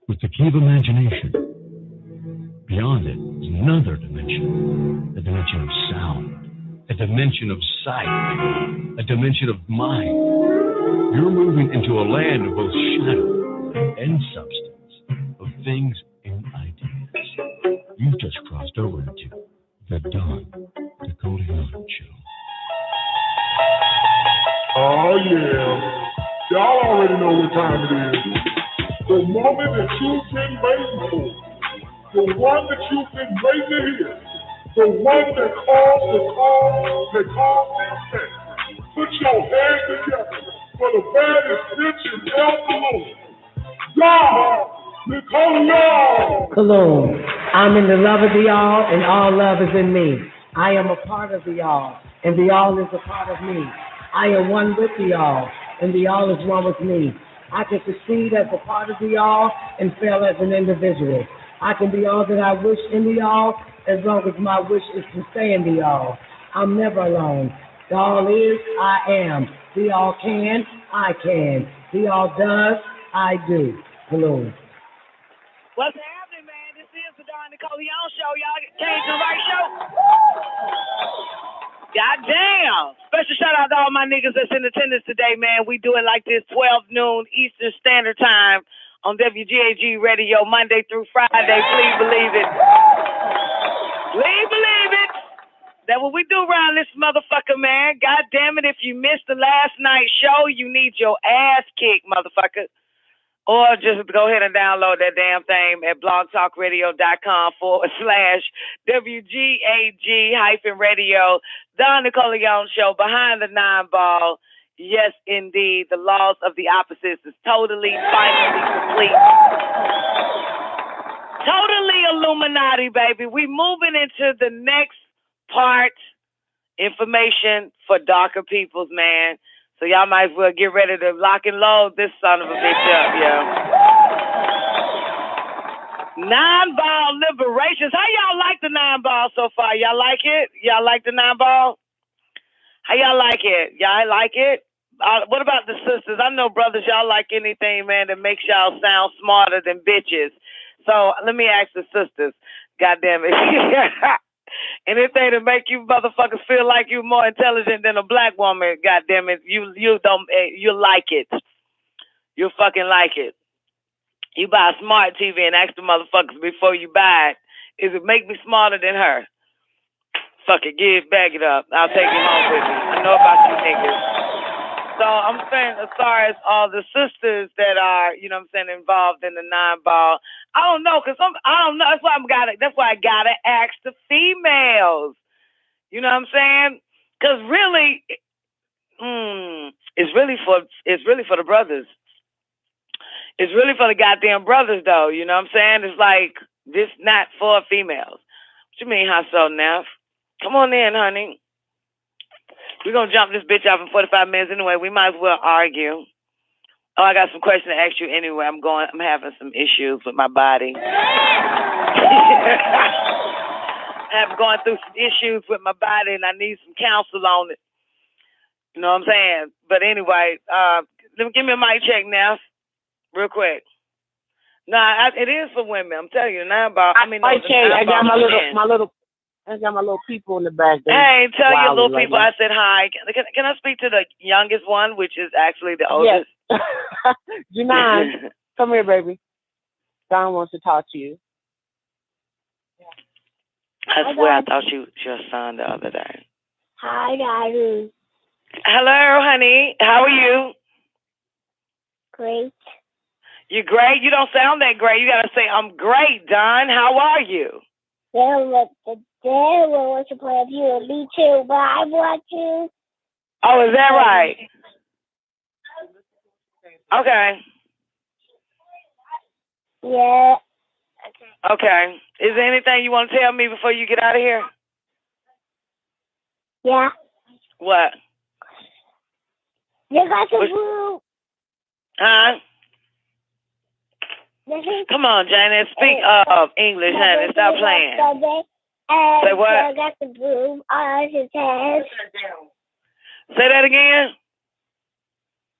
with the key of imagination. Beyond it is another dimension, a dimension of sound, a dimension of sight, a dimension of mind. You're moving into a land of both shadow and substance, of things and ideas. You've just crossed over into the Nicoleone Show. Oh yeah, y'all already know what time it is. The moment that you've been waiting for. The one that you've been waiting to hear. The one that calls the call, that calls the effect. Put your hands together for the baddest bitch in El Kuluwm. God, Nicoleone. Kuluwm, I'm in the love of the all, and all love is in me. I am a part of the all, and the all is a part of me. I am one with the all, and the all is one with me. I can succeed as a part of the all and fail as an individual. I can be all that I wish in the all as long as my wish is to stay in the all. I'm never alone. The all is, I am. The all can, I can. The all does, I do. Kuluwm. What's happening, man? This is the Nicoleone Show. Y'all came to the right show. Goddamn. Special shout out to all my niggas that's in attendance today, man. We do it like this, 12 noon Eastern Standard Time on WGAG Radio, Monday through Friday. Please believe it. Please believe it. That's what we do around this motherfucker, man. God damn it, if you missed the last night's show, you need your ass kicked, motherfucker. Or just go ahead and download that damn thing at blogtalkradio.com/WGAG-radio. The Nicoleone Show, behind the 9-ball. Yes, indeed. The laws of the opposites is totally, finally complete. Totally Illuminati, baby. We moving into the next part. Information for darker peoples, man. So y'all might as well get ready to lock and load this son of a bitch up, yo. 9-ball liberations. How y'all like the 9-ball so far? Y'all like it? Y'all like the 9-ball? How y'all like it? Y'all like it? What about the sisters? I know brothers, y'all like anything, man, that makes y'all sound smarter than bitches. So let me ask the sisters. God damn it. Anything to make you motherfuckers feel like you're more intelligent than a black woman, goddamn it, you like it. You fucking like it. You buy a smart TV and ask the motherfuckers before you buy it, is it make me smarter than her? Fuck it, bag it up. I'll take it home with me. I know about you niggas. So I'm saying, as far as all the sisters that are, you know what I'm saying, involved in the 9-ball, I don't know, cause I don't know. That's why I gotta ask the females. You know what I'm saying? Cause really, it's really for the brothers. It's really for the goddamn brothers, though. You know what I'm saying? It's like this not for females. What you mean, how so, Neff? Come on in, honey. We're going to jump this bitch off in 45 minutes anyway. We might as well argue. Oh, I got some questions to ask you anyway. I'm having some issues with my body. I'm going through some issues with my body and I need some counsel on it. You know what I'm saying? But anyway, give me a mic check now, real quick. Nah, it is for women. I'm telling you, 9-ball. I got my little people in the back there. Hey, tell your little people I said hi. Can I speak to the youngest one, which is actually the oldest? Yes. Janine, come here, baby. Don wants to talk to you. I swear I thought you was your son the other day. Hi, Daddy. Hello, honey. How are you? Great. You great? You don't sound that great. You got to say, I'm great, Don. How are you? They want to play with you and me too, but I want to. Oh, is that right? Okay. Yeah. Okay. Is there anything you want to tell me before you get out of here? Yeah. What? You got the blue. Huh? Come on, Janet. Speak English, honey. Stop playing. Say what? I got the broom on his head. Say that again?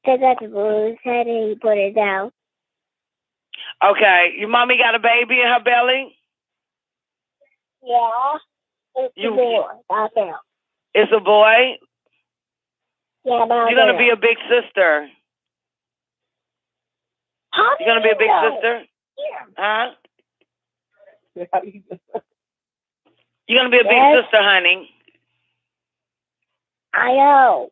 I got the broom on his head and he put it down. Okay, your mommy got a baby in her belly? Yeah. It's a boy. Out there. It's a boy? Yeah, You're going to be a big sister. You're going to be a big sister? Yeah. Huh? You're going to be a big sister, honey. I know.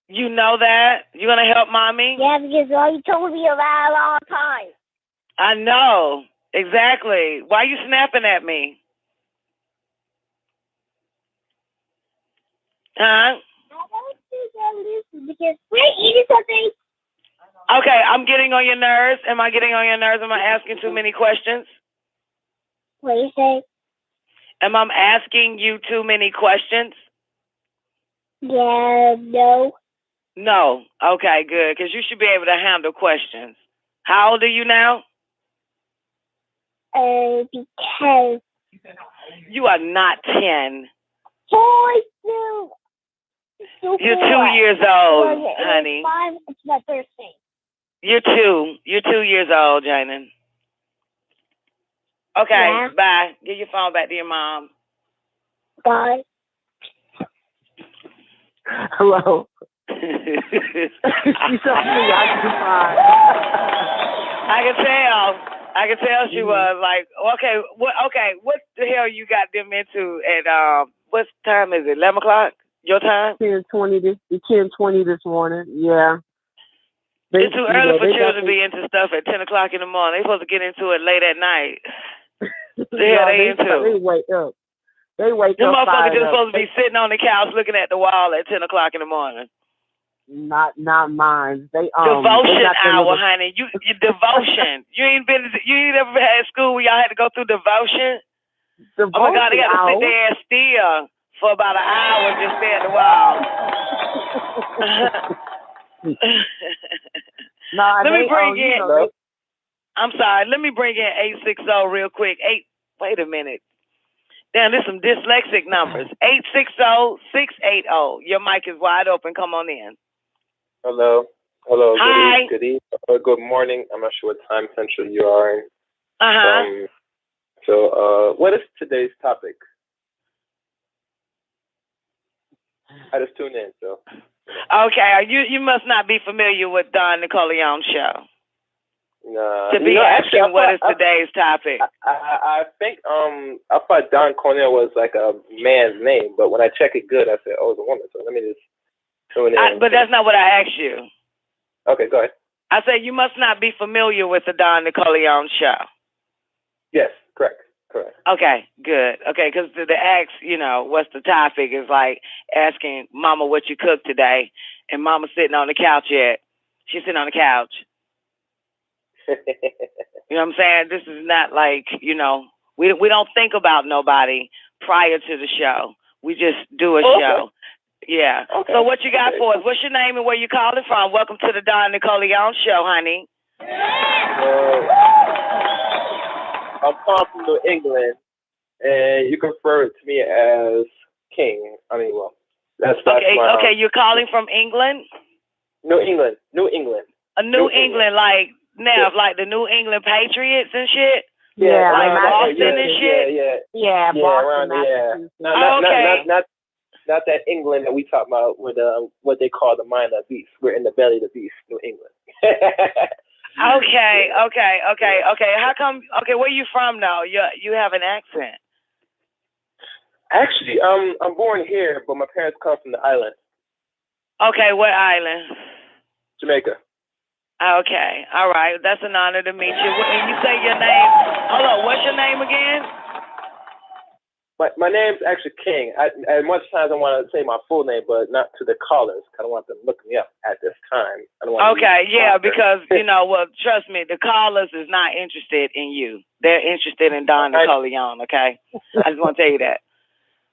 You know that? You're going to help mommy? Yeah, because all you told me about a long time. I know. Exactly. Why are you snapping at me? Huh? I don't think I listen because we're eating something. Okay, I'm getting on your nerves. Am I getting on your nerves? Am I asking too many questions? What do you say? Am I asking you too many questions? Yeah, no. No. Okay, good. Because you should be able to handle questions. How old are you now? Because. You are not 10. Boy, You're 2 years old, honey. 5, it's my birthday. You're 2. You're 2 years old, Janan. Okay, bye. Give your phone back to your mom. Bye. Hello. She's so preoccupied. I can tell she was like, okay, what the hell you got them into at, what time is it, 11 o'clock, your time? 10:20 this morning, yeah. It's too early for children to be into stuff at 10 o'clock in the morning. They're supposed to get into it late at night. The hell they into? They wake up. Them motherfuckers just supposed to be sitting on the couch looking at the wall at 10 o'clock in the morning. Not mine. Devotion hour, honey. You devotion. You ain't ever had school where y'all had to go through devotion? Devotion oh my God, they got to sit hour? there still for about an hour just stare at the wall. Let me bring in. I'm sorry. Let me bring in 860 real quick. Wait a minute. Damn, there's some dyslexic numbers. 860-680. Your mic is wide open. Come on in. Hello. Hi. Good evening. Good morning. I'm not sure what time central you are in. So, what is today's topic? I just tuned in, so. Okay. You must not be familiar with Don Nicoleone show. Nah. To be asking what is today's topic. I think I thought Don Cornell was like a man's name, but when I check it good, I said, oh, it's a woman. So let me just tune in. But that's not what I asked you. Okay, go ahead. I said you must not be familiar with the Don Nicoleone show. Yes, correct. Okay, good. Okay, because the ask, what's the topic is like asking Mama what you cooked today, and Mama sitting on the couch yet. She's sitting on the couch. You know what I'm saying? This is not like, we don't think about nobody prior to the show. We just do a show. Yeah. Okay. So what you got for us? What's your name and where you calling from? Welcome to the Don Nicoleone show, honey. I'm calling from New England, and you can refer to me as King. That's okay. my, okay, you're calling from England? New England. A New England, like Nev, like the New England Patriots and shit? Yeah, like Boston and shit? Yeah, Boston. Not that England that we talk about with what they call the mind of the beast. We're in the belly of the beast, New England. Okay. How come? Okay, where you from though? You have an accent. Actually, I'm born here, but my parents come from the island. Okay, what island? Jamaica. Okay, all right. That's an honor to meet you. And you say your name. Hold on, what's your name again? My name's actually King. As much times I want to say my full name, but not to the callers. I don't want them to look me up at this time. I don't want because, well, trust me, the callers is not interested in you. They're interested in Don Nicoleone, okay? I just want to tell you that.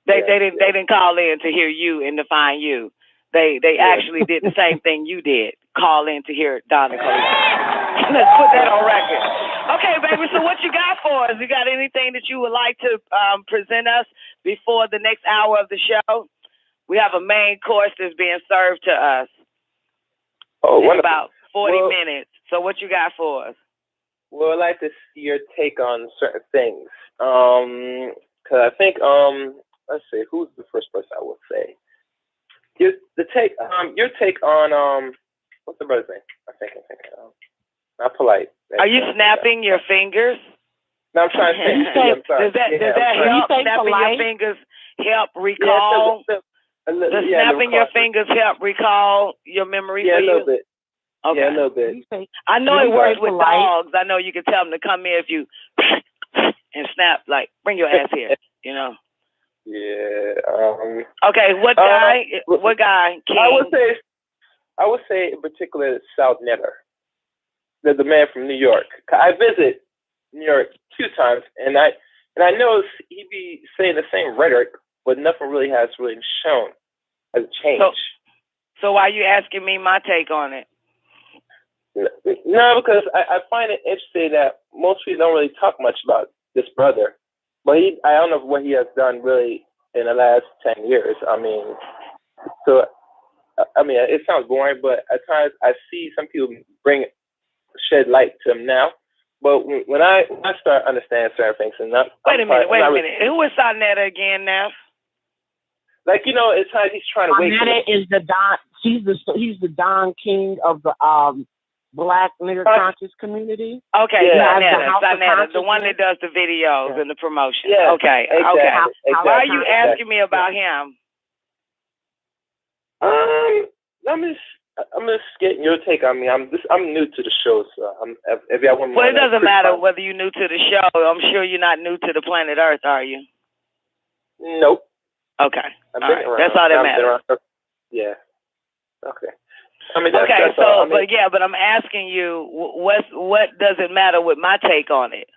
They didn't call in to hear you and to find you. They actually did the same thing you did. Call in to hear Don Nicoleone. Let's put that on record. Okay, baby, so what you got for us? You got anything that you would like to present us before the next hour of the show? We have a main course that's being served to us in about 40 minutes. So what you got for us? Well, I'd like to see your take on certain things. Because I think, let's see, who's the first person I would say? Your take on, what's the brother's name? I'm thinking. Not polite. Are you snapping your fingers? No, I'm trying to think. Does that help? Snapping your fingers help recall? Does snapping your fingers help recall your memory for you? Yeah, a little bit. Okay. Yeah, a little bit. I know it works with dogs. I know you can tell them to come here if you and snap, like, bring your ass here, you know? Yeah. Okay, what guy? What guy? King? I would say in particular South Netter, the man from New York. I visit New York 2 times, and I know he be saying the same rhetoric, but nothing really has shown as a change. So why are you asking me my take on it? No, because I find it interesting that most people don't really talk much about this brother, but I don't know what he has done really in the last 10 years. I mean, it sounds boring, but at times I see some people shed light to him now. But when I start understanding certain things, and wait a minute, who was Sarnetta again now? Like, you know, at times he's trying to wake up. Sarnetta is the Don. He's the Don King of the Black nigger conscious community. Okay, Sarnetta, the one that does the videos and the promotion. Yeah, okay, exactly, okay. Exactly, why are you asking me about him? I'm just getting your take on me. I'm new to the show, so if y'all want. Well, it doesn't matter whether you're new to the show. I'm sure you're not new to the planet Earth, are you? Nope. Okay. All right. That's all that matters. Yeah. Okay. But I'm asking you, what does it matter with my take on it?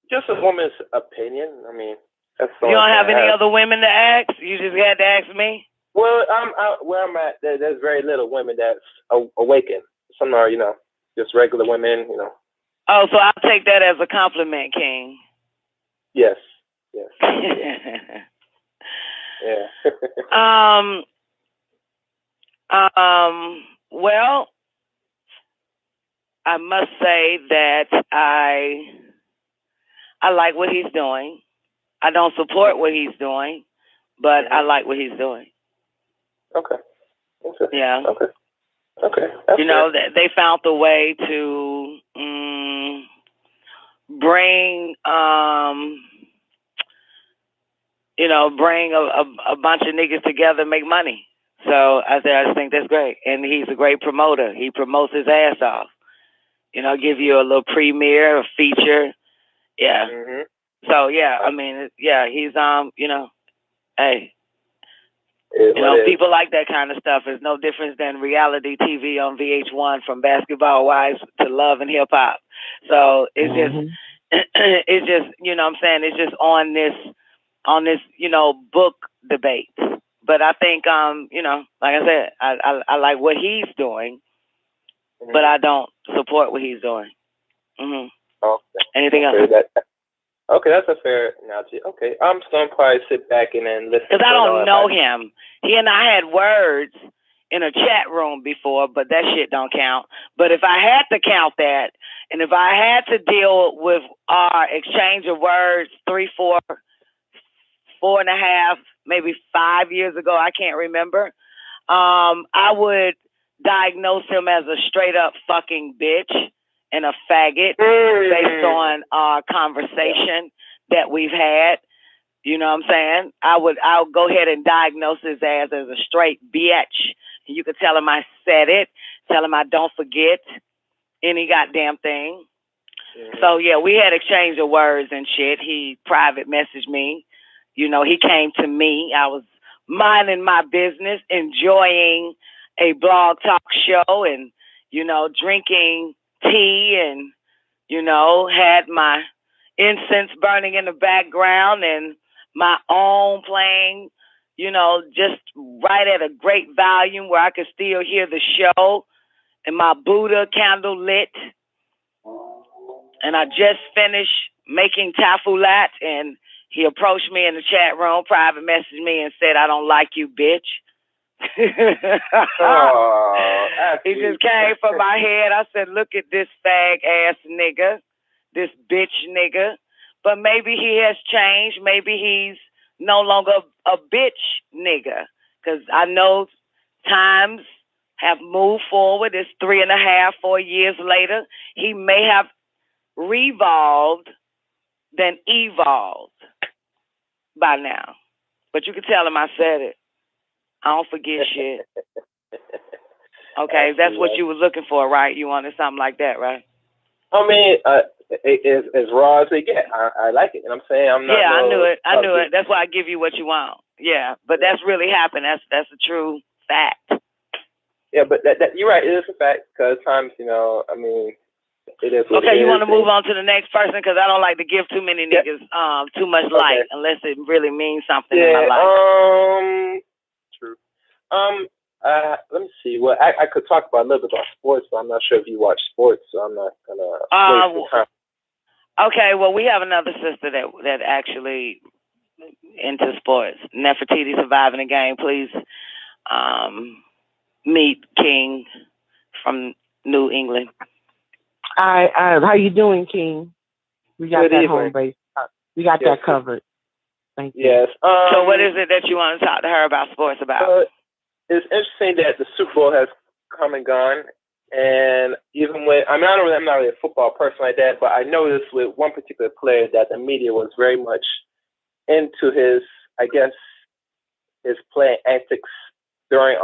Just a woman's opinion. I mean, that's you don't have any other women to ask? You just had to ask me? Well, where I'm at, there's very little women that's awakened. Some are, just regular women, Oh, so I'll take that as a compliment, King. Yes. Yeah. Well, I must say that I like what he's doing. I don't support what he's doing, but I like what he's doing. Okay. Yeah. Okay. That they found a way to bring a bunch of niggas together and make money. So I just think that's great. And he's a great promoter. He promotes his ass off. Give you a little premiere, a feature. Yeah. Mm-hmm. So, yeah, I mean, he's, hey. People like that kind of stuff. It's no difference than reality TV on VH1 from Basketball Wives to Love and Hip Hop. So it's just, you know what I'm saying? It's just on this, book debate. But I think, like I said, I like what he's doing, but I don't support what he's doing. Mm-hmm. Okay. Anything else? Okay, that's a fair analogy. Okay, I'm just gonna probably sit back and then listen. Because I don't know him. He and I had words in a chat room before, but that shit don't count. But if I had to count that, and if I had to deal with our exchange of words 3, 4, 4.5, maybe 5 years ago, I can't remember, I would diagnose him as a straight up fucking bitch and a faggot based on our conversation that we've had. You know what I'm saying? I'll go ahead and diagnose his ass as a straight bitch. And you could tell him I said it, tell him I don't forget any goddamn thing. So yeah, we had exchange of words and shit. He private messaged me. He came to me. I was minding my business, enjoying a blog talk show and, drinking tea and, had my incense burning in the background and my own playing, just right at a great volume where I could still hear the show and my Buddha candle lit. And I just finished making tafulat and he approached me in the chat room, private messaged me and said, "I don't like you, bitch." He just came from my head. I said, look at this fag ass nigga, this bitch nigga. But maybe he has changed. Maybe he's no longer a bitch nigga. Because I know times have moved forward. It's 3.5, 4 years later. He may have revolved than evolved by now. But you can tell him I said it. I don't forget shit. Okay, that's what you was looking for, right? You wanted something like that, right? I mean, as raw as they get. I like it. And I'm saying I'm not. Yeah, I knew it. I knew it. That's why I give you what you want. Yeah, but that's really happened. That's a true fact. Yeah, but that you're right. It is a fact because times, I mean, it is. Okay, you want to move on to the next person because I don't like to give too many niggas too much light unless it really means something in my life. True. Let me see. Well, I could talk about a little bit about sports, but I'm not sure if you watch sports, so I'm not gonna waste the time. Okay, well, we have another sister that actually into sports. Nefertiti surviving the game. Please meet King from New England. How you doing, King? We got that home base. We got that covered. Thank you. Yes. So what is it that you want to talk to her about sports about? It's interesting that the Super Bowl has come and gone, and even when I'm not really a football person like that, but I noticed with one particular player that the media was very much into his play antics during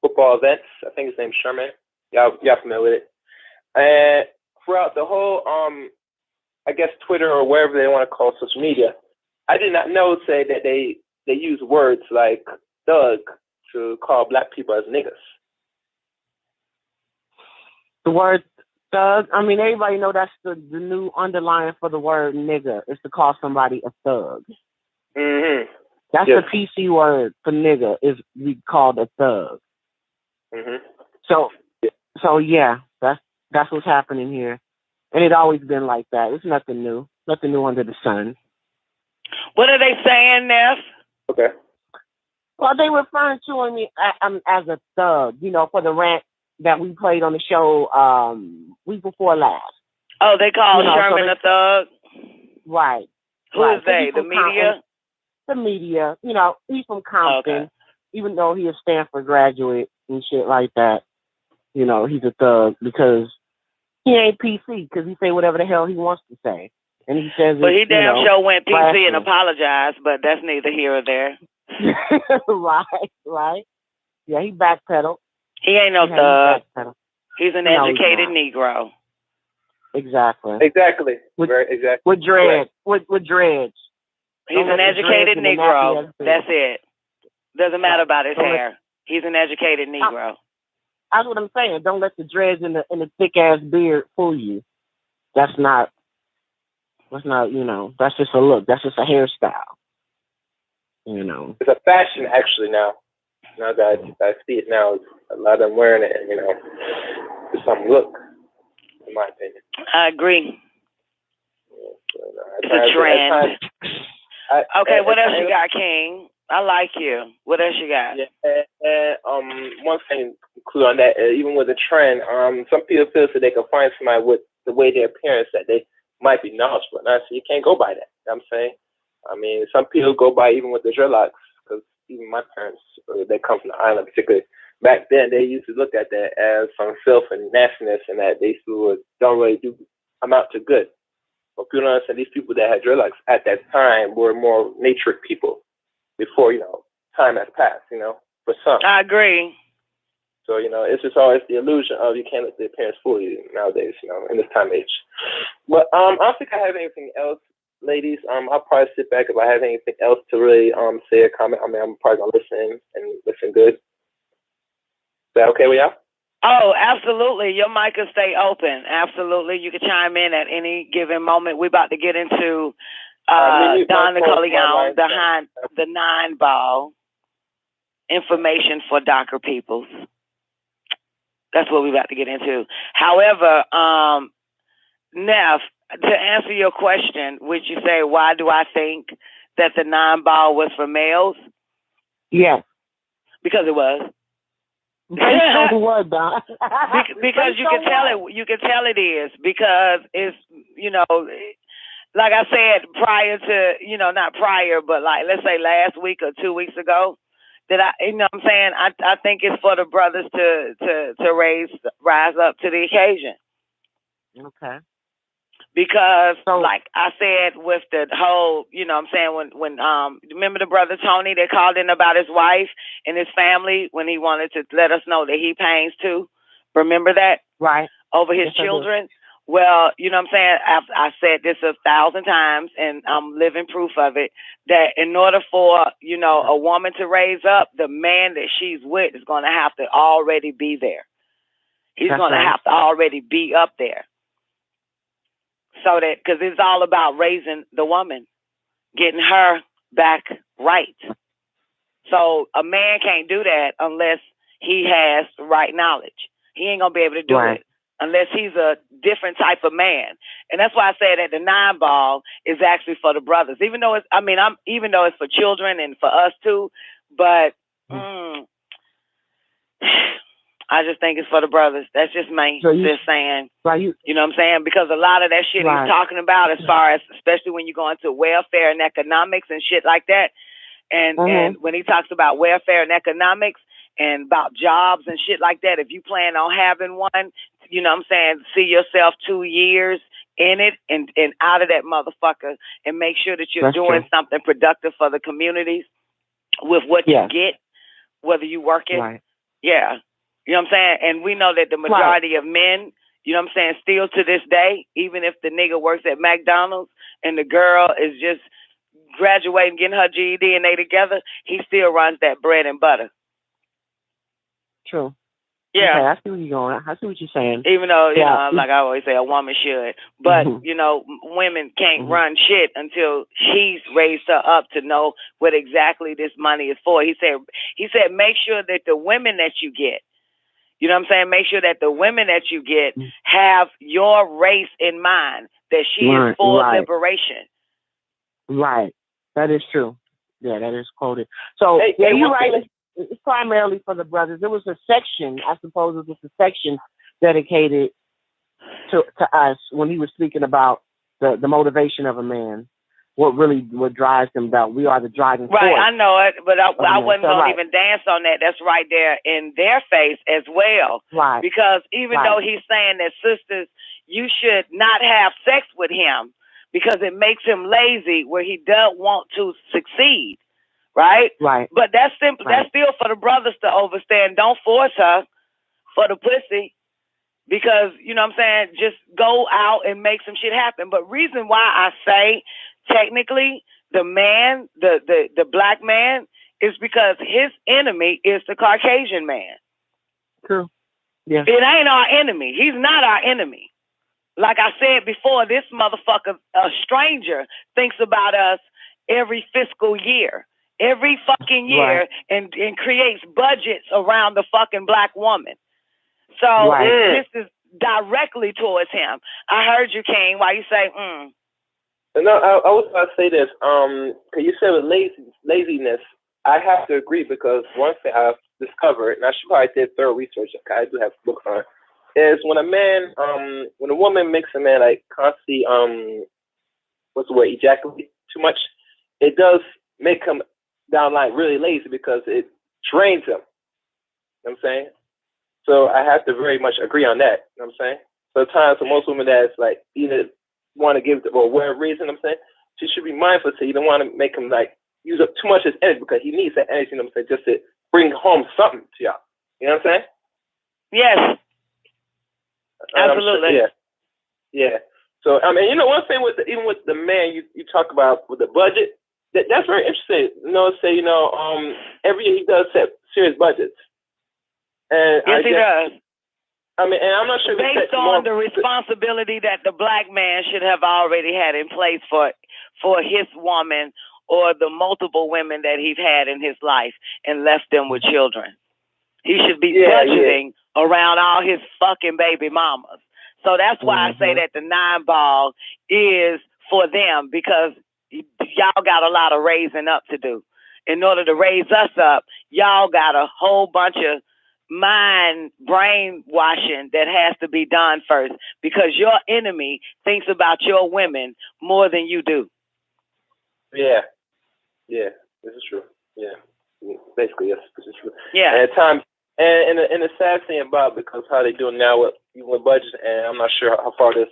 football events. I think his name's Sherman. Y'all familiar with it? And throughout the whole Twitter or wherever they want to call social media, I did not know that they use words like thug to call black people as niggas. The word thug, I mean, everybody know that's the new underline for the word nigga is to call somebody a thug. Mm-hmm. That's the PC word for nigga is we called a thug. Mm-hmm. So yeah, that's what's happening here. And it's always been like that. It's nothing new. Nothing new under the sun. What are they saying, Neff? Okay. Well, they referring to me as a thug, for the rant that we played on the show week before last. Oh, they call Sherman a thug? Right. Who is they? The media? The media. He's from Compton. Even though he's a Stanford graduate and shit like that, he's a thug because he ain't PC because he say whatever the hell he wants to say. And he says he damn sure went PC and apologized, but that's neither here or there. Right. Yeah, he backpedaled. He ain't no thug. He's an educated Negro. Exactly. With dreads. With dreads. He's an educated Negro. That's it. Doesn't matter about his hair. He's an educated Negro. That's what I'm saying. Don't let the dreads and the thick ass beard fool you. That's not, that's just a look. That's just a hairstyle. It's a fashion actually now. Now that I see it now, a lot of them wearing it, and it's some look, in my opinion. I agree. It's a trend. Okay, what else you got, King? I like you. What else you got? Yeah, one thing clue on that, even with the trend, some people feel that they can find somebody with the way their appearance that they might be knowledgeable. Now, so you can't go by that. You know what I'm saying? I mean, some people go by even with the dreadlocks, because even my parents, they come from the island particularly, back then they used to look at that as some filth and nastiness, and that they don't really amount to good. But people don't understand these people that had dreadlocks at that time were more natured people before, time has passed, for some. I agree. So, it's just always the illusion of you can't let the appearance fool you nowadays, in this time age. But I don't think I have anything else, ladies. I'll probably sit back if I have anything else to really say or comment. I mean, I'm probably going to listen good. Is that okay with y'all? Oh, absolutely. Your mic will stay open. Absolutely. You can chime in at any given moment. We're about to get into Don Nicoleone behind the 9-ball information for DACA peoples. That's what we're about to get into. However, Neff, to answer your question, would you say, why do I think that the 9-ball was for males? Yes. Because it was. Based on what, Don? Because you can tell it. You can tell it is because it's like I said prior to not prior, but like let's say last week or 2 weeks ago, that what I'm saying I think it's for the brothers to rise up to the occasion. Okay. Because like I said with the whole, what I'm saying when remember the brother Tony that called in about his wife and his family when he wanted to let us know that he pains too. Remember that? Right. Over his children. Well, what I'm saying? I said this 1,000 times and I'm living proof of it, that in order for, a woman to raise up, the man that she's with is going to have to already be there. He's going to have to already be up there. So that, because it's all about raising the woman, getting her back right. So a man can't do that unless he has the right knowledge. He ain't going to be able to do it unless he's a different type of man. And that's why I say that the 9-ball is actually for the brothers, even though even though it's for children and for us too, but I just think it's for the brothers. That's just me just saying. You know what I'm saying? Because a lot of that shit he's talking about as far as, especially when you go into welfare and economics and shit like that. And when he talks about welfare and economics and about jobs and shit like that, if you plan on having one, you know what I'm saying, see yourself 2 years in it and out of that motherfucker and make sure that you're doing something productive for the communities with what you get, whether you work it. Yeah. You know what I'm saying? And we know that the majority of men, you know what I'm saying, still to this day, even if the nigga works at McDonald's and the girl is just graduating, getting her GED and they together, he still runs that bread and butter. True. Yeah. Okay, I see where you're going. I see what you're saying. Even though, like I always say, a woman should. But, women can't run shit until he's raised her up to know what exactly this money is for. He said, make sure that the women that you get, you know what I'm saying? Make sure that the women that you get have your race in mind, that she is for liberation. Right. That is true. Yeah, that is quoted. So, you're right. It's primarily for the brothers. There was a section, I suppose it was a section dedicated to us when he was speaking about the motivation of a man. What drives them about. We are the driving force. Right, I know it, but I wasn't going to even dance on that. That's right there in their face as well. Right. Because even though he's saying that, sisters, you should not have sex with him because it makes him lazy where he doesn't want to succeed. Right? Right. But that's simple. That's still for the brothers to overstand. Don't force her for the pussy. Because, you know what I'm saying, just go out and make some shit happen. But reason why I say technically the man, the black man, is because his enemy is the Caucasian man. True. Yeah. It ain't our enemy. He's not our enemy. Like I said before, this motherfucker, a stranger, thinks about us every fiscal year. Every fucking year and creates budgets around the fucking black woman. So this is directly towards him. I heard you, King. Why you say, No, I was about to say this. Cause you said with laziness, I have to agree because one thing I've discovered, and I should probably did thorough research, I do have books on it, is when a woman makes a man like constantly, ejaculate too much, it does make him downline really lazy because it drains him. You know what I'm saying? So I have to very much agree on that. You know what I'm saying? Sometimes for most women that's like either want to give or whatever reason, I'm saying, she should be mindful so you don't want to make him like use up too much of his energy because he needs that energy, you know what I'm saying, just to bring home something to y'all. You know what I'm saying? Yes. Absolutely. Yeah. So I mean, one thing even with the man you talk about with the budget, that's very interesting. Every year he does set serious budgets. And yes, he does. I mean, and I'm not sure based on the responsibility that the black man should have already had in place for his woman or the multiple women that he's had in his life and left them with children. He should be budgeting around all his fucking baby mamas. So that's why I say that the 9-ball is for them because y'all got a lot of raising up to do. in order to raise us up, y'all got a whole bunch of mind brainwashing that has to be done first, because your enemy thinks about your women more than you do. Yeah, this is true. Yeah, basically, yes, this is true. Yeah. And at times, and the sad thing about, because how they doing now with budgets, and I'm not sure how far this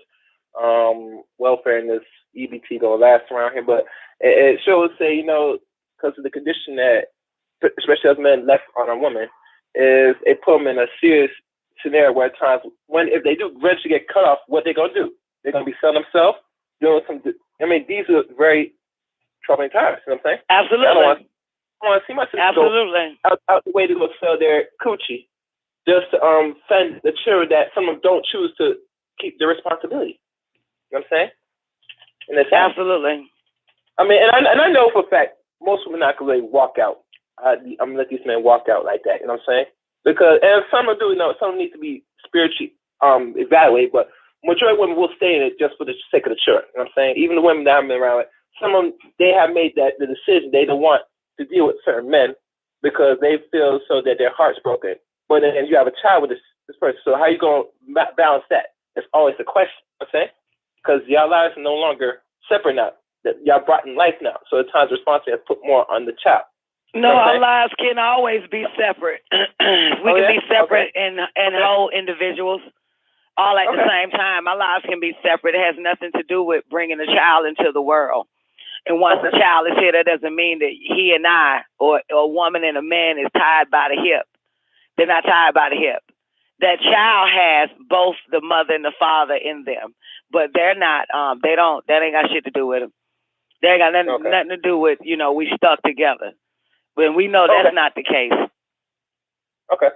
welfare and this EBT gonna last around here, but it shows, say, because of the condition that, especially as men left on a woman, is it put them in a serious scenario where at times, if they do eventually get cut off, what they're going to do? They're going to be selling themselves, doing some, these are very troubling times, you know what I'm saying? Absolutely. I don't want to see my sister go out the way to go sell their coochie just to send the children that some of them don't choose to keep their responsibility. You know what I'm saying? And that's absolutely. I mean, and I know for a fact, most women not going to really walk out. I'm gonna let these men walk out like that. You know what I'm saying? Because, and some do, some need to be spiritually evaluated, but majority of women will stay in it just for the sake of the children. You know what I'm saying? Even the women that I've been around with, some of them, they have made the decision they don't want to deal with certain men because they feel so that their heart's broken. But then you have a child with this person, so how you gonna balance that? It's always the question. You know what I'm saying? Because y'all lives are no longer separate now. That y'all brought in life now, so at times responsibility has put more on the child. No, our lives can always be separate. We can be separate and whole individuals all at the same time. Our lives can be separate. It has nothing to do with bringing a child into the world. And once the child is here, that doesn't mean that he and I, or a woman and a man, is tied by the hip. They're not tied by the hip. That child has both the mother and the father in them, but they're not. That ain't got shit to do with them. They ain't got nothing to do with, we stuck together. When we know that's not the case. Okay.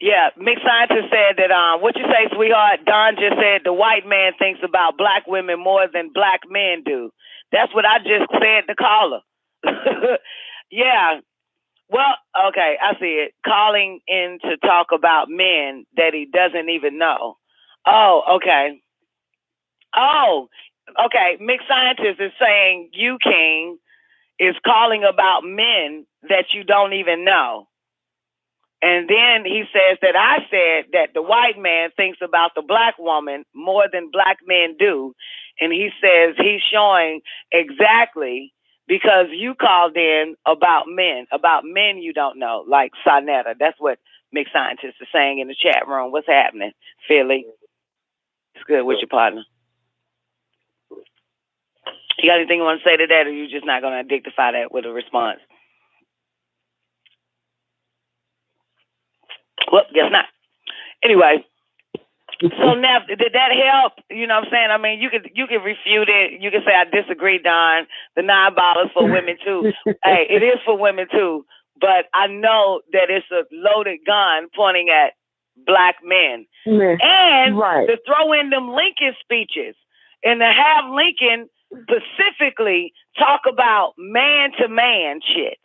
Yeah, mixed scientist said that, what you say, sweetheart? Don just said the white man thinks about black women more than black men do. That's what I just said to caller. Yeah. Well, okay, I see it. Calling in to talk about men that he doesn't even know. Oh, okay. Oh, okay. Mixed scientist is saying you, King, is calling about men that you don't even know. And then he says that I said that the white man thinks about the black woman more than black men do. And he says he's showing exactly because you called in about men you don't know, like Sonetta. That's what mixed scientists are saying in the chat room. What's happening, Philly? It's good with your partner. You got anything you want to say to that, or you just not going to dignify that with a response? Well, guess not. Anyway, so now, did that help? You know what I'm saying? I mean, you could refute it. You can say, I disagree, Don. The $9 for women, too. Hey, it is for women, too. But I know that it's a loaded gun pointing at black men. And to throw in them Lincoln speeches and to have Lincoln specifically talk about man-to-man shit.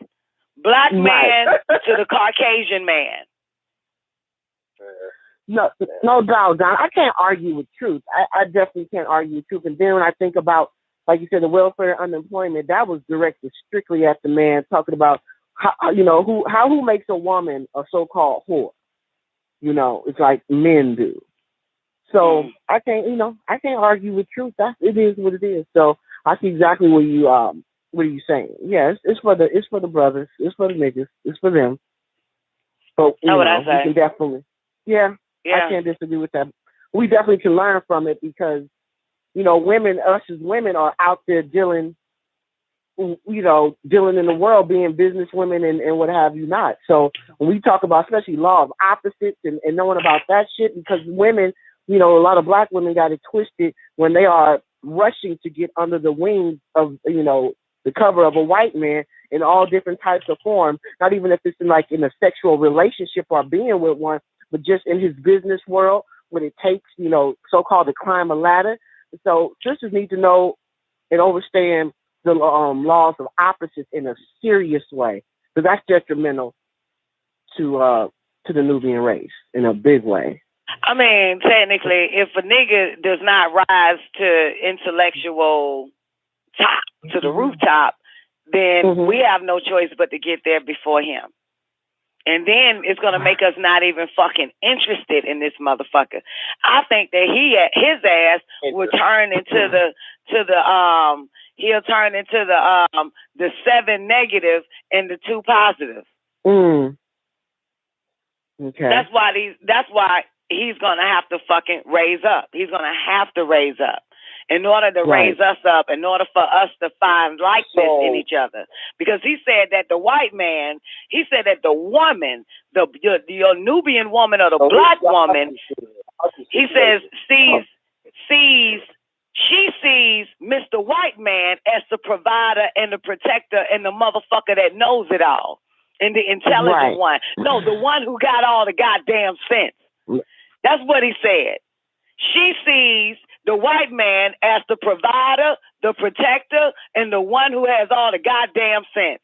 Black man to the Caucasian man. No doubt, Don. I can't argue with truth. I definitely can't argue with truth. And then when I think about, like you said, the welfare and unemployment, that was directed strictly at the man, talking about who makes a woman a so-called whore. It's like men do. So I can't argue with truth. It is what it is. So I see exactly what you saying. Yeah, it's for the brothers. It's for the niggas. It's for them. But we can definitely, I can't disagree with that. We definitely can learn from it because, us as women are out there dealing in the world, being business women and what have you not. So when we talk about especially law of opposites and knowing about that shit, because women, a lot of black women got it twisted when they are rushing to get under the wings of, the cover of a white man in all different types of forms, not even if it's in a sexual relationship or being with one, but just in his business world when it takes, so-called to climb a ladder. So sisters need to know and understand the laws of opposites in a serious way, because that's detrimental to the Nubian race in a big way. I mean, technically, if a nigga does not rise to intellectual top, to the rooftop, then we have no choice but to get there before him. And then it's going to make us not even fucking interested in this motherfucker. I think that his ass will turn into he'll turn into the 7 negative and the 2 positive. Okay. That's why he's going to have to fucking raise up. He's going to have to raise up. In order to raise us up, in order for us to find likeness in each other. Because he said that the white man, he said that the woman, your Nubian woman or the black woman, he says she sees Mr. White Man as the provider and the protector and the motherfucker that knows it all. And the intelligent one. No, the one who got all the goddamn sense. That's what he said. She sees the white man as the provider, the protector, and the one who has all the goddamn sense.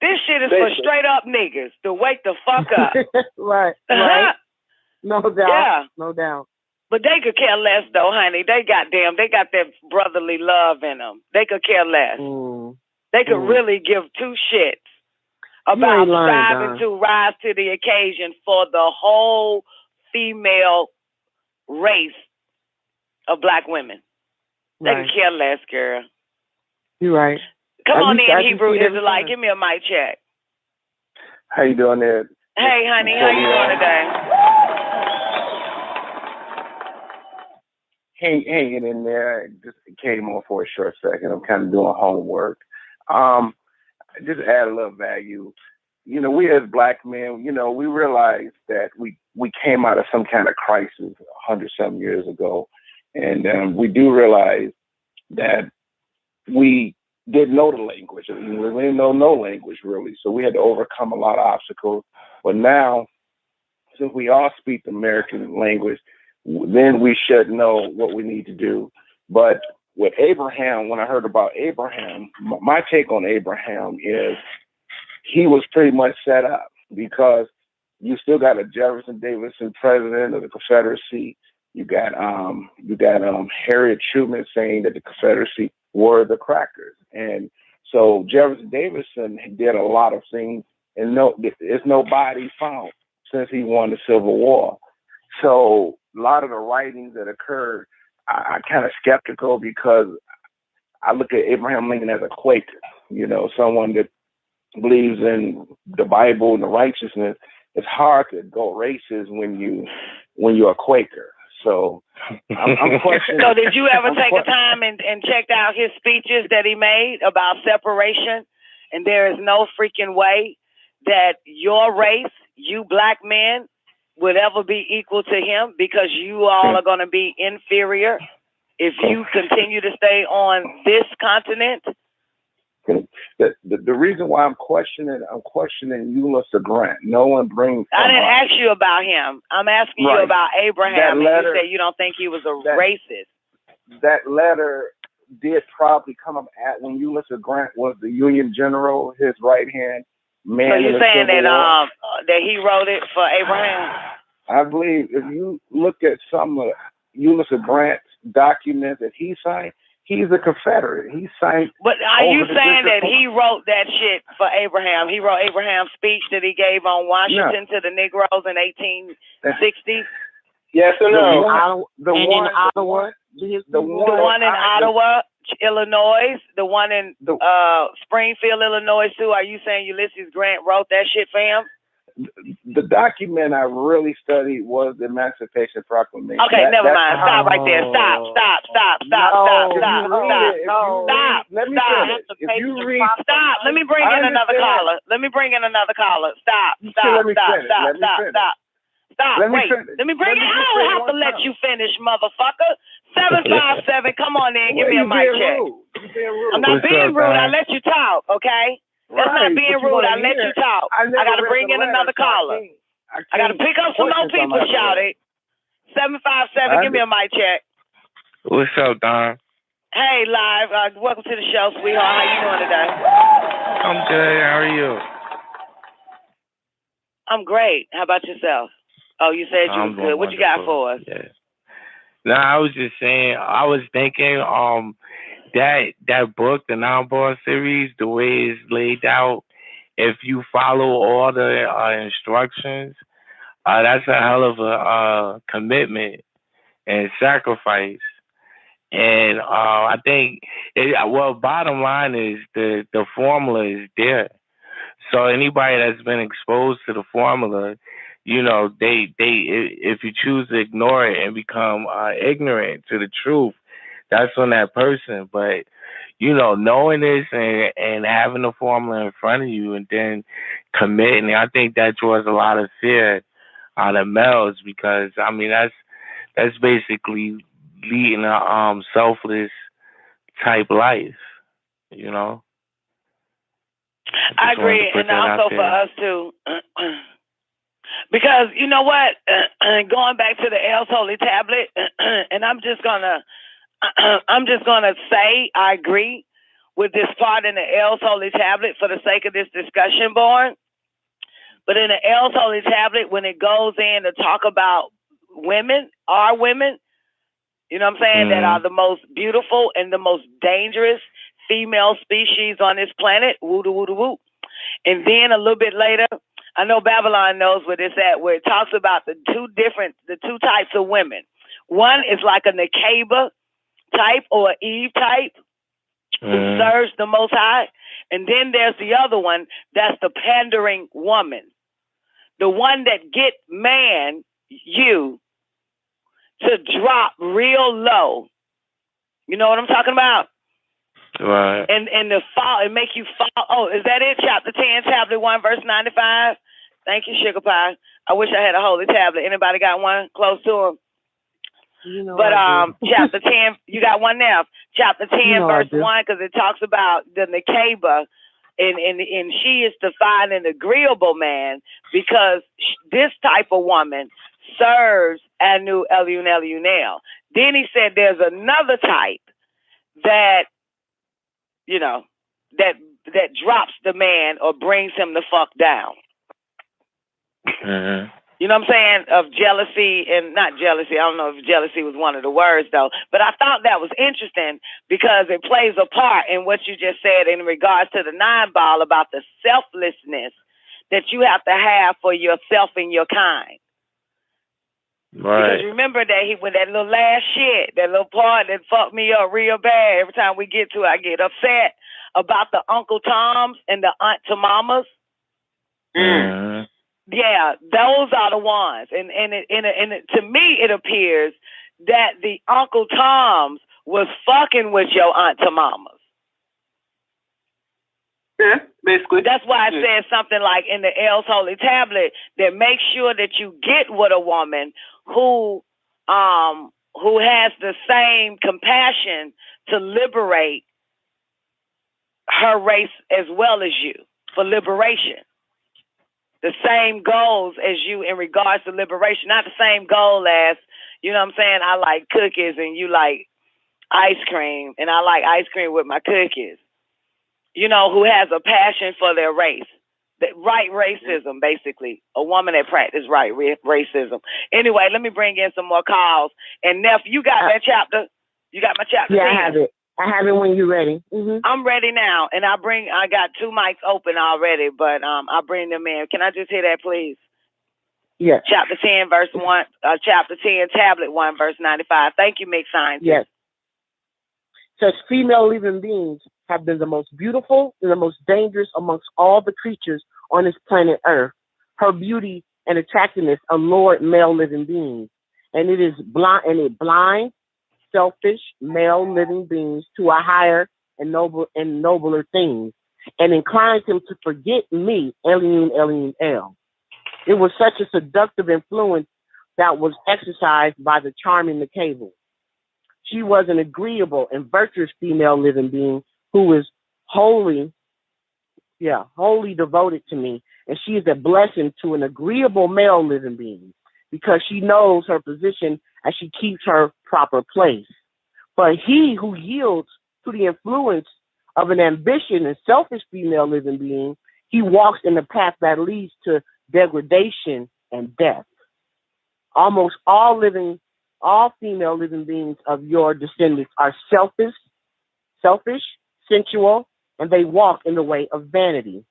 This shit is for straight up niggas to wake the fuck up. Right. No doubt. Yeah. No doubt. But they could care less though, honey. They got that brotherly love in them. They could care less. They could really give 2 shits about striving to rise to the occasion for the whole female race of black women. They can care less, girl. You're right. Come on in, Hebrew Israelite. Give me a mic check. How you doing there? Hey, honey. How you doing today? Hanging in there. I just came on for a short second. I'm kind of doing homework. Just add a little value. You know, we as black men, you know, we realize that we came out of some kind of crisis 100-some years ago. And we do realize that we didn't know the language. I mean, we didn't know no language, really. So we had to overcome a lot of obstacles. But now, since we all speak the American language, then we should know what we need to do. But with Abraham, when I heard about Abraham, my take on Abraham is he was pretty much set up because you still got a Jefferson Davidson president of the Confederacy. You got Harriet Truman saying that the Confederacy were the crackers. And so Jefferson Davidson did a lot of things, and there's no body found since he won the Civil War. So a lot of the writings that occurred, I'm kind of skeptical because I look at Abraham Lincoln as a Quaker, you know, someone that believes in the Bible and the righteousness. It's hard to go racist when you're a Quaker. So I'm questioning. So did you ever take a time and checked out his speeches that he made about separation? And there is no freaking way that your race, you black men, would ever be equal to him because you all are going to be inferior if you continue to stay on this continent. The reason why I'm questioning Ulysses Grant. No one brings. I didn't ask you about him. I'm asking you about Abraham. And you said you don't think he was a racist. That letter did probably come up at when Ulysses Grant was the Union general, his right hand man. So you're saying that he wrote it for Abraham? I believe if you look at some of Ulysses Grant's documents that he signed. He's a Confederate. He signed. But are you saying that he wrote that shit for Abraham? He wrote Abraham's speech that he gave on Washington to the Negroes in 1860? Yes or no? The one in Ottawa, Illinois, the one in Springfield, Illinois too. Are you saying Ulysses Grant wrote that shit for him? The document I really studied was the Emancipation Proclamation. Okay, never mind. Stop right there. Stop. Let me finish. If you read, stop. Let me bring in another caller. Stop. Wait. Let me bring in. I don't have to let you finish, motherfucker. 757. Come on in. Give me a mic check. I'm not being rude. I let you talk. Okay. That's not being rude. I let you talk. I got to bring in another caller. I got to pick up some more people, shout it. 757, give me a mic check. What's up, Don? Hey, Live. Welcome to the show, sweetheart. How you doing today? I'm good. How are you? I'm great. How about yourself? Oh, you said you was good. What you got for us? Yeah. No, I was just saying, I was thinking, that book, the Non-Boss series, the way it's laid out, if you follow all the instructions, that's a hell of a commitment and sacrifice. And I think, bottom line is the formula is there. So anybody that's been exposed to the formula, they if you choose to ignore it and become ignorant to the truth, that's on that person. But knowing this and having the formula in front of you and then committing, I think that draws a lot of fear out of males, because I mean that's basically leading a selfless type life, I agree, and also for us too, because you know what? Going back to the L's Holy Tablet, and I'm just gonna say I agree with this part in the L's Holy Tablet for the sake of this discussion, Born. But in the L's Holy Tablet, when it goes in to talk about women, our women, you know what I'm saying, that are the most beautiful and the most dangerous female species on this planet, woo-da-woo-da-woo. And then a little bit later, I know Babylon knows where it's at, where it talks about the two types of women. One is like a Nicoleone type or Eve type, who serves the Most High. And then there's the other one, that's the pandering woman. The one that get you to drop real low. You know what I'm talking about? Right. And the fall, it make you fall. Oh, is that it? Chapter 10, tablet 1, verse 95. Thank you, Sugar Pie. I wish I had a holy tablet. Anybody got one close to them? But chapter 10, you got one now. Chapter 10, verse 1, because it talks about the Nicoleone, and she is to find an agreeable man, because this type of woman serves Anu Elunel. Then he said there's another type that, that drops the man or brings him the fuck down. You know what I'm saying? Of jealousy, and not jealousy. I don't know if jealousy was one of the words, though. But I thought that was interesting because it plays a part in what you just said in regards to the 9-ball about the selflessness that you have to have for yourself and your kind. Right. Because remember that with that little last shit, that little part that fucked me up real bad. Every time we get to it, I get upset about the Uncle Toms and the Aunt to Mamas. Yeah, those are the ones. And to me, it appears that the Uncle Toms was fucking with your Aunt to Mamas. Yeah, basically. That's why I said something like in the L's Holy Tablet that make sure that you get with a woman who has the same compassion to liberate her race as well as you, for liberation. The same goals as you in regards to liberation, not the same goal as, you know what I'm saying, I like cookies and you like ice cream, and I like ice cream with my cookies. Who has a passion for their race. Right racism, basically. A woman that practices right racism. Anyway, let me bring in some more calls. And Neff, you got that chapter? You got my chapter? Yeah, 10? I have it. I have it when you're ready. Mm-hmm. I'm ready now. And I got 2 mics open already, but I'll bring them in. Can I just hear that, please? Yes. Chapter 10, verse 1, chapter 10, tablet 1, verse 95. Thank you, Mick Scientist. Yes. Such female living beings have been the most beautiful and the most dangerous amongst all the creatures on this planet Earth. Her beauty and attractiveness allure male living beings, and it blinds selfish male living beings to a higher and nobler things, and inclines him to forget me, Elion El. It was such a seductive influence that was exercised by the charming Nicoleone. She was an agreeable and virtuous female living being who is wholly devoted to me, and she is a blessing to an agreeable male living being because she knows her position and she keeps her proper place. But he who yields to the influence of an ambitious and selfish female living being, he walks in the path that leads to degradation and death. Almost all female living beings of your descendants are selfish, selfish, sensual, and they walk in the way of vanity.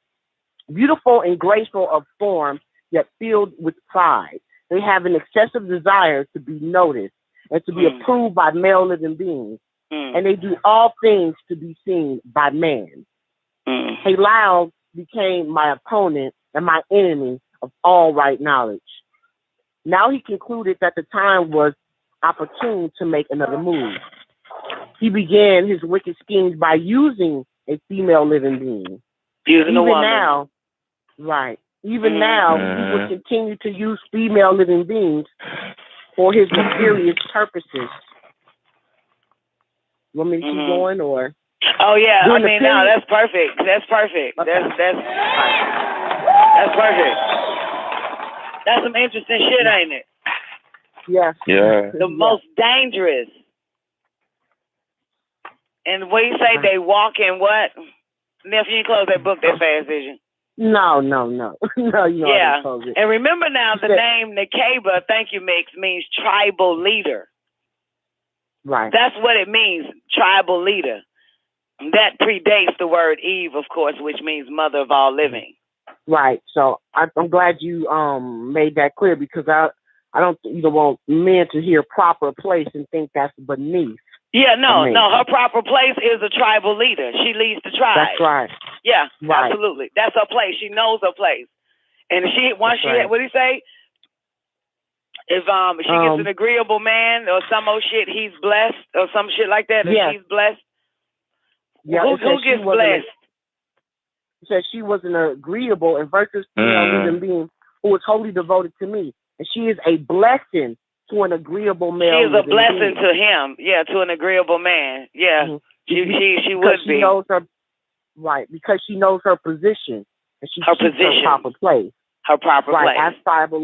Beautiful and graceful of form, yet filled with pride. They have an excessive desire to be noticed and to be approved by male living beings. And they do all things to be seen by man. Halal became my opponent and my enemy of all right knowledge. Now he concluded that the time was opportune to make another move. He began his wicked schemes by using a female living being. Using a woman. Now, right. Even now, he will continue to use female living beings for his nefarious purposes. You want me to keep going, or? Oh yeah, I mean, no, that's perfect. That's perfect. Okay. That's perfect. That's some interesting shit, ain't it? Yes. Yeah. The most dangerous. And when you say they walk in what? Neff, you didn't close that book that fast, did you? No. No, you yeah. And remember now, the name Nikeba, thank you, Mix, means tribal leader. Right. That's what it means, tribal leader. That predates the word Eve, of course, which means mother of all living. Right. So I'm glad you made that clear, because I don't want men to hear proper place and think that's beneath. Yeah, no. Her proper place is a tribal leader. She leads the tribe. That's right. Yeah, right. Absolutely. That's her place. She knows her place. And what do you say? If she gets an agreeable man or some old shit, he's blessed or some shit like that. Or she's blessed. Yeah, who gets blessed? He said she was an agreeable and virtuous female living being who was wholly devoted to me, and she is a blessing to an agreeable male. She is a blessing to him. Yeah, to an agreeable man. Yeah, she would be. Knows her, right, because she knows her position and she keeps her proper place. Her proper place as tribal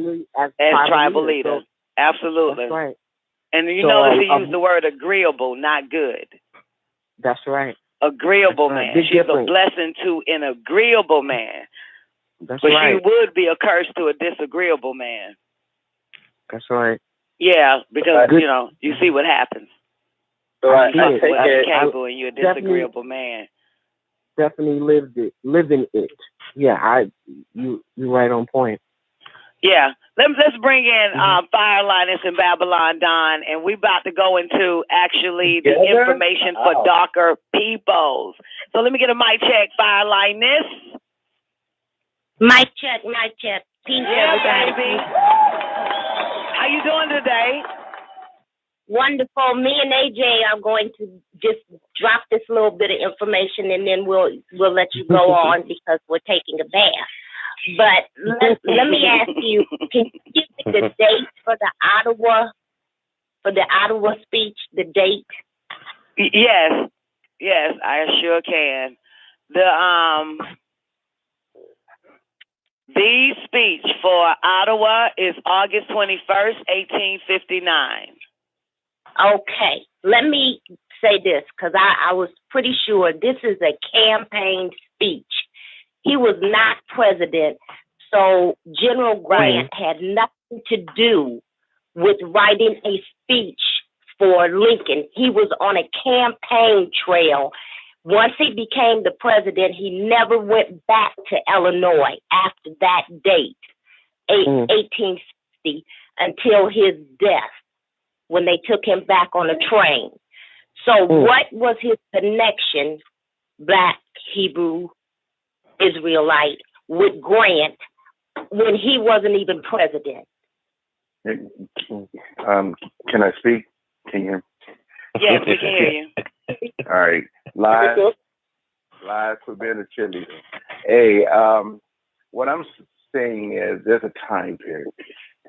leader. So, absolutely. That's right. And you notice he used the word agreeable, not good. That's right. Agreeable man. She's a blessing to an agreeable man. That's but right. she would be a curse to a disagreeable man. That's right. Yeah, because you see what happens. So I take it. And you're a disagreeable man. Definitely living it. Yeah, you're right on point. Yeah. Let's bring in Fire Linus and Babylon Don, and we about to go into actually the information for darker peoples. So let me get a mic check, Fire Linus. Mic check. Peace, everybody. Baby. How you doing today? Wonderful. Me and AJ are going to just drop this little bit of information, and then we'll let you go on because we're taking a bath. But let me ask you, can you give me the date for the Ottawa speech, the date? Yes, I sure can. The speech for Ottawa is August 21st, 1859. Okay, let me say this, because I was pretty sure this is a campaign speech. He was not president, so General Grant had nothing to do with writing a speech for Lincoln. He was on a campaign trail. Once he became the president, he never went back to Illinois after that date, 1860, until his death, when they took him back on a train. So what was his connection, Black, Hebrew, Israelite, with Grant when he wasn't even president? Can I speak? Can you hear me? Yes, we can hear you. All right. Lies for being a cheerleader. Hey, what I'm saying is there's a time period.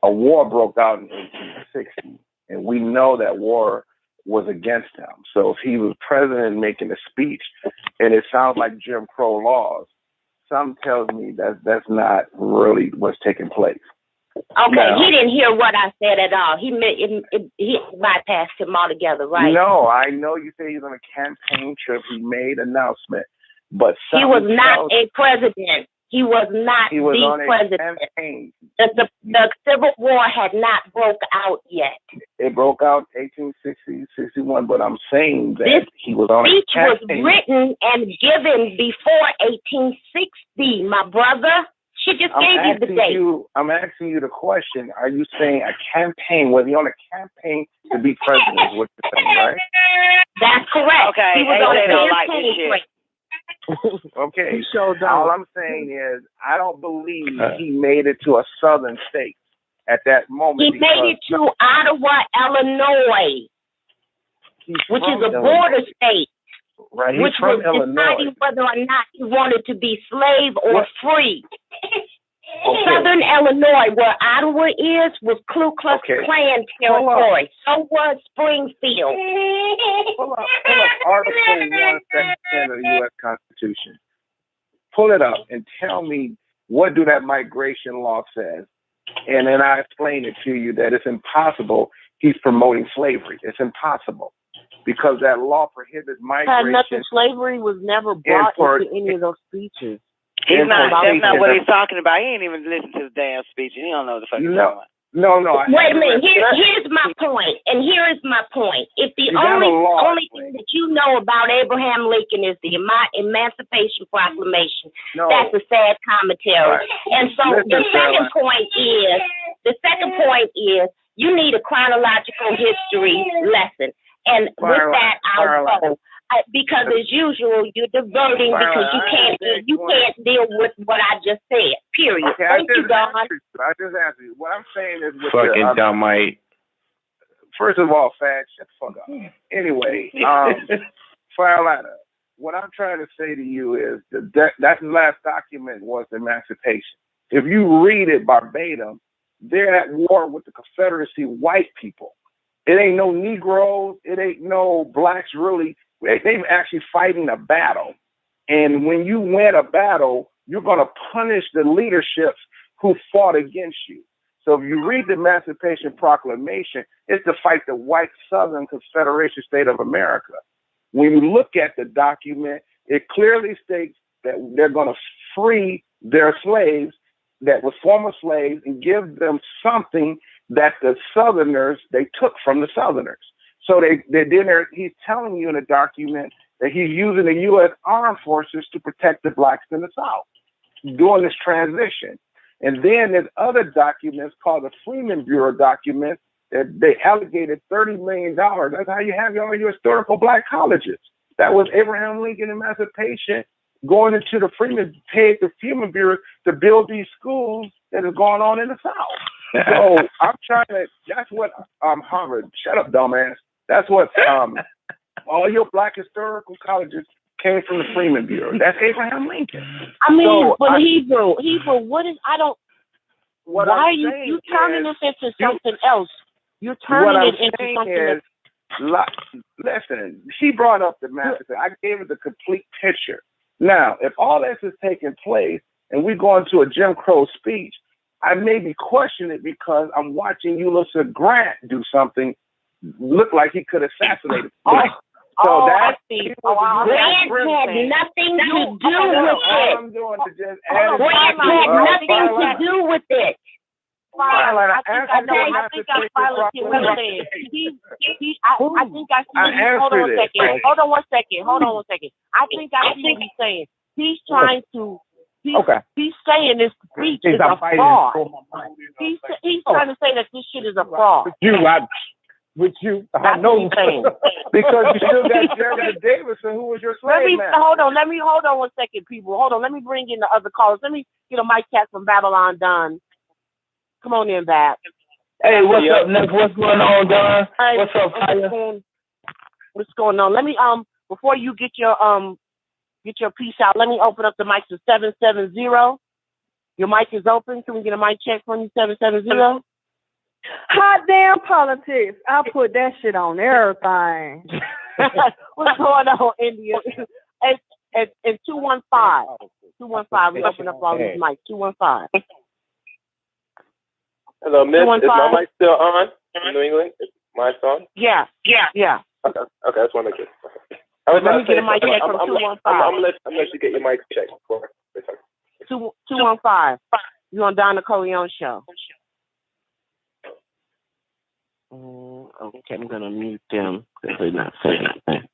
A war broke out in 1860, and we know that war was against him. So if he was president making a speech, and it sounds like Jim Crow laws, something tells me that that's not really what's taking place. Okay, now, he didn't hear what I said at all. He bypassed him altogether, right? No, I know you say he's on a campaign trip. He made an announcement, but he was not a president. He was not He was the on a president. campaign. The Civil War had not broke out yet. It broke out 1860, 61, but I'm saying that he was on a Speech was campaign. written and given before 1860, my brother. She just gave you the date. I'm asking you the question. Are you saying a campaign? Was he on a campaign to be president is what you're saying, right? That's correct. Okay, he was on a don't like campaign this shit. Okay. All I'm saying is I don't believe he made it to a southern state at that moment. He made it to Ottawa, Illinois, which is a border state. Right. Which was deciding whether or not he wanted to be slave or free. Okay. Southern Illinois, where Ottawa is, was Ku Klux Klan territory. So was Springfield. Pull up Article 1, Section 10 of the U.S. Constitution. Pull it up and tell me what do that migration law says. And then I explain it to you that it's impossible. He's promoting slavery. It's impossible. Because that law prohibits migration. Slavery was never brought into any of those speeches. That's not what he's talking about. He ain't even listened to the damn speech. He don't know the fuck he's talking about. No. Wait a minute. Here's my point. And here is my point. If the only thing that you know about Abraham Lincoln is the Emancipation Proclamation, that's a sad commentary. Right. And so the second point is you need a chronological history lesson. And with that, I'll go. Because as usual, you're diverting because you can't deal with what I just said. Period. Okay, Thank you, Don. I just answered you. What I'm saying is, fucking dumbite. First of all, Fat, shut the fuck up. Anyway, Fireliner, what I'm trying to say to you is that last document was the Emancipation. If you read it verbatim, they're at war with the Confederacy white people. It ain't no Negroes. It ain't no blacks really. They're actually fighting a battle. And when you win a battle, you're going to punish the leaderships who fought against you. So if you read the Emancipation Proclamation, it's to fight the white Southern Confederation State of America. When you look at the document, it clearly states that they're going to free their slaves that were former slaves and give them something that the Southerners, they took from the Southerners. So he's telling you in a document that he's using the U.S. Armed Forces to protect the blacks in the South during this transition. And then there's other documents called the Freeman Bureau documents that they allocated $30 million. That's how you have all your historical black colleges. That was Abraham Lincoln Emancipation going into the Freeman Bureau to build these schools that is going on in the South. So I'm trying to, that's what Harvard, shut up, dumbass. That's what all your black historical colleges came from the Freeman Bureau. That's Abraham Lincoln. I mean, but Hebrew, what is, I don't, what why are you turning this into something else? You're turning it into something else. Listen, she brought up the massacre. I gave her the complete picture. Now, if all this is taking place and we go into a Jim Crow speech, I may be questioning it because I'm watching Ulysses Grant do something look like he could assassinate. I see. Grant had nothing to do with it. Grant had nothing to do with it. I think I follow what you're saying. I think I see. Hold on one second. I think I see what he's saying. He's trying to. He's saying this speech is a fraud. He's trying to say that this shit is a fraud. I know because you still got Jeremy Davidson, who was your slave man. Hold on one second, people. Hold on, let me bring in the other callers. Let me get a mic check from Babylon Don. Come on in, Bab. Hey, what's up, Nick? What's going on, Don? Hey, what's up, Fire? What's going on? Let me before you get your piece out, let me open up the mic to 770. Your mic is open. Can we get a mic check from you, 770? Hot damn politics. I'll put that shit on everything. What's going on, India? And 215. 215. We open up all these mics. 215. Hello, Miss. Is my mic still on in New England? Is mine on? Yeah. Okay, that's one of it. Let me get a mic check from 215. I'm gonna let you get your mic checked before. 215. You on Don Nicoleone show? Okay, I'm gonna mute them because they're not saying anything.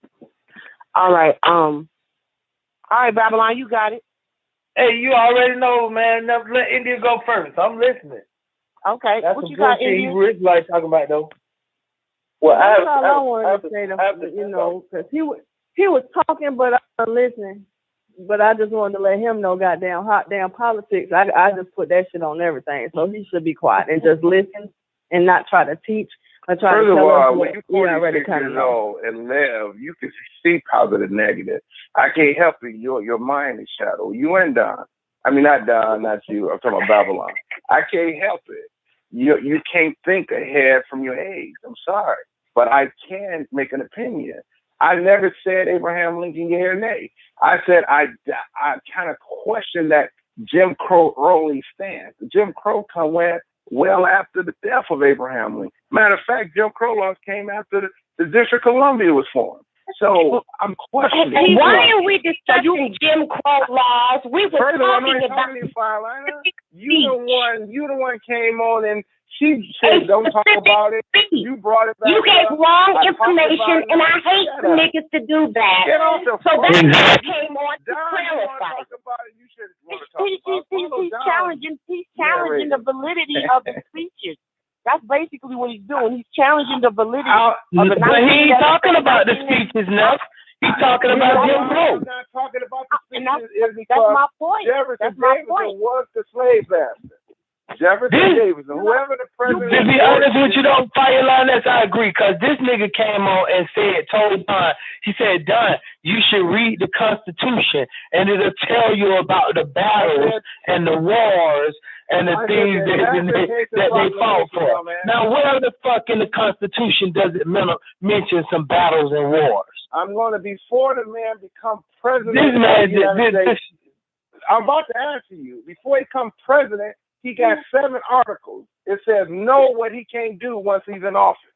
All right, Babylon, you got it. Hey, you already know, man. Never let India go first. I'm listening. Okay, that's what some you got, bullshit India? he really like talking about though. Well, that's all I wanted to say to because he was talking, but I wasn't listening. But I just wanted to let him know, goddamn hot damn politics. I just put that shit on everything, so he should be quiet and just listen and not try to teach or try First to of tell all, us when what you're we already 46 kind of years know. old and live, you can see positive, negative. I can't help it. Your mind is shadow. You and Don. I mean, not Don, not you. I'm talking about Babylon. I can't help it. You can't think ahead from your age. I'm sorry, but I can make an opinion. I never said Abraham Lincoln yea or nay. I said I kind of questioned that Jim Crow rolling stance. Jim Crow went well after the death of Abraham Lincoln. Matter of fact, Jim Crow laws came after the District of Columbia was formed. So I'm questioning. Hey, why are we discussing Jim Crow laws? We were First of all, talking about you the one came on and she said don't talk about it. You brought it back. You gave wrong information, and I hate for niggas to do that. So that's why I came on to clarify. He's challenging the validity of the speeches. That's basically what he's doing. He's challenging the validity of the. But he ain't talking about the speeches now. He's talking about Jim Crow. I'm not talking about the speeches. That's my point. Jefferson Davidson was the slave master. Jefferson Davidson, whoever the president. To be honest with you, though, Fire Lioness, I agree, because this nigga came on and told Don, he said, Don, you should read the Constitution, and it'll tell you about the battles and the wars and the things that they fought for. Now, where the fuck in the Constitution does it mention some battles and wars? I'm going to, before the man become president this man, of the United States, I'm about to answer you. Before he becomes president, he got 7 articles. It says know what he can't do once he's in office.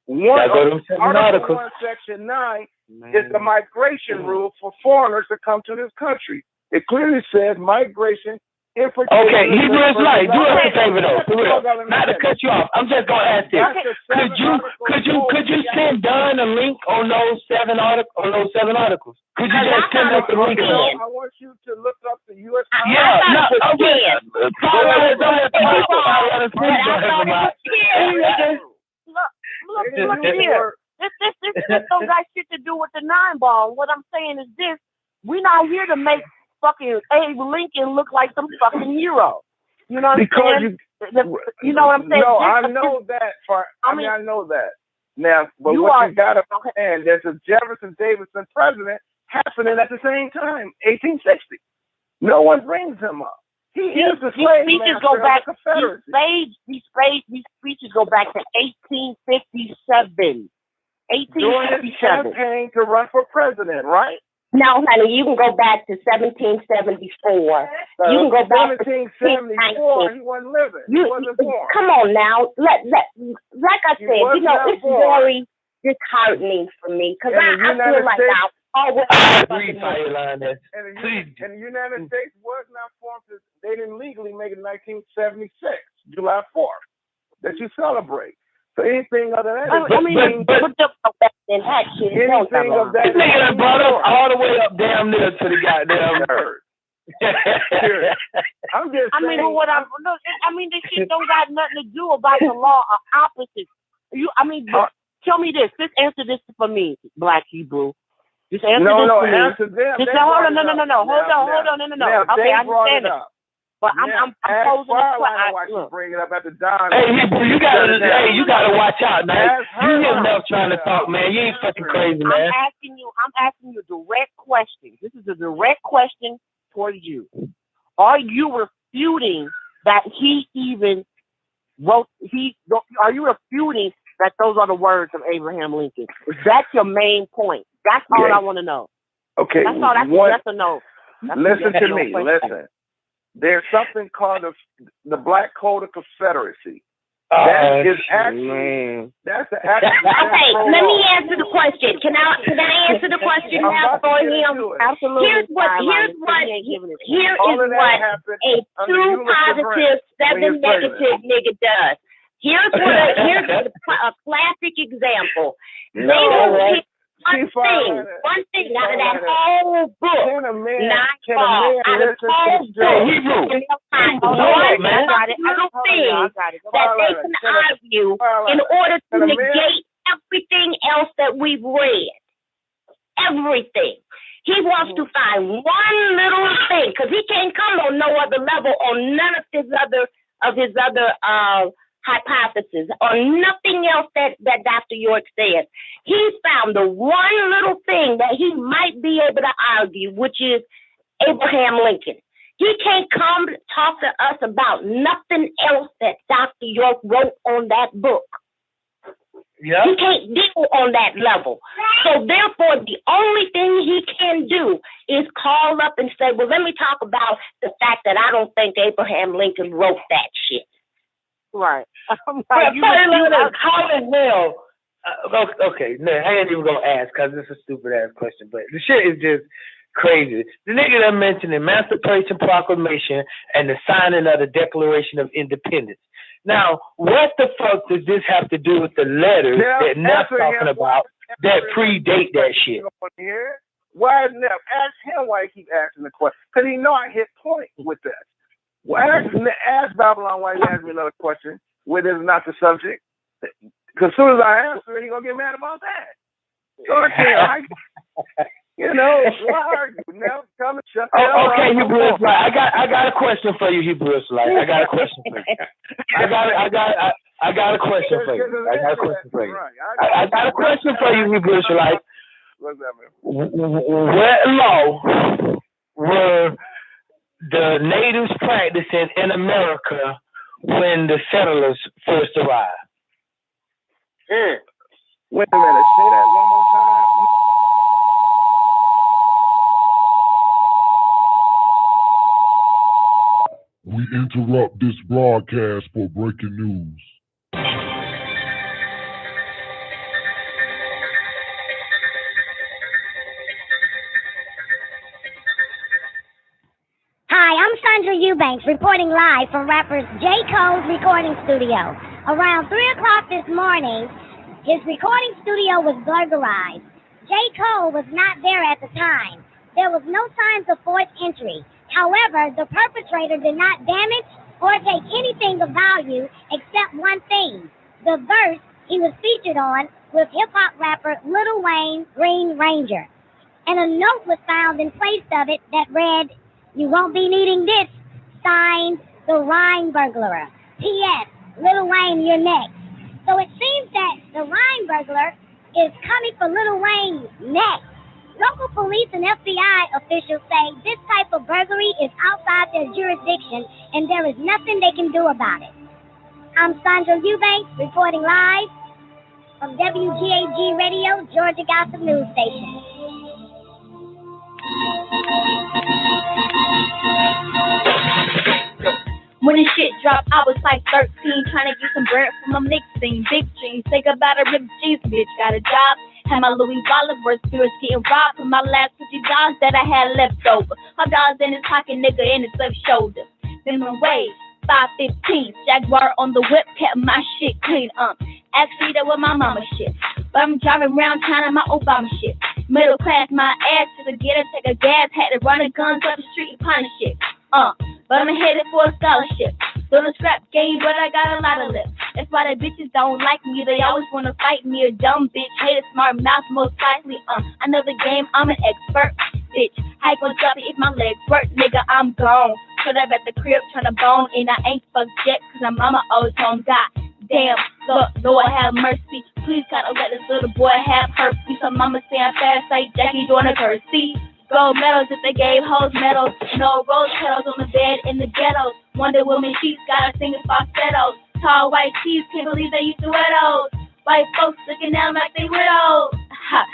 Article 1, Section 9 is the migration rule for foreigners to come to this country. It clearly says migration. Okay, Hebrew Israelite, do us a favor though, for real. Not to cut you off. I'm just gonna ask this. Could you send Don a link on those 7 articles? Could you just send us a link? I want you to look up the U.S. Look here. This don't got shit to do with the 9-ball. What I'm saying is this: we're not here to make fucking Abe Lincoln look like some fucking hero. You know what I'm saying? You know what I'm saying? No, I know that. I know that. Now, but you got to understand, there's a Jefferson Davidson president happening at the same time, 1860. No one brings him up. He is the slave master of the Confederacy. These speeches go back to 1857. During his campaign to run for president, right? No, honey, you can go back to 1774. You can go back to 1774. He wasn't living. He wasn't born. Come on now. Like I said, it's very disheartening for me because I feel like I agree, Fire Lioness. And the United States was not formed. They didn't legally make it in 1976, July 4th, that you celebrate. So anything other than that, anything of that, this nigga done brought us all the way up damn near to the goddamn earth. I'm just saying. This shit don't got nothing to do about the law or opposites. Tell me this. Just answer this for me, Black Hebrew. Just answer this for me. Answer them. Hold on. Okay, I understand it. But I'm posing a question. Bring it up at the Don. Hey, you gotta watch out, man. You hear enough trying to talk, man. You ain't fucking crazy, man. I'm asking you a direct question. This is a direct question towards you. Are you refuting that he even wrote? Are you refuting that those are the words of Abraham Lincoln? Is that your main point? That's all I want to know. Okay. That's all. That's a yes or no. Listen to me. Listen. There's something called the Black Code of Confederacy. That is actually that's the actual. Okay, let me answer the question. Can I answer the question? you now for him. Absolutely. Here's what a 2 positive, 7 negative nigga does. Here's a classic example. They will pick one thing out of that whole book. Out of the whole book. And they'll find one little thing that they can argue in order to negate everything else that we've read. Everything. He wants to find one little thing because he can't come on no other level on none of his other hypothesis or nothing else that Dr. York says. He found the one little thing that he might be able to argue, which is Abraham Lincoln. He can't come talk to us about nothing else that Dr. York wrote on that book. Yep. He can't deal on that level. So therefore, the only thing he can do is call up and say, well, let me talk about the fact that I don't think Abraham Lincoln wrote that shit. Right. How in hell? Okay, no, I ain't even gonna ask because it's a stupid ass question, but the shit is just crazy. The nigga that mentioned the Emancipation Proclamation and the signing of the Declaration of Independence. Now, what the fuck does this have to do with the letters that Neff talking about that predate that shit? Why is Neff? Ask him why he keep asking the question. Because he know I hit point with that. Well, ask Babylon why he asked me another question where this is not the subject. Because as soon as I answer it, he going to get mad about that. So I can't, why argue? Now, come and shut up. Okay, Hebrew Israelite. I got a question for you, Hebrew Israelite. I got a question for you. I got a question for you. I got a question for you, Hebrew Israelite. What's that, man? What law were the natives practicing in America when the settlers first arrived? Wait a minute. Say that one more time. We interrupt this broadcast for breaking news. Hi, I'm Sandra Eubanks reporting live from rappers J. Cole's recording studio. Around 3 o'clock this morning, his recording studio was burglarized. J. Cole was not there at the time. There was no signs of forced entry. However, the perpetrator did not damage or take anything of value except one thing, the verse he was featured on with hip-hop rapper Lil Wayne, Green Ranger. And a note was found in place of it that read, "You won't be needing this," signed the Rhyme Burglar. P.S. Lil Wayne, you're next. So it seems that the Rhyme Burglar is coming for Lil Wayne next. Local police and FBI officials say this type of burglary is outside their jurisdiction and there is nothing they can do about it. I'm Sandra Eubanks reporting live from WGAG Radio, Georgia Gossip News Station. When the shit dropped, I was like 13, trying to get some bread from a mixing. Big dreams, think about a ripped jeans, bitch, got a job. Had my Louis Wallet spirits getting robbed from my last $50 that I had left over. $100 in his pocket, nigga, in his left shoulder. Minimum wage, $5.15. Jaguar on the whip, kept my shit clean. Actually, that was my mama shit. But I'm driving around town in my Obama shit. Middle class, my ass to get her, take a gas, had to run the guns up the street and punish shit. But I'm headed for a scholarship. Little scrap game, but I got a lot of lips. That's why the bitches don't like me. They always want to fight me. A dumb bitch, hate a smart mouth, most likely. I know the game, I'm an expert. Bitch, I ain't gonna drop it if my legs work. Nigga, I'm gone. Shut up at the crib, tryna bone. And I ain't fucked yet, cause my mama always home. God damn, Lord have mercy. Please gotta let this little boy have herpes. So mama saying fast like Jackie doing a curse. See? Gold medals if they gave hoes medals. No rose petals on the bed in the ghettos. Wonder Woman sheets gotta sing in falsettos. Tall white tees, can't believe they used to wear those. White folks looking at them like they widows. Ha!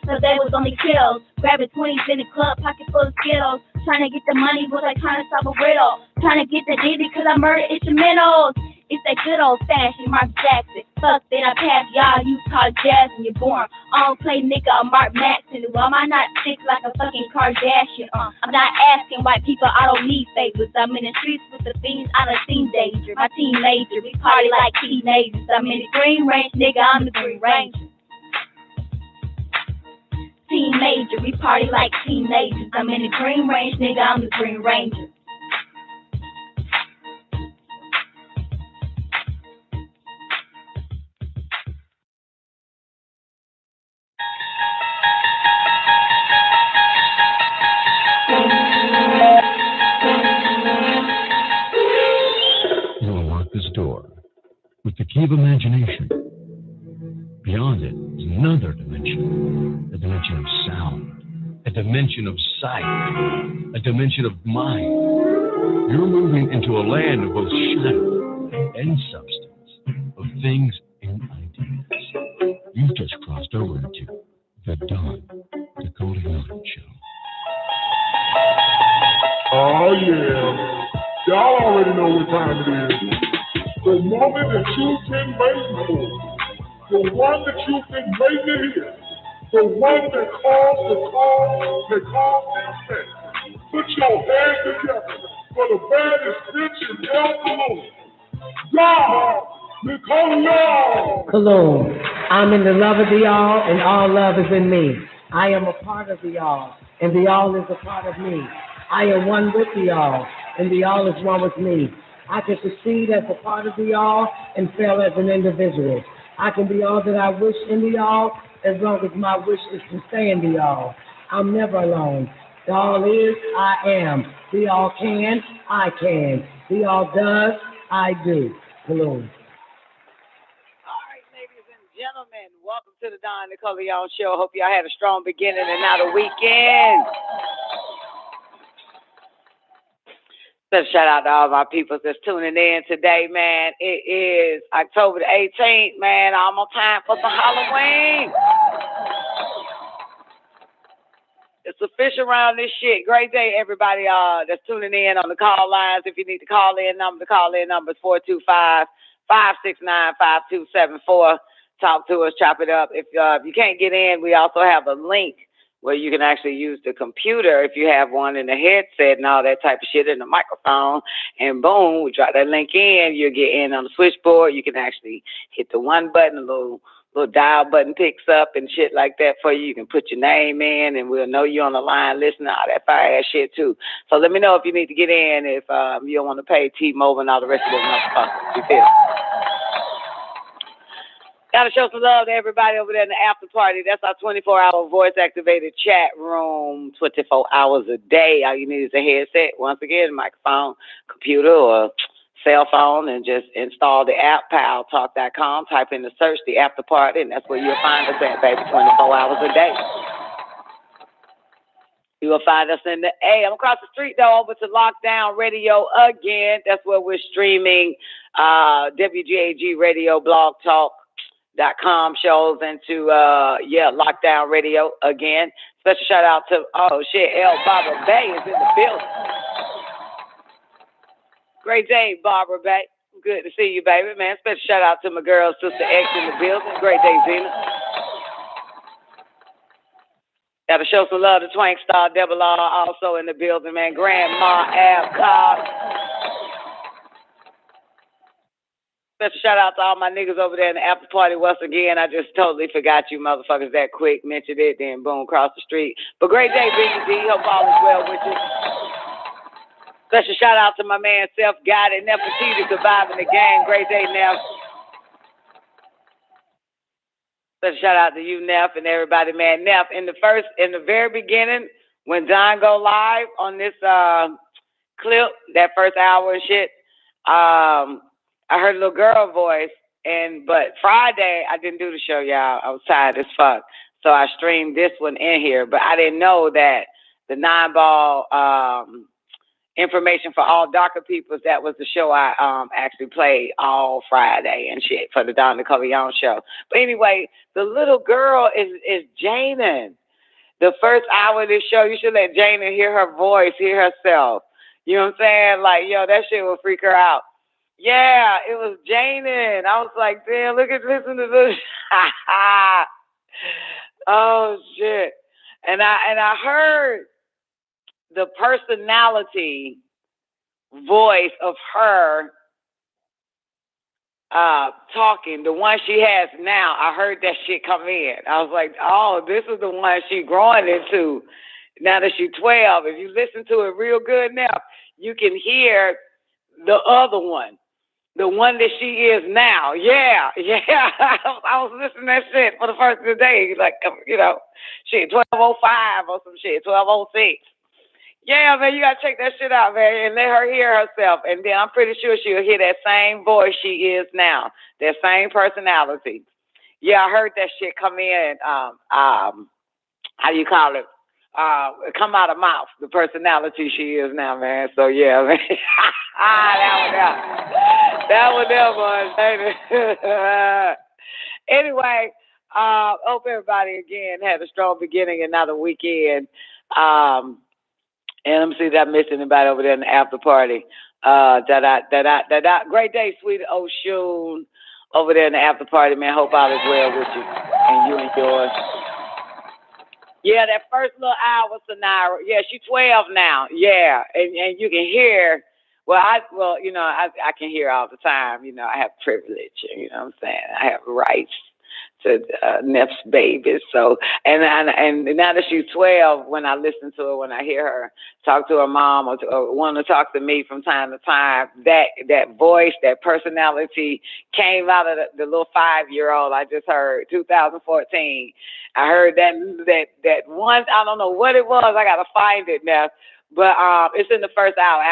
So they was only kills. Grabbing 20s in the club, pocket full of Skittles. Trying to get the money was like trying to solve a riddle. Trying to get the digit cause I murdered instrumentals. It's that good old fashioned Mark Jackson. Fuck, then I pass y'all, you call jazz and you're born. I don't play nigga, I'm Mark Manson. Why am I not sick like a fucking Kardashian? I'm not asking white people, I don't need favors. I'm in the streets with the fiends, I done seen danger. My team major, we party like teenagers. I'm in the Green Range, nigga, I'm the Green Ranger. Team major, we party like teenagers. I'm in the Green Range, nigga, I'm the Green Ranger. You unlock this door with the key of imagination. Beyond it is another dimension, a dimension of sound, a dimension of sight, a dimension of mind. You're moving into a land of both shadow and substance, of things and ideas. You've just crossed over into the Nicoleone Show. Oh, yeah. Y'all already know what time it is. The moment that you've been waiting for. The one that you've been waiting to hear. The one that calls the call, that calls the effect. Put your hands together for the baddest bitch in El Kuluwm. God, Nicoleone. Kuluwm, I'm in the love of the all, and all love is in me. I am a part of the all, and the all is a part of me. I am one with the all, and the all is one with me. I can succeed as a part of the all and fail as an individual. I can be all that I wish in the all as long as my wish is to stay in the all. I'm never alone. The all is, I am. The all can, I can. The all does, I do. Kuluwm. Gentlemen, welcome to the Don Nicoleone Show. Hope y'all had a strong beginning and not a weekend. Special shout out to all my people that's tuning in today, man. It is October the 18th, man. Almost time for some Halloween. It's official around this shit. Great day, everybody that's tuning in on the call lines. If you need to call in number is 425-569-5274. Talk to us, chop it up. If you can't get in, we also have a link where you can actually use the computer if you have one in the headset and all that type of shit in the microphone. And boom, we drop that link in. You'll get in on the switchboard. You can actually hit the one button, a little dial button picks up and shit like that for you. You can put your name in and we'll know you're on the line listening, all that fire ass shit too. So let me know if you need to get in, if you don't want to pay T-Mobile and all the rest of those motherfuckers. You feel it? Gotta show some love to everybody over there in the after party. That's our 24-hour voice-activated chat room, 24 hours a day. All you need is a headset, once again, microphone, computer, or cell phone, and just install the app, paltalk.com. Type in the search, the after party, and that's where you'll find us at, baby, 24 hours a day. You will find us in the I'm across the street, though, over to Lockdown Radio again. That's where we're streaming WGAG Radio, Blog Talk.com shows into Lockdown Radio again. Special shout out to Barbara Bay is in the building. Great day, Barbara Bay. Good to see you, baby, man. Special shout out to my girl, Sister X in the building. Great day, Zena. Gotta show some love to Twank Star Double R also in the building, man. Grandma Ab Cobb. Special shout out to all my niggas over there in the after party once again. I just totally forgot you motherfuckers that quick. Mentioned it, then boom, across the street. But great day, BD. Hope all is well with you. Special shout out to my man, Self-Guided Nefertiti, surviving the game. Great day, Neff. Special shout out to you, Neff, and everybody, man. Neff, in the very beginning, when Don go live on this clip, that first hour and shit, I heard a little girl voice, but Friday I didn't do the show, y'all. I was tired as fuck, so I streamed this one in here. But I didn't know that the 9-ball information for all darker peoples, that was the show I actually played all Friday and shit for the Don Nicoleone show. But anyway, the little girl is Janan. The first hour of this show, you should let Janan hear her voice, hear herself. You know what I'm saying? Like, yo, that shit will freak her out. Yeah, it was Janin. I was like, damn, listen to this. Oh shit. And I heard the personality voice of her talking, the one she has now. I heard that shit come in. I was like, oh, this is the one she growing into now that she's 12. If you listen to it real good now, you can hear the other one. The one that she is now. Yeah. I was listening to that shit for the first of the day. Like, shit, 12:05 or some shit, 12:06. Yeah, man, you got to check that shit out, man, and let her hear herself. And then I'm pretty sure she'll hear that same voice she is now, that same personality. Yeah, I heard that shit come in, how do you call it? Come out of mouth, the personality she is now, man. So, yeah, man. That one there. Anyway, hope everybody, again, had a strong beginning and not a weekend. And let me see if I missed anybody over there in the after party. Great day, sweet Oshun, over there in the after party, man. Hope all is well with you and you and yours. Yeah, that first little hour, Sonara. Yeah, she's 12 now. Yeah, and you can hear. I can hear all the time. I have privilege. You know what I'm saying? I have rights to Neff's babies. So, and now that she's 12, when I listen to her, when I hear her talk to her mom or want to talk to me from time to time, that voice, that personality came out of the little 5-year-old I just heard, 2014. I heard that one, I don't know what it was. I got to find it now. But it's in the first hour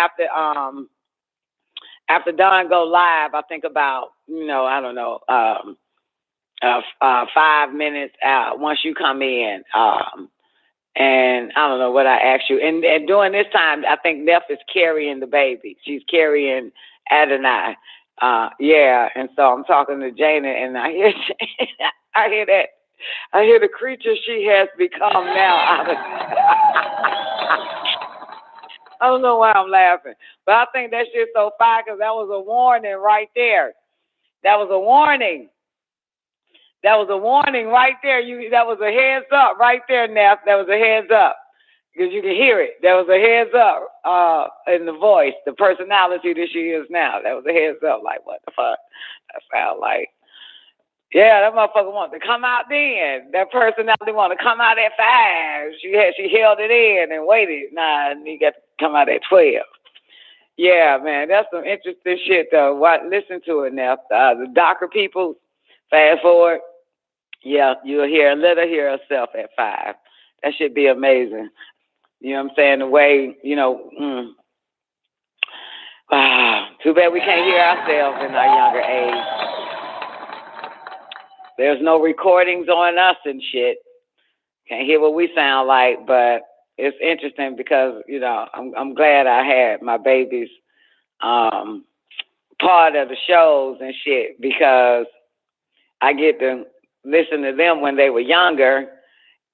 after Dawn go live. I think about 5 minutes out once you come in. And I don't know what I asked you. And during this time, I think Neff is carrying the baby. She's carrying Adonai. Yeah. And so I'm talking to Jana, and I hear that. I hear the creature she has become now. I don't know why I'm laughing, but I think that shit's so fire because that was a warning right there. That was a warning. That was a warning right there. That was a heads up right there, Neff. That was a heads up because you can hear it. That was a heads up in the voice, the personality that she is now. That was a heads up. Like, what the fuck? That sound like. Yeah, that motherfucker wanted to come out then. That personality wanted to come out at 5. She held it in and waited. Nah, and he got to come out at 12. Yeah, man, that's some interesting shit though. Listen to it now. The Docker people, fast forward. Yeah, you'll let her hear herself at 5. That should be amazing. You know what I'm saying? The way, wow. Too bad we can't hear ourselves in our younger age. There's no recordings on us and shit. Can't hear what we sound like, but it's interesting because, I'm glad I had my babies part of the shows and shit because I get to listen to them when they were younger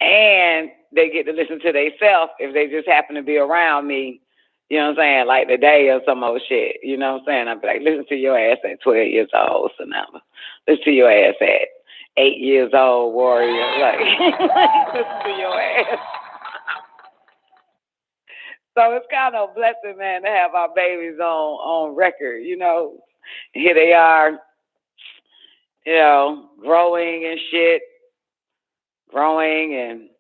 and they get to listen to themselves if they just happen to be around me, you know what I'm saying, like today or some old shit, you know what I'm saying? I'd be like, listen to your ass at 12 years old, so now listen to your ass at 8 years old, warrior. Like, listen to your ass. So it's kind of a blessing, man, to have our babies on record, Here they are, growing and shit. Growing and,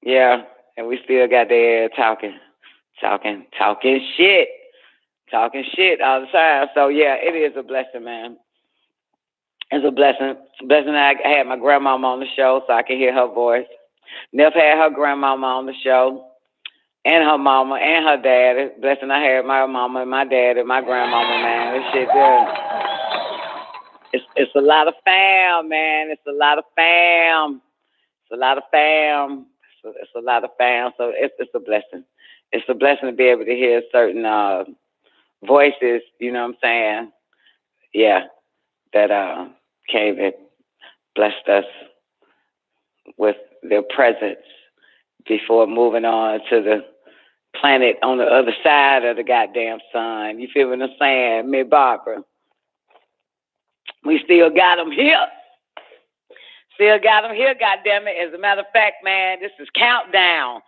yeah, and we still got their talking shit. Talking shit all the time. So, yeah, it is a blessing, man. It's a blessing. It's a blessing that I had my grandmama on the show so I can hear her voice. Neff had her grandmama on the show and her mama and her dad. It's a blessing I had my mama and my dad and my grandmama, man. This shit good. It's a lot of fam, man. It's a lot of fam. It's a lot of fam. It's a lot of fam. So it's a blessing. It's a blessing to be able to hear certain voices, you know what I'm saying? Yeah. That came and blessed us with their presence before moving on to the planet on the other side of the goddamn sun. You feel what I'm saying, Miss Barbara? We still got them here. Still got them here, goddammit. As a matter of fact, man, this is Countdown.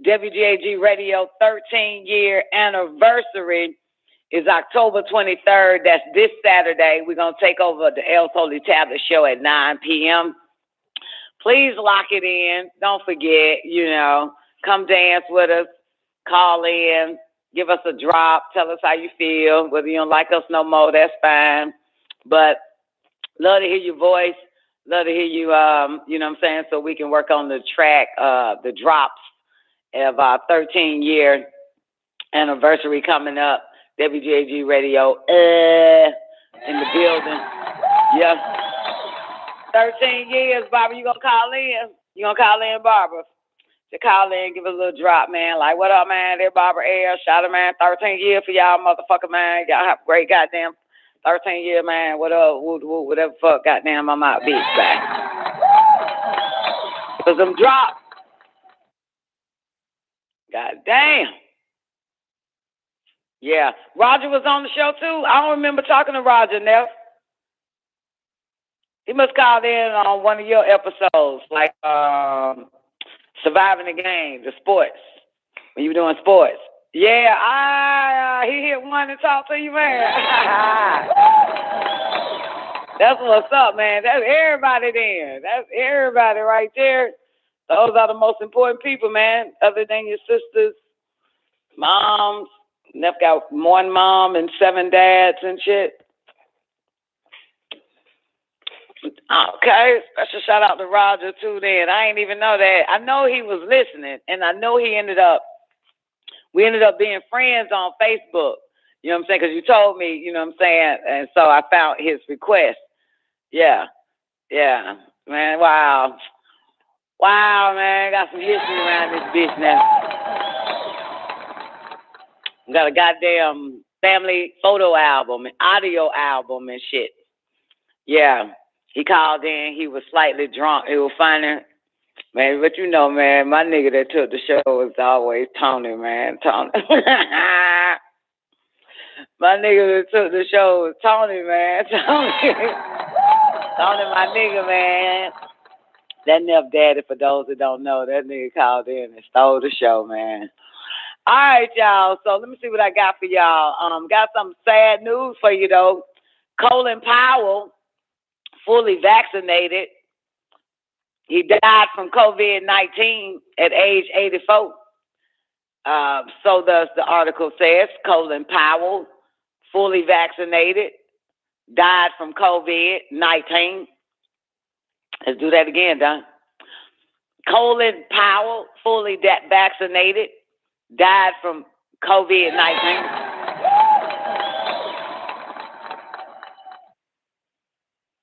WGAG Radio 13-year anniversary is October 23rd. That's this Saturday. We're going to take over the El Holy Tablet show at 9 p.m. Please lock it in. Don't forget, come dance with us. Call in. Give us a drop. Tell us how you feel. Whether you don't like us no more, that's fine. But love to hear your voice. Love to hear you, you know what I'm saying, so we can work on the track, the drops of our 13-year anniversary coming up. WGAG Radio in the building. Yeah. 13 years, Barbara. You gonna call in? You gonna call in, Barbara? To call in, give us a little drop, man. Like, what up, man? They're Barbara Air. Shout out, man. 13 years for y'all, motherfucker, man. Y'all have a great goddamn 13 years, man. What up? Whatever fuck, goddamn, I'm out, bitch, back. Give us some drop. Goddamn. Yeah. Roger was on the show, too. I don't remember talking to Roger, Neff. He must call in on one of your episodes, like Surviving the Game, the sports, when you were doing sports. Yeah, he hit one and talked to you, man. That's what's up, man. That's everybody then. That's everybody right there. Those are the most important people, man, other than your sisters, moms. Neff got one mom and 7 dads and shit. Okay, special shout out to Roger too then. I ain't even know that. I know he was listening, and I know we ended up being friends on Facebook. You know what I'm saying? Because you told me, you know what I'm saying? And so I found his request. Yeah, man, wow, man, got some history around this bitch now. Got a goddamn family photo album and audio album and shit. Yeah. He called in. He was slightly drunk. He was funny. Man, but you know, man, my nigga that took the show was always Tony, man. Tony. My nigga that took the show was Tony, man. Tony, my nigga, man. That Neff Daddy, for those that don't know, that nigga called in and stole the show, man. All right, y'all. So let me see what I got for y'all. Got some sad news for you, though. Colin Powell, fully vaccinated. He died from COVID-19 at age 84. So does the article says. Colin Powell, fully vaccinated, died from COVID-19. Let's do that again, Don. Colin Powell, fully vaccinated, died from COVID-19.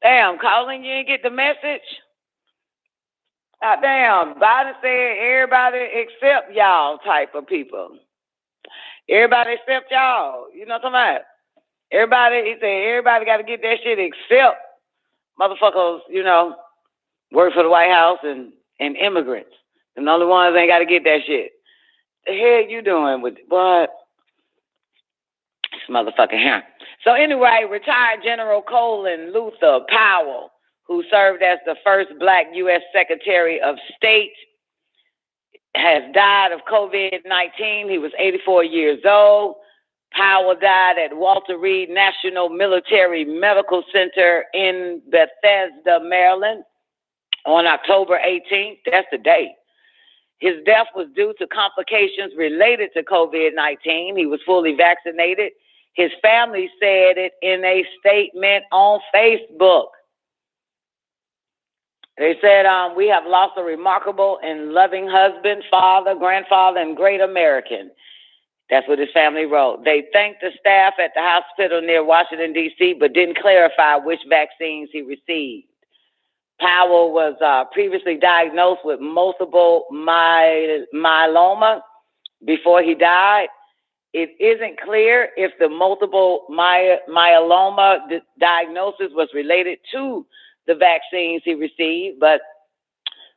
Damn, Colin, you didn't get the message? Damn, Biden said everybody except y'all type of people. Everybody except y'all. You know what I'm talking about? Everybody, he said everybody got to get that shit except motherfuckers, work for the White House and immigrants. And the only ones ain't got to get that shit. The hell you doing with what? This motherfucking hair. So anyway, retired General Colin Luther Powell, who served as the first Black U.S. Secretary of State, has died of COVID-19. He was 84 years old. Powell died at Walter Reed National Military Medical Center in Bethesda, Maryland, on October 18th. That's the date. His death was due to complications related to COVID-19. He was fully vaccinated. His family said it in a statement on Facebook. They said, we have lost a remarkable and loving husband, father, grandfather, and great American. That's what his family wrote. They thanked the staff at the hospital near Washington, D.C., but didn't clarify which vaccines he received. Powell was previously diagnosed with multiple myeloma before he died. It isn't clear if the multiple myeloma diagnosis was related to the vaccines he received, but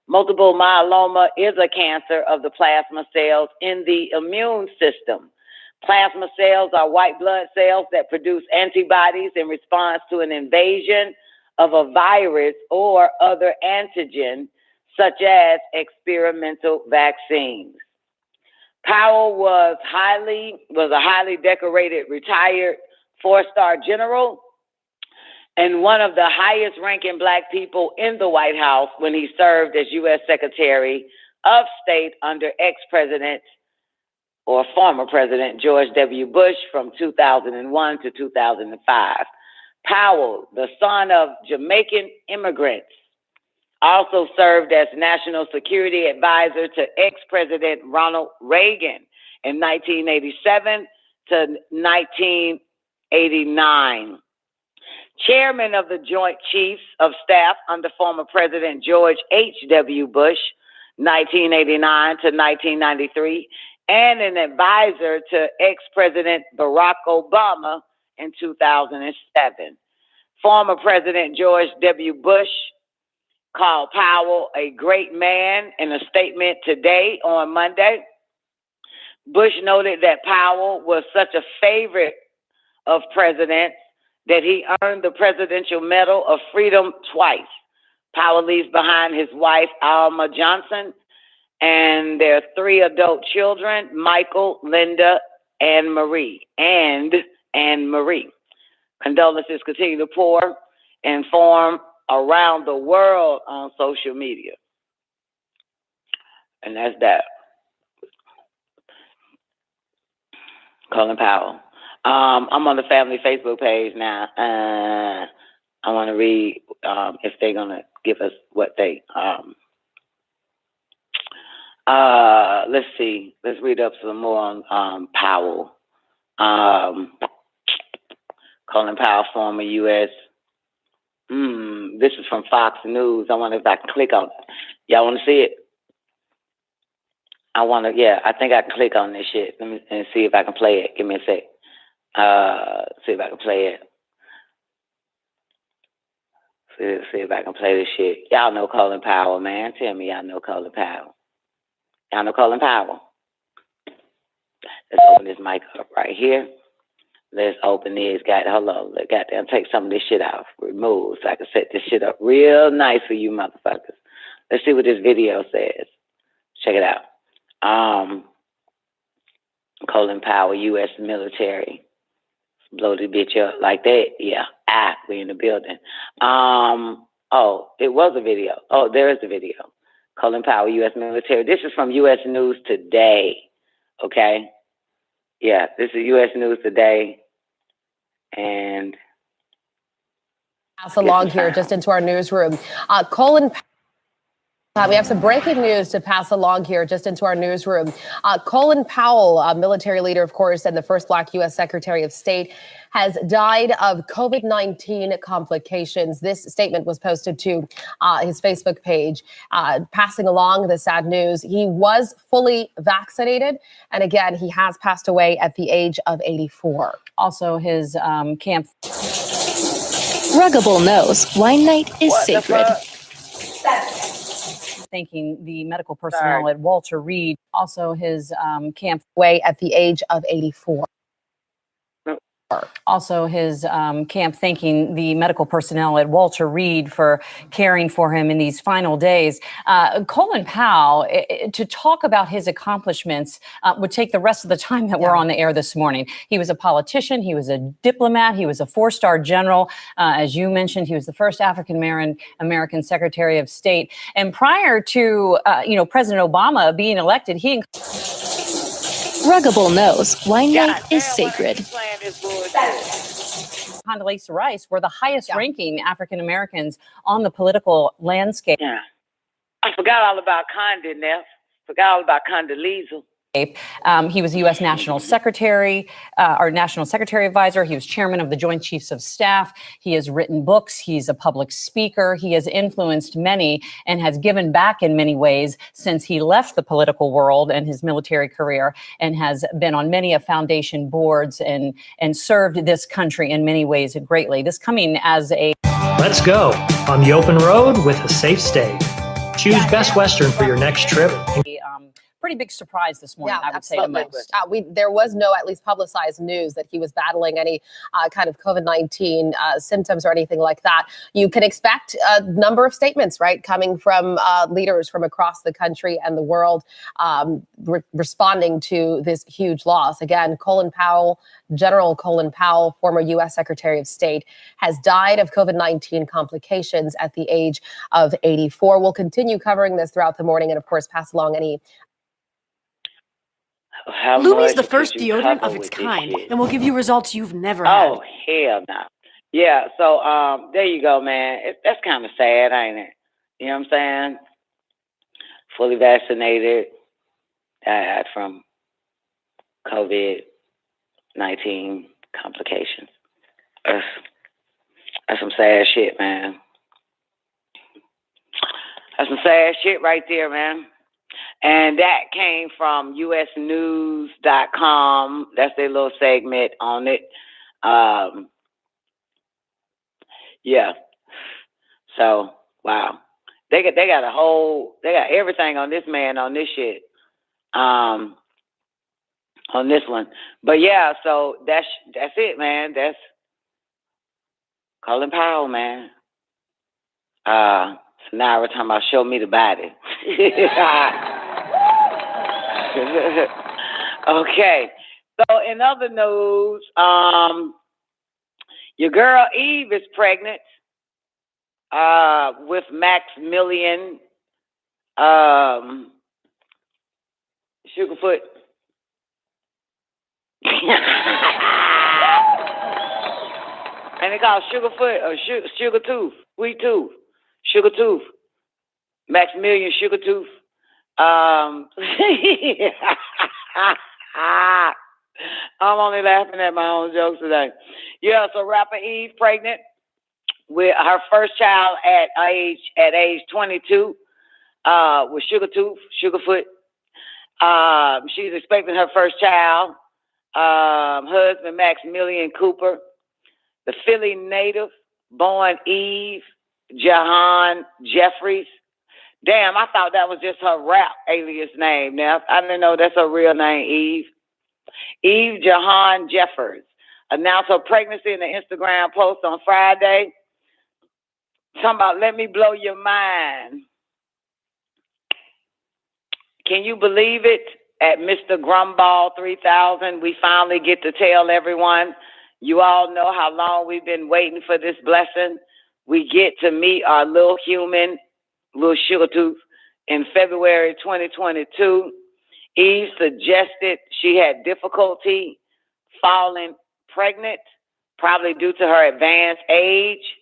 Multiple myeloma is a cancer of the plasma cells in the immune system. Plasma cells are white blood cells that produce antibodies in response to an invasion of a virus or other antigen, such as experimental vaccines. Powell was a highly decorated retired 4-star general and one of the highest ranking Black people in the White House when he served as U.S. Secretary of State under ex-president or former President George W. Bush from 2001 to 2005. Powell, the son of Jamaican immigrants, also served as National Security Advisor to ex-President Ronald Reagan in 1987 to 1989. Chairman of the Joint Chiefs of Staff under former President George H.W. Bush, 1989 to 1993, and an advisor to ex-President Barack Obama in 2007. Former President George W. Bush called Powell a great man in a statement today on Monday. Bush noted that Powell was such a favorite of presidents that he earned the Presidential Medal of Freedom twice. Powell leaves behind his wife, Alma Johnson, and their 3 adult children, Michael, Linda, and Marie. Condolences continue to pour and form around the world on social media. And that's that. Colin Powell. I'm on the family Facebook page now. I want to read if they're going to give us what they... let's see. Let's read up some more on Powell. Colin Powell, former U.S. This is from Fox News. I wonder if I can click on it. Y'all want to see it? I think I can click on this shit. Let me see if I can play it. Give me a sec. See if I can play it. See if I can play this shit. Y'all know Colin Powell, man. Tell me y'all know Colin Powell. Y'all know Colin Powell. Let's open this mic up right here. Let's open these. Hold on. Goddamn, take some of this shit off. Remove so I can set this shit up real nice for you motherfuckers. Let's see what this video says. Check it out. Colin Powell, U.S. military. Blow the bitch up like that. Yeah. We in the building. It was a video. Oh, there is a video. Colin Powell, U.S. military. This is from U.S. News Today. Okay? Yeah, this is U.S. News Today. And pass along here just into our newsroom. Colin we have some breaking news to pass along here just into our newsroom. Colin Powell, a military leader, of course, and the first Black U.S. Secretary of State, has died of COVID-19 complications. This statement was posted to his Facebook page, passing along the sad news. He was fully vaccinated, and again, he has passed away at the age of 84. Also, his camp. Ruggable knows wine night is sacred. Thanking the medical personnel at Walter Reed, also his camp away at the age of 84. Also his camp thanking the medical personnel at Walter Reed for caring for him in these final days. Colin Powell, to talk about his accomplishments would take the rest of the time that we're on the air this morning. He was a politician. He was a diplomat. He was a 4-star general. As you mentioned, he was the first African-American Secretary of State. And prior to, President Obama being elected, he... Ruggable knows wine night is sacred. Condoleezza Rice were the highest ranking African Americans on the political landscape. Yeah. I forgot all about Forgot all about Condoleezza. He was U.S. National Secretary, or National Secretary Advisor. He was chairman of the Joint Chiefs of Staff. He has written books. He's a public speaker. He has influenced many and has given back in many ways since he left the political world and his military career, and has been on many of foundation boards and served this country in many ways greatly. This coming as a... Let's go on the open road with a safe stay. Choose Best Western for your next trip. Pretty big surprise this morning, Yeah, I would say the most. There was no at least publicized news that he was battling any kind of COVID-19 symptoms or anything like that. You can expect a number of statements, right, coming from leaders from across the country and the world responding to this huge loss. Again, General Colin Powell, former U.S. Secretary of State, has died of COVID-19 complications at the age of 84. We'll continue covering this throughout the morning and, of course, pass along any. Lumi's the first deodorant of its kind and will give you results you've never had. Oh, hell no. Yeah, so there you go, man. That's kind of sad, ain't it? You know what I'm saying? Fully vaccinated, died from COVID-19 complications. That's some sad shit, man. That's some sad shit right there, man. And that came from usnews.com. That's their little segment on it. Yeah. So, wow. They got everything on this man on this shit. On this one. But yeah, so that's it, man. That's Colin Powell, man. So now we're talking about show me the body. Okay. So in other news, your girl Eve is pregnant with Maximilian Sugarfoot. And they call it Sugarfoot or Sugar Tooth, Sweet Tooth, Sugar Tooth, Maximilian Sugar Tooth. I'm only laughing at my own jokes today. Yeah, so rapper Eve pregnant with her first child at age 22 with Sugar Tooth, Sugarfoot. She's expecting her first child. Husband Maximilian Cooper, the Philly native, born Eve Jahan Jeffries. Damn, I thought that was just her rap alias name. Now, I didn't know that's her real name, Eve. Eve Jahan Jeffers announced her pregnancy in an Instagram post on Friday. Talking about, let me blow your mind. Can you believe it? At Mr. Grumball 3000, we finally get to tell everyone, you all know how long we've been waiting for this blessing. We get to meet our little human, little sugar tooth, in February 2022. Eve suggested she had difficulty falling pregnant, probably due to her advanced age,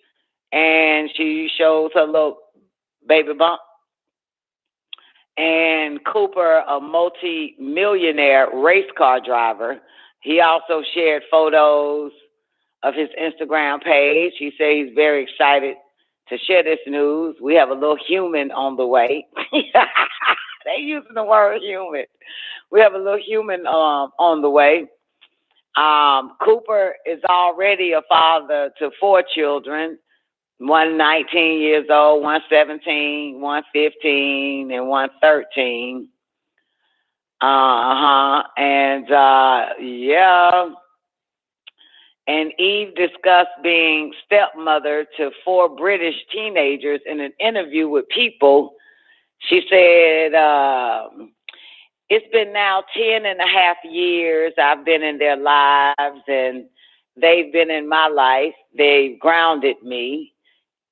and she shows her little baby bump. And Cooper, a multi-millionaire race car driver, he also shared photos of his Instagram page. He said he's very excited to share this news. We have a little human on the way. They using the word human. We have a little human on the way. Cooper is already a father to 4 children. One 19 years old, one 17, one 15, and one 13. Yeah. And Eve discussed being stepmother to 4 British teenagers in an interview with People. She said, it's been now 10 and a half years I've been in their lives, and they've been in my life. They've grounded me.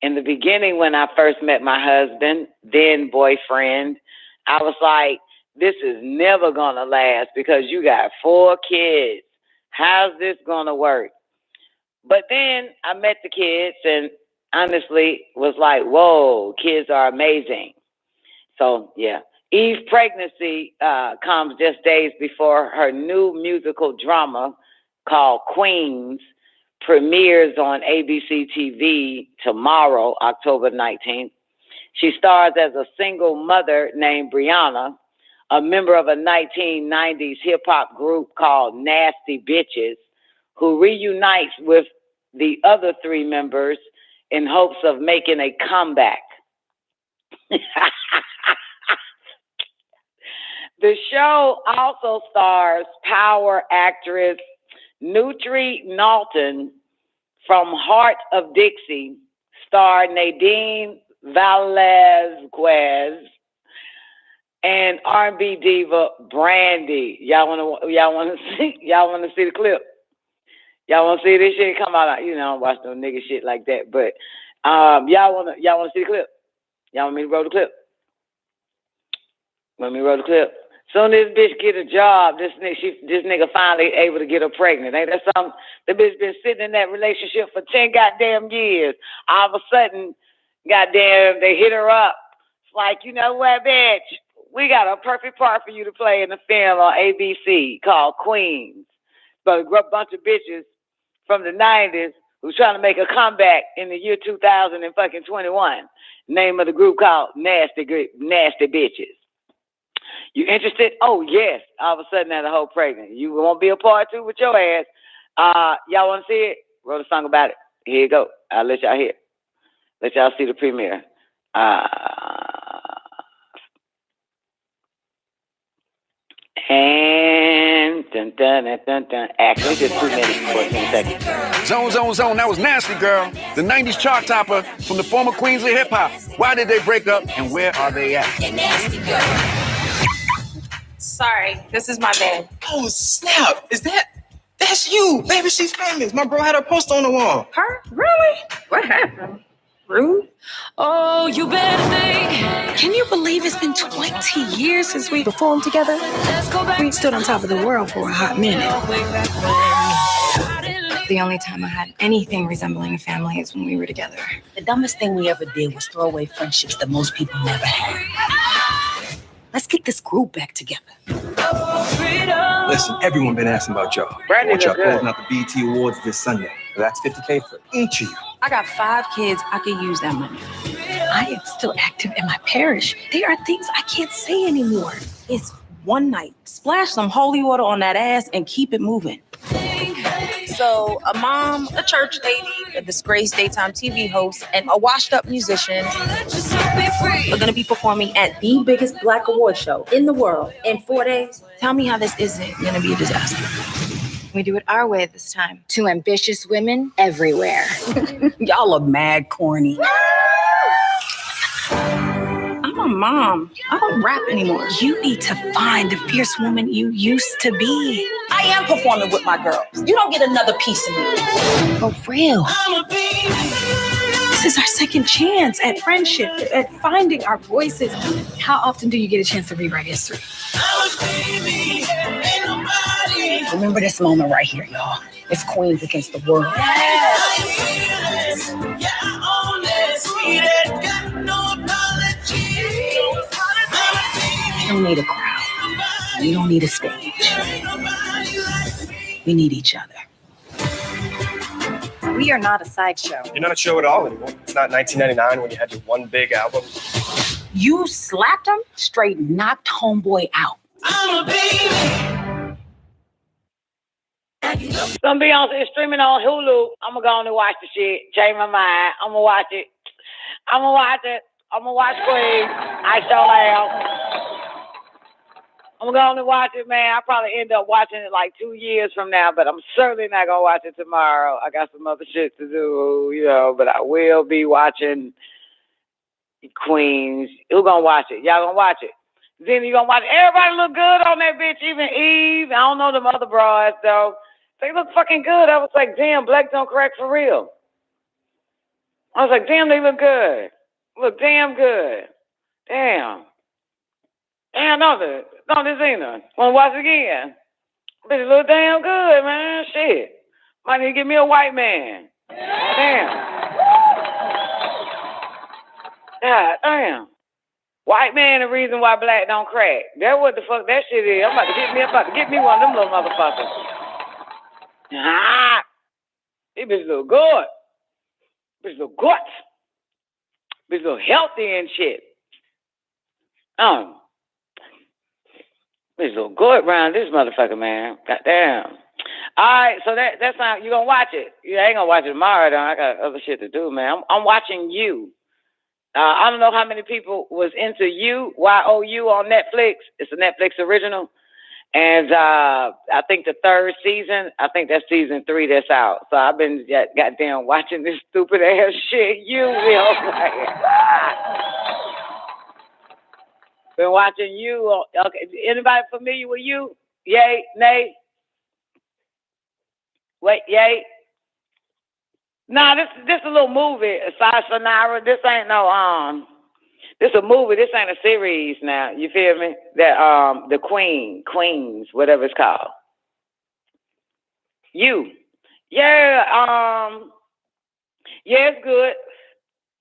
In the beginning, when I first met my husband, then boyfriend, I was like, this is never going to last because you got 4 kids. How's this going to work? But then I met the kids and honestly was like, whoa, kids are amazing. So, yeah. Eve's pregnancy comes just days before her new musical drama called Queens premieres on ABC TV tomorrow, October 19th. She stars as a single mother named Brianna, a member of a 1990s hip-hop group called Nasty Bitches, who reunites with the other 3 members in hopes of making a comeback. The show also stars power actress Nutri Naughton from Heart of Dixie, star Nadine Velázquez, and R&B diva Brandy. Y'all want to see the clip? Y'all want to see this shit? Come on, you know, I don't watch no nigga shit like that. But y'all want to see the clip? Y'all want me to roll the clip? Want me to roll the clip? Soon as this bitch get a job, this nigga finally able to get her pregnant. Ain't that something? The bitch been sitting in that relationship for 10 goddamn years. All of a sudden, goddamn, they hit her up. It's like, you know what, bitch? We got a perfect part for you to play in the film on ABC called Queens. But a bunch of bitches from the 90s who's trying to make a comeback in the year 2021. Name of the group called Nasty Bitches. You interested? Oh, yes. All of a sudden, now the whole pregnant. You won't be a part two with your ass. Y'all want to see it? Wrote a song about it. Here you go. I'll let y'all hear it. Let y'all see the premiere. And dun, dun, dun, dun, dun. Actually, just 2 minutes and 14 seconds. Zone. That was Nasty Girl, the 90s chart topper from the former queens of hip hop. Why did they break up and where are they at? Nasty Girl. Sorry, this is my band. Oh, snap. That's you. Baby, she's famous. My bro had her poster on the wall. Her? Really? What happened? Rude? Oh, you better think. Can you believe it's been 20 years since we performed together? We stood on top of the world for a hot minute. The only time I had anything resembling a family is when we were together. The dumbest thing we ever did was throw away friendships that most people never had. Let's get this group back together. Listen, everyone been asking about y'all. I want y'all closing out the BET Awards this Sunday. That's $50K for each of you. I got 5 kids. I could use that money. I am still active in my parish. There are things I can't say anymore. It's one night. Splash some holy water on that ass and keep it moving. So a mom, a church lady, a disgraced daytime TV host, and a washed-up musician are going to be performing at the biggest Black award show in the world in 4 days. Tell me how this isn't going to be a disaster. We do it our way this time. 2 ambitious women everywhere. Y'all are mad corny. I'm a mom. I don't rap anymore. You need to find the fierce woman you used to be. I am performing with my girls. You don't get another piece of me. For real. This is our second chance at friendship, at finding our voices. How often do you get a chance to rewrite history? Remember this moment right here, y'all. It's Queens against the world. You don't need a crowd. You don't need a stage. We need each other. We are not a sideshow. You're not a show at all anymore. It's not 1999 when you had your one big album. You slapped him, straight knocked homeboy out. I'm a baby. Some Beyonce is streaming on Hulu. I'm gonna go on and watch the shit. Change my mind. I'm gonna watch it. I'm gonna watch Queen. I sure am. I'm gonna go on and watch it, man. I'll probably end up watching it like 2 years from now, but I'm certainly not gonna watch it tomorrow. I got some other shit to do, you know, but I will be watching Queens. Who gonna watch it? Y'all gonna watch it? Then you gonna watch it? Everybody look good on that bitch, even Eve. I don't know them other broads, though. They look fucking good. I was like, damn, black don't crack for real. I was like, damn, they look good. Look damn good. Damn. Damn, no, this ain't none. Want to watch it again? Bitch, look damn good, man. Shit. Might need to get me a white man. Damn. God damn. White man, the reason why black don't crack. That's what the fuck that shit is. I'm about to get me one of them little motherfuckers. Ah, this bitch look good. Bitch look good. Bitch look healthy and shit. Bitch look good around this motherfucker, man. Goddamn. All right, so that's not, you gonna watch it. You ain't gonna watch it tomorrow, though. I got other shit to do, man. I'm watching you. I don't know how many people was into You, Y-O-U on Netflix. It's a Netflix original. And I think the third season, I think that's season 3 that's out. So I've been goddamn watching this stupid ass shit. You will. Been watching You. Okay, anybody familiar with You? Yay, nay? Wait, yay? Nah, this a little movie. Sayonara. This ain't no This a movie. This ain't a series now. You feel me? That the Queens, whatever it's called. You. Yeah, yeah, it's good.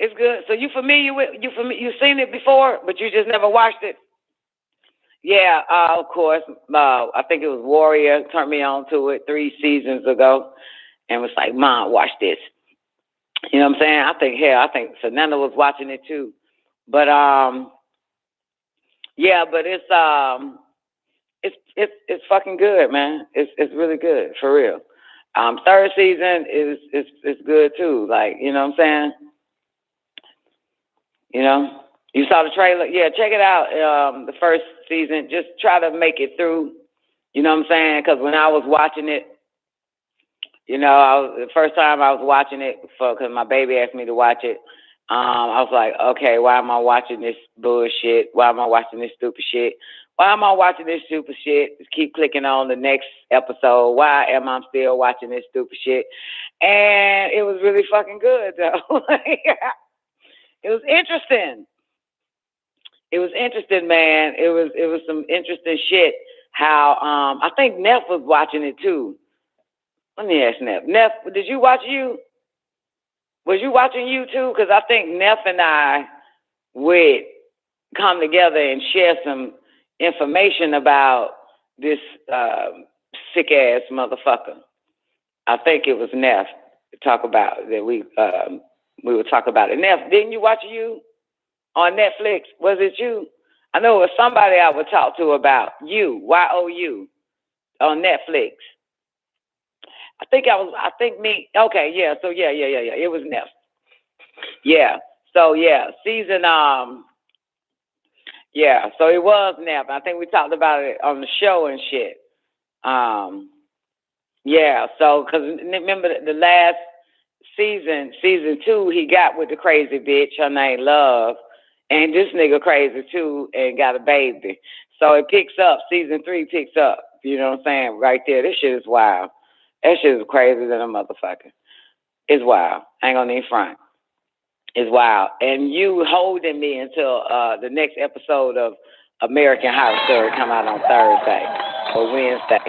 It's good. So you familiar with you've seen it before, but you just never watched it? Yeah, of course. I think it was Warrior turned me on to it 3 seasons ago and was like, Mom, watch this. You know what I'm saying? I think Fernanda was watching it too. But yeah, but it's fucking good, man. It's really good, for real. Third season is good too. Like, you know what I'm saying? You know? You saw the trailer? Yeah, check it out. The first season. Just try to make it through. You know what I'm saying? Because when I was watching it, you know, the first time I was watching it, because my baby asked me to watch it, I was like, okay, why am I watching this bullshit? Why am I watching this stupid shit? Why am I watching this stupid shit? Just keep clicking on the next episode. Why am I still watching this stupid shit? And it was really fucking good, though. It was interesting. It was interesting, man. It was some interesting shit. How I think Neff was watching it too. Let me ask Neff. Neff, did you watch You? Was you watching You too? Because I think Neff and I would come together and share some information about this sick ass motherfucker. I think it was Neff to talk about that. We would talk about it. Neff, didn't you watch You on Netflix? Was it you? I know it was somebody I would talk to about You, Y-O-U, on Netflix. Me. Okay, yeah. So yeah. It was Neff. Yeah. So yeah, season. Yeah. So it was Neff. I think we talked about it on the show and shit. Yeah. So because remember the last season 2, he got with the crazy bitch. Her name Love, and this nigga crazy too, and got a baby. So it picks up. Season 3 picks up. You know what I'm saying? Right there. This shit is wild. That shit is crazy than a motherfucker. It's wild. I ain't gonna even front. It's wild. And You holding me until the next episode of American Horror Story come out on Thursday or Wednesday.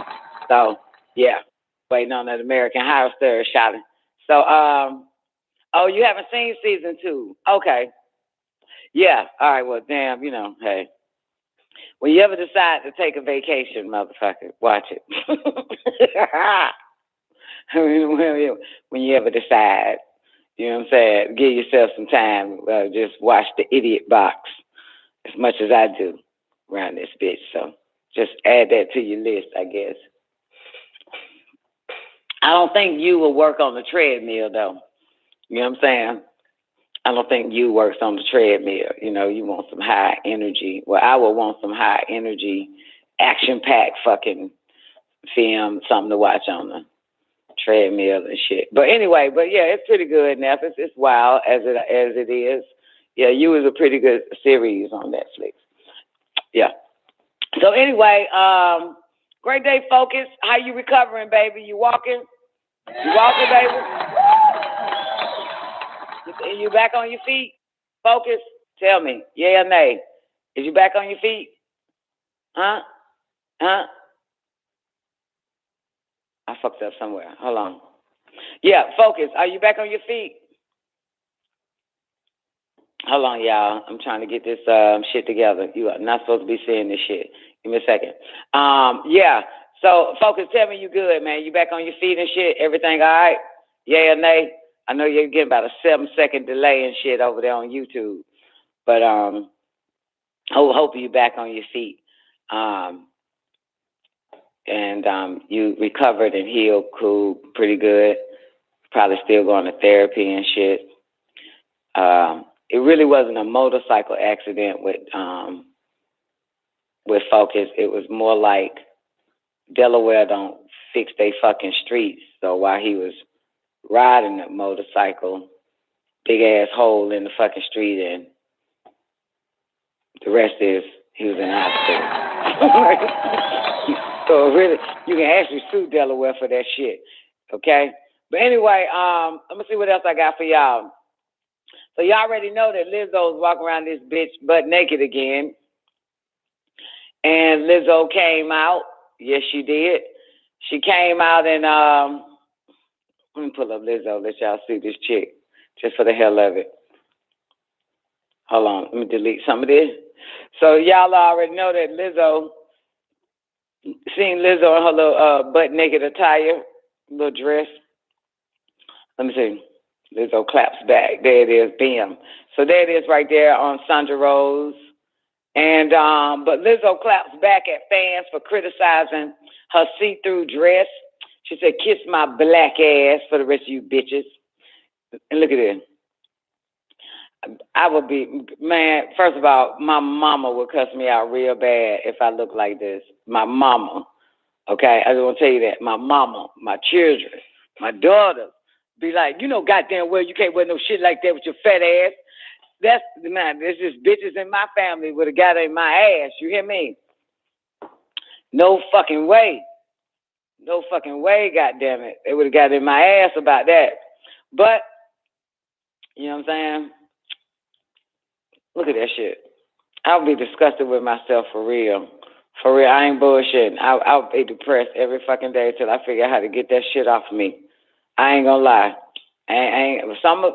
So yeah, waiting on that American Horror Story shouting. So oh, you haven't seen season 2? Okay. Yeah. All right. Well, damn. You know, hey. When you ever decide to take a vacation, motherfucker, watch it. When you ever decide, you know what I'm saying, give yourself some time, just watch The Idiot Box as much as I do around this bitch. So just add that to your list, I guess. I don't think You will work on the treadmill, though. You know what I'm saying? I don't think You works on the treadmill. You know, you want some high energy. Well, I would want some high energy, action-packed fucking film, something to watch on the treadmill and shit. But anyway, yeah, it's pretty good, Neff. It's wild as it is. Yeah, You is a pretty good series on Netflix. Yeah. So anyway, great day, Focus. How you recovering, baby? You walking? You walking, baby? You back on your feet? Focus. Tell me, yeah or nay? Is you back on your feet? Huh? I fucked up somewhere. Hold on. Yeah, Focus. Are you back on your feet? Hold on, y'all. I'm trying to get this shit together. You are not supposed to be saying this shit. Give me a second. Yeah. So, Focus, tell me you good, man. You back on your feet and shit? Everything all right? Yeah or nay? I know you're getting about a 7-second delay and shit over there on YouTube. But hope you back on your feet. And you recovered and healed cool, pretty good. Probably still going to therapy and shit. it really wasn't a motorcycle accident with Focus. It was more like Delaware don't fix they fucking streets. So while he was riding the motorcycle, big ass hole in the fucking street, and the rest is he was in the hospital. So really, you can actually sue Delaware for that shit. Okay? But anyway, let me see what else I got for y'all. So y'all already know that Lizzo's walking around this bitch butt naked again. And Lizzo came out. Yes, she did. She came out and let me pull up Lizzo, let y'all see this chick, just for the hell of it. Hold on, let me delete some of this. So y'all already know that Lizzo, seen Lizzo in her little butt naked attire, little dress. Let me see. Lizzo claps back. There it is, bam. So there it is right there on Sandra Rose. And but Lizzo claps back at fans for criticizing her see-through dress. She said, "Kiss my black ass for the rest of you bitches." And look at it. I would be, man, first of all, my mama would cuss me out real bad if I look like this. My mama. Okay, I just want to tell you that. My mama, my children, my daughters be like, you know, goddamn well you can't wear no shit like that with your fat ass. That's, man, there's just bitches in my family would have got in my ass. You hear me? No fucking way. No fucking way, goddammit. They would have got in my ass about that. But, you know what I'm saying? Look at that shit. I'll be disgusted with myself for real. For real, I ain't bullshitting. I'll be depressed every fucking day till I figure out how to get that shit off of me. I ain't gonna lie. Some of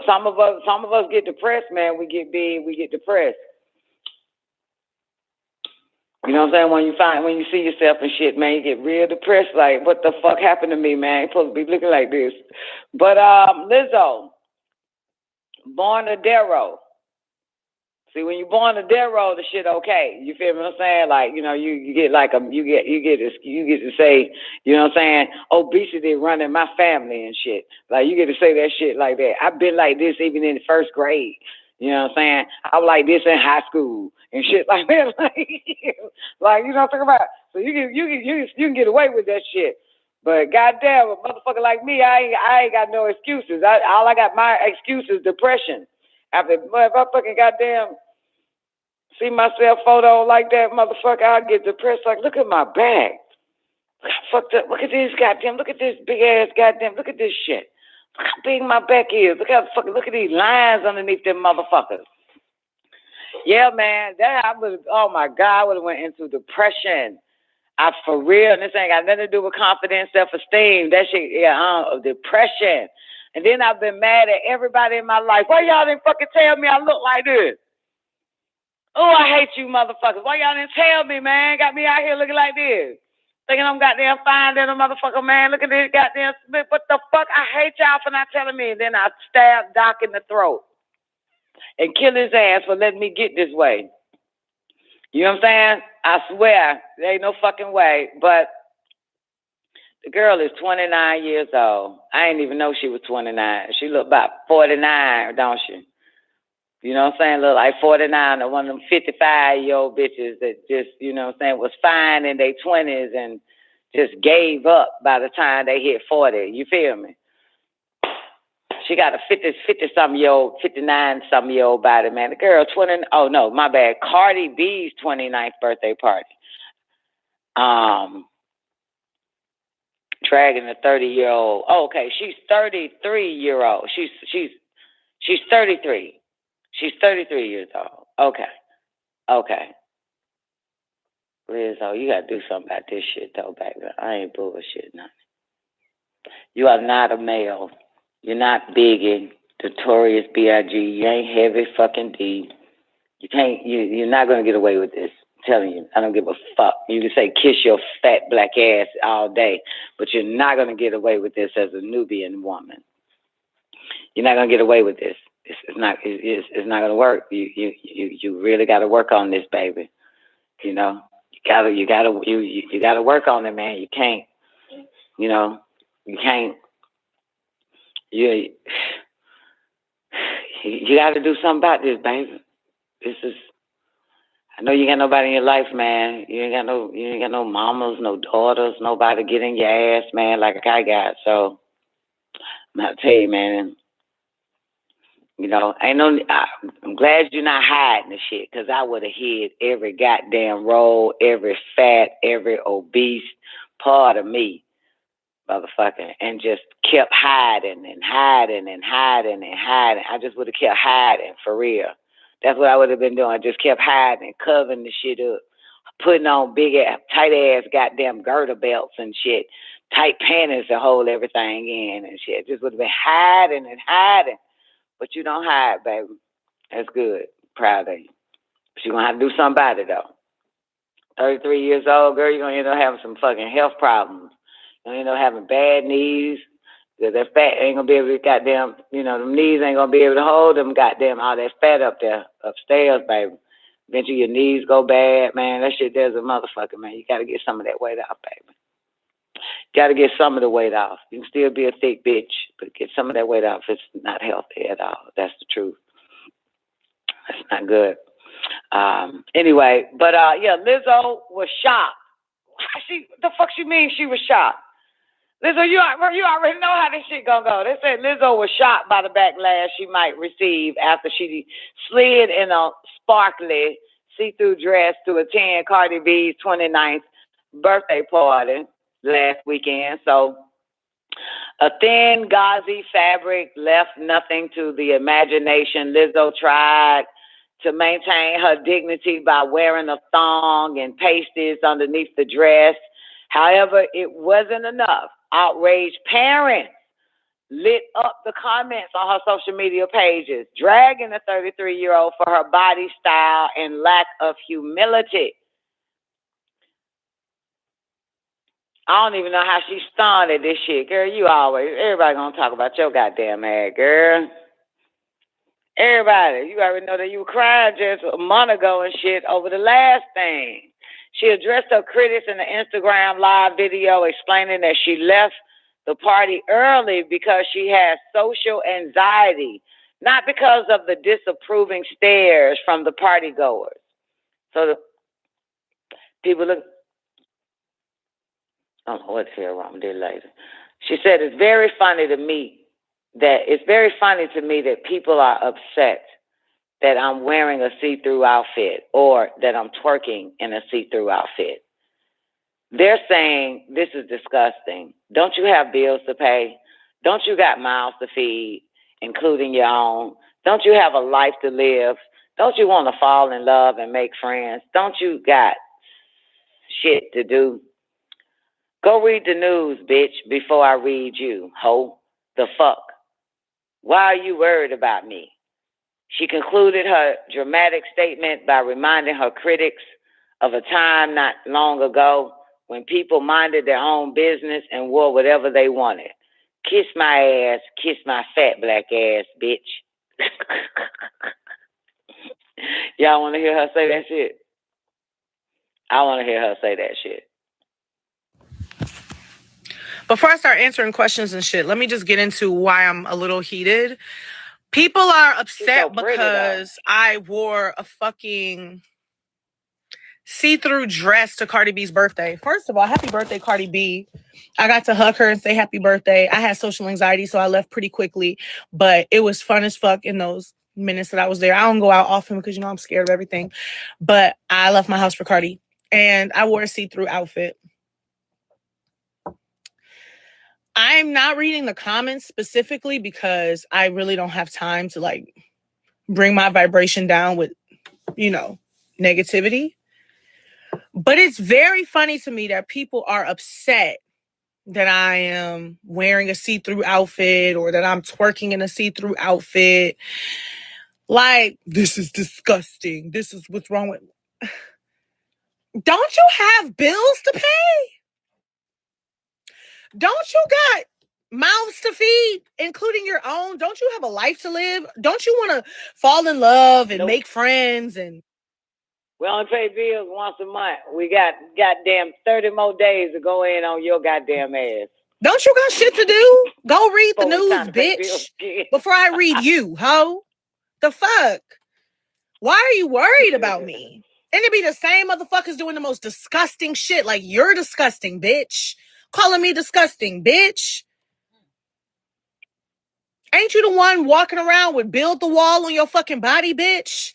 us get depressed, man. We get big, we get depressed. You know what I'm saying? When you see yourself and shit, man, you get real depressed. Like, what the fuck happened to me, man? You're supposed to be looking like this. But Lizzo, born a Darrow. See, when you're born a Darrow, the shit okay. You feel what I'm saying? Like, you know, you get like you get to say, you know what I'm saying? Obesity running my family and shit. Like, you get to say that shit like that. I've been like this even in the first grade. You know what I'm saying? I was like this in high school and shit like that. Like, you know what I'm talking about? So you can get away with that shit. But goddamn, a motherfucker like me, I ain't got no excuses. All I got my excuse is depression. After if I fucking goddamn see myself photo like that, motherfucker, I get depressed. Like, look at my back. Look how fucked up. Look at this goddamn. Look at this big ass goddamn. Look at this shit. Look how big my back is. Look at these lines underneath them motherfuckers. Yeah, man. Oh my God, I would have went into depression. For real, and this ain't got nothing to do with confidence, self-esteem. That shit, depression. And then I've been mad at everybody in my life. Why y'all didn't fucking tell me I look like this? Oh, I hate you motherfuckers. Why y'all didn't tell me, man? Got me out here looking like this. Thinking I'm goddamn fine than a motherfucker, man. Look at this goddamn Smith. What the fuck? I hate y'all for not telling me. And then I stab Doc in the throat and kill his ass for letting me get this way. You know what I'm saying? I swear, there ain't no fucking way. But the girl is 29 years old. I didn't even know she was 29. She looked about 49, don't she? You know what I'm saying? Look like 49 or one of them 55-year-old bitches that just, you know what I'm saying, was fine in their 20s and just gave up by the time they hit 40. You feel me? She got a 50-something-year-old, 59-something-year-old body, man. The girl, oh, no, my bad. Cardi B's 29th birthday party. Dragging a 30-year-old. Oh, okay, she's 33-year-old. She's 33. She's 33 years old. Okay. Lizzo, you got to do something about this shit, though, baby. I ain't bullshit, nothing. You are not a male. You're not Biggie, Notorious B.I.G. You ain't Heavy fucking D. You're not going to get away with this. I'm telling you, I don't give a fuck. You can say kiss your fat black ass all day, but you're not going to get away with this as a Nubian woman. You're not going to get away with this. It's not going to work. You really got to work on this, baby. You know, you gotta work on it, man. You can't. You know, you can't. You got to do something about this, baby. This is. I know you ain't got nobody in your life, man. You ain't got no mamas, no daughters, nobody getting your ass, man, like I got. So I'm gonna tell you, man. You know, I'm glad you're not hiding the shit, because I would have hid every goddamn roll, every fat, every obese part of me, motherfucker, and just kept hiding and hiding and hiding and hiding. I just would have kept hiding, for real. That's what I would have been doing. I just kept hiding, covering the shit up, putting on big ass, tight ass goddamn girdle belts and shit, tight panties to hold everything in and shit. Just would have been hiding and hiding. But you don't hide, baby. That's good. Proud of you. But you're going to have to do something about it, though. 33 years old, girl, you're going to end up having some fucking health problems. You're going to end up having bad knees. Because that fat ain't going to be able to goddamn, them knees ain't going to be able to hold them goddamn all that fat up there, upstairs, baby. Eventually your knees go bad, man. That shit there's a motherfucker, man. You got to get some of that weight off, baby. Got to get some of the weight off. You can still be a thick bitch, but get some of that weight off. It's not healthy at all. That's the truth. That's not good. Anyway, but yeah, Lizzo was shocked. The fuck she mean she was shocked? Lizzo, you already know how this shit gonna go. They said Lizzo was shocked by the backlash she might receive after she slid in a sparkly see-through dress to attend Cardi B's 29th birthday party last weekend. So a thin gauzy fabric left nothing to the imagination. Lizzo tried to maintain her dignity by wearing a thong and pasties underneath the dress. However, it wasn't enough. Outraged parents lit up the comments on her social media pages, dragging the 33-year-old for her body style and lack of humility. I don't even know how she started this shit, girl. Everybody gonna talk about your goddamn ass, girl. Everybody, you already know that you were crying just a month ago and shit over the last thing. She addressed her critics in the Instagram live video, explaining that she left the party early because she has social anxiety, not because of the disapproving stares from the party goers. So the people look. I don't know what the hell I'm doing later. She said it's very funny to me that people are upset that I'm wearing a see-through outfit or that I'm twerking in a see-through outfit. They're saying this is disgusting. Don't you have bills to pay? Don't you got mouths to feed, including your own? Don't you have a life to live? Don't you want to fall in love and make friends? Don't you got shit to do? Go read the news, bitch, before I read you, ho. The fuck? Why are you worried about me? She concluded her dramatic statement by reminding her critics of a time not long ago when people minded their own business and wore whatever they wanted. Kiss my ass, kiss my fat black ass, bitch. Y'all want to hear her say that shit? I want to hear her say that shit. Before I start answering questions and shit, let me just get into why I'm a little heated. People are upset because I wore a fucking see-through dress to Cardi B's birthday. First of all, happy birthday, Cardi B. I got to hug her and say happy birthday. I had social anxiety, so I left pretty quickly, but it was fun as fuck in those minutes that I was there. I don't go out often because, I'm scared of everything, but I left my house for Cardi, and I wore a see-through outfit. I'm not reading the comments specifically because I really don't have time to bring my vibration down with, negativity. But it's very funny to me that people are upset that I am wearing a see-through outfit or that I'm twerking in a see-through outfit. This is disgusting. This is what's wrong with. Don't you have bills to pay? Don't you got mouths to feed, including your own? Don't you have a life to live? Don't you want to fall in love and make friends? And we only pay bills once a month. We got goddamn 30 more days to go in on your goddamn ass. Don't you got shit to do? Go read the news, bitch, before I read you, ho. The fuck? Why are you worried about me? And it be the same motherfuckers doing the most disgusting shit. Like, you're disgusting, bitch. Calling me disgusting, bitch. Ain't you the one walking around with build the wall on your fucking body, bitch?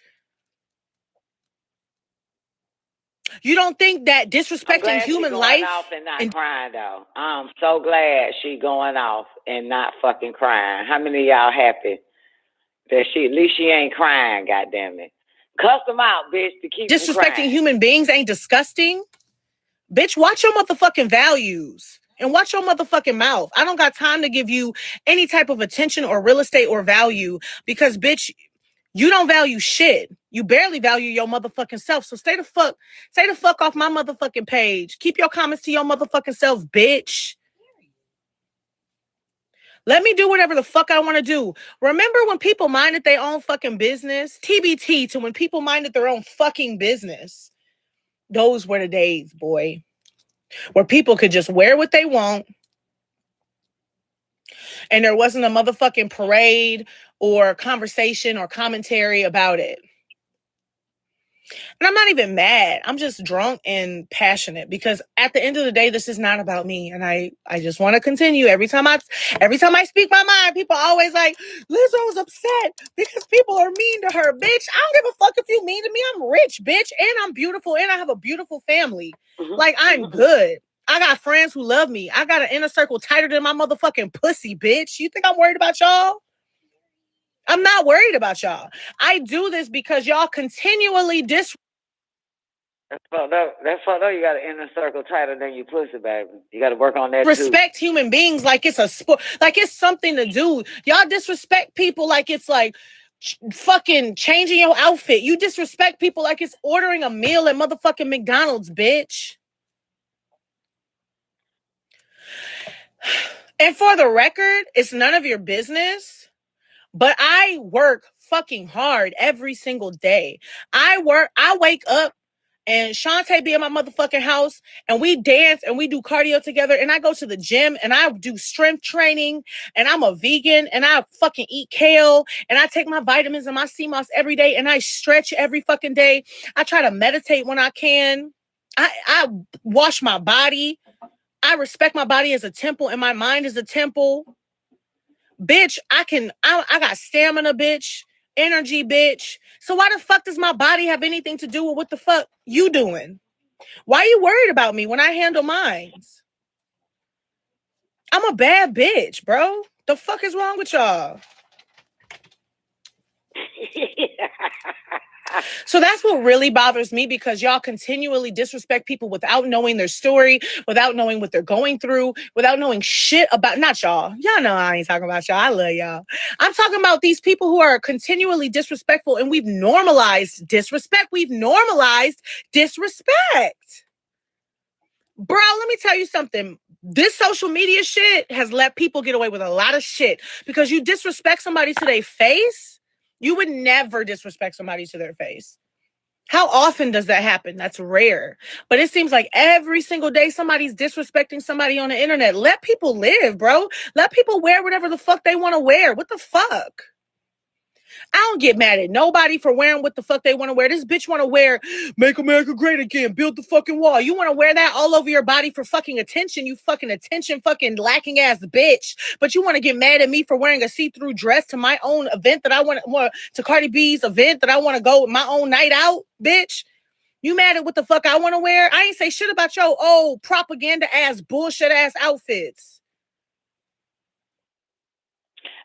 You don't think that disrespecting human life off and not crying though. I'm so glad she going off and not fucking crying. How many of y'all happy that at least she ain't crying? Goddamn it, cuss them out, bitch, to keep disrespecting human beings ain't disgusting? Bitch, watch your motherfucking values and watch your motherfucking mouth. I don't got time to give you any type of attention or real estate or value because, bitch, you don't value shit. You barely value your motherfucking self. So stay the fuck off my motherfucking page. Keep your comments to your motherfucking self, bitch. Let me do whatever the fuck I want to do. Remember when people minded their own fucking business? TBT to when people minded their own fucking business. Those were the days, boy, where people could just wear what they want. And there wasn't a motherfucking parade or conversation or commentary about it. And I'm not even mad. I'm just drunk and passionate because at the end of the day, this is not about me. And I just want to continue. Every time I speak my mind, people are always like, Lizzo's upset because people are mean to her. Bitch, I don't give a fuck if you mean to me. I'm rich, bitch. And I'm beautiful. And I have a beautiful family. Like, I'm good. I got friends who love me. I got an inner circle tighter than my motherfucking pussy, bitch. You think I'm worried about y'all? I'm not worried about y'all. I do this because y'all continually That's fucked up. You got an inner circle tighter than your pussy, baby. You got to work on that. Respect too. Human beings like it's a sport, like it's something to do. Y'all disrespect people like it's like fucking changing your outfit. You disrespect people like it's ordering a meal at motherfucking McDonald's, bitch. And for the record, it's none of your business, but I work fucking hard every single day. I wake up and Shantae be in my motherfucking house and we dance and we do cardio together and I go to the gym and I do strength training and I'm a vegan and I fucking eat kale and I take my vitamins and my sea moss every day and I stretch every fucking day. I try to meditate when I can. I wash my body. I respect my body as a temple and my mind as a temple. Bitch, I got stamina, bitch. Energy, bitch. So why the fuck does my body have anything to do with what the fuck you doing? Why are you worried about me when I handle mines? I'm a bad bitch, bro. The fuck is wrong with y'all? So that's what really bothers me because y'all continually disrespect people without knowing their story, without knowing what they're going through, without knowing shit about, not y'all. Y'all know I ain't talking about y'all. I love y'all. I'm talking about these people who are continually disrespectful and we've normalized disrespect. We've normalized disrespect. Bro, let me tell you something. This social media shit has let people get away with a lot of shit because you disrespect somebody to their face. You would never disrespect somebody to their face. How often does that happen? That's rare. But it seems like every single day somebody's disrespecting somebody on the internet. Let people live, bro. Let people wear whatever the fuck they want to wear. What the fuck? I don't get mad at nobody for wearing what the fuck they want to wear. This bitch want to wear Make America Great Again, build the fucking wall. You want to wear that all over your body for fucking attention, you fucking attention fucking lacking ass bitch. But you want to get mad at me for wearing a see-through dress to my own event that I want to Cardi B's event that I want to go my own night out, bitch. You mad at what the fuck I want to wear? I ain't say shit about your old propaganda ass bullshit ass outfits.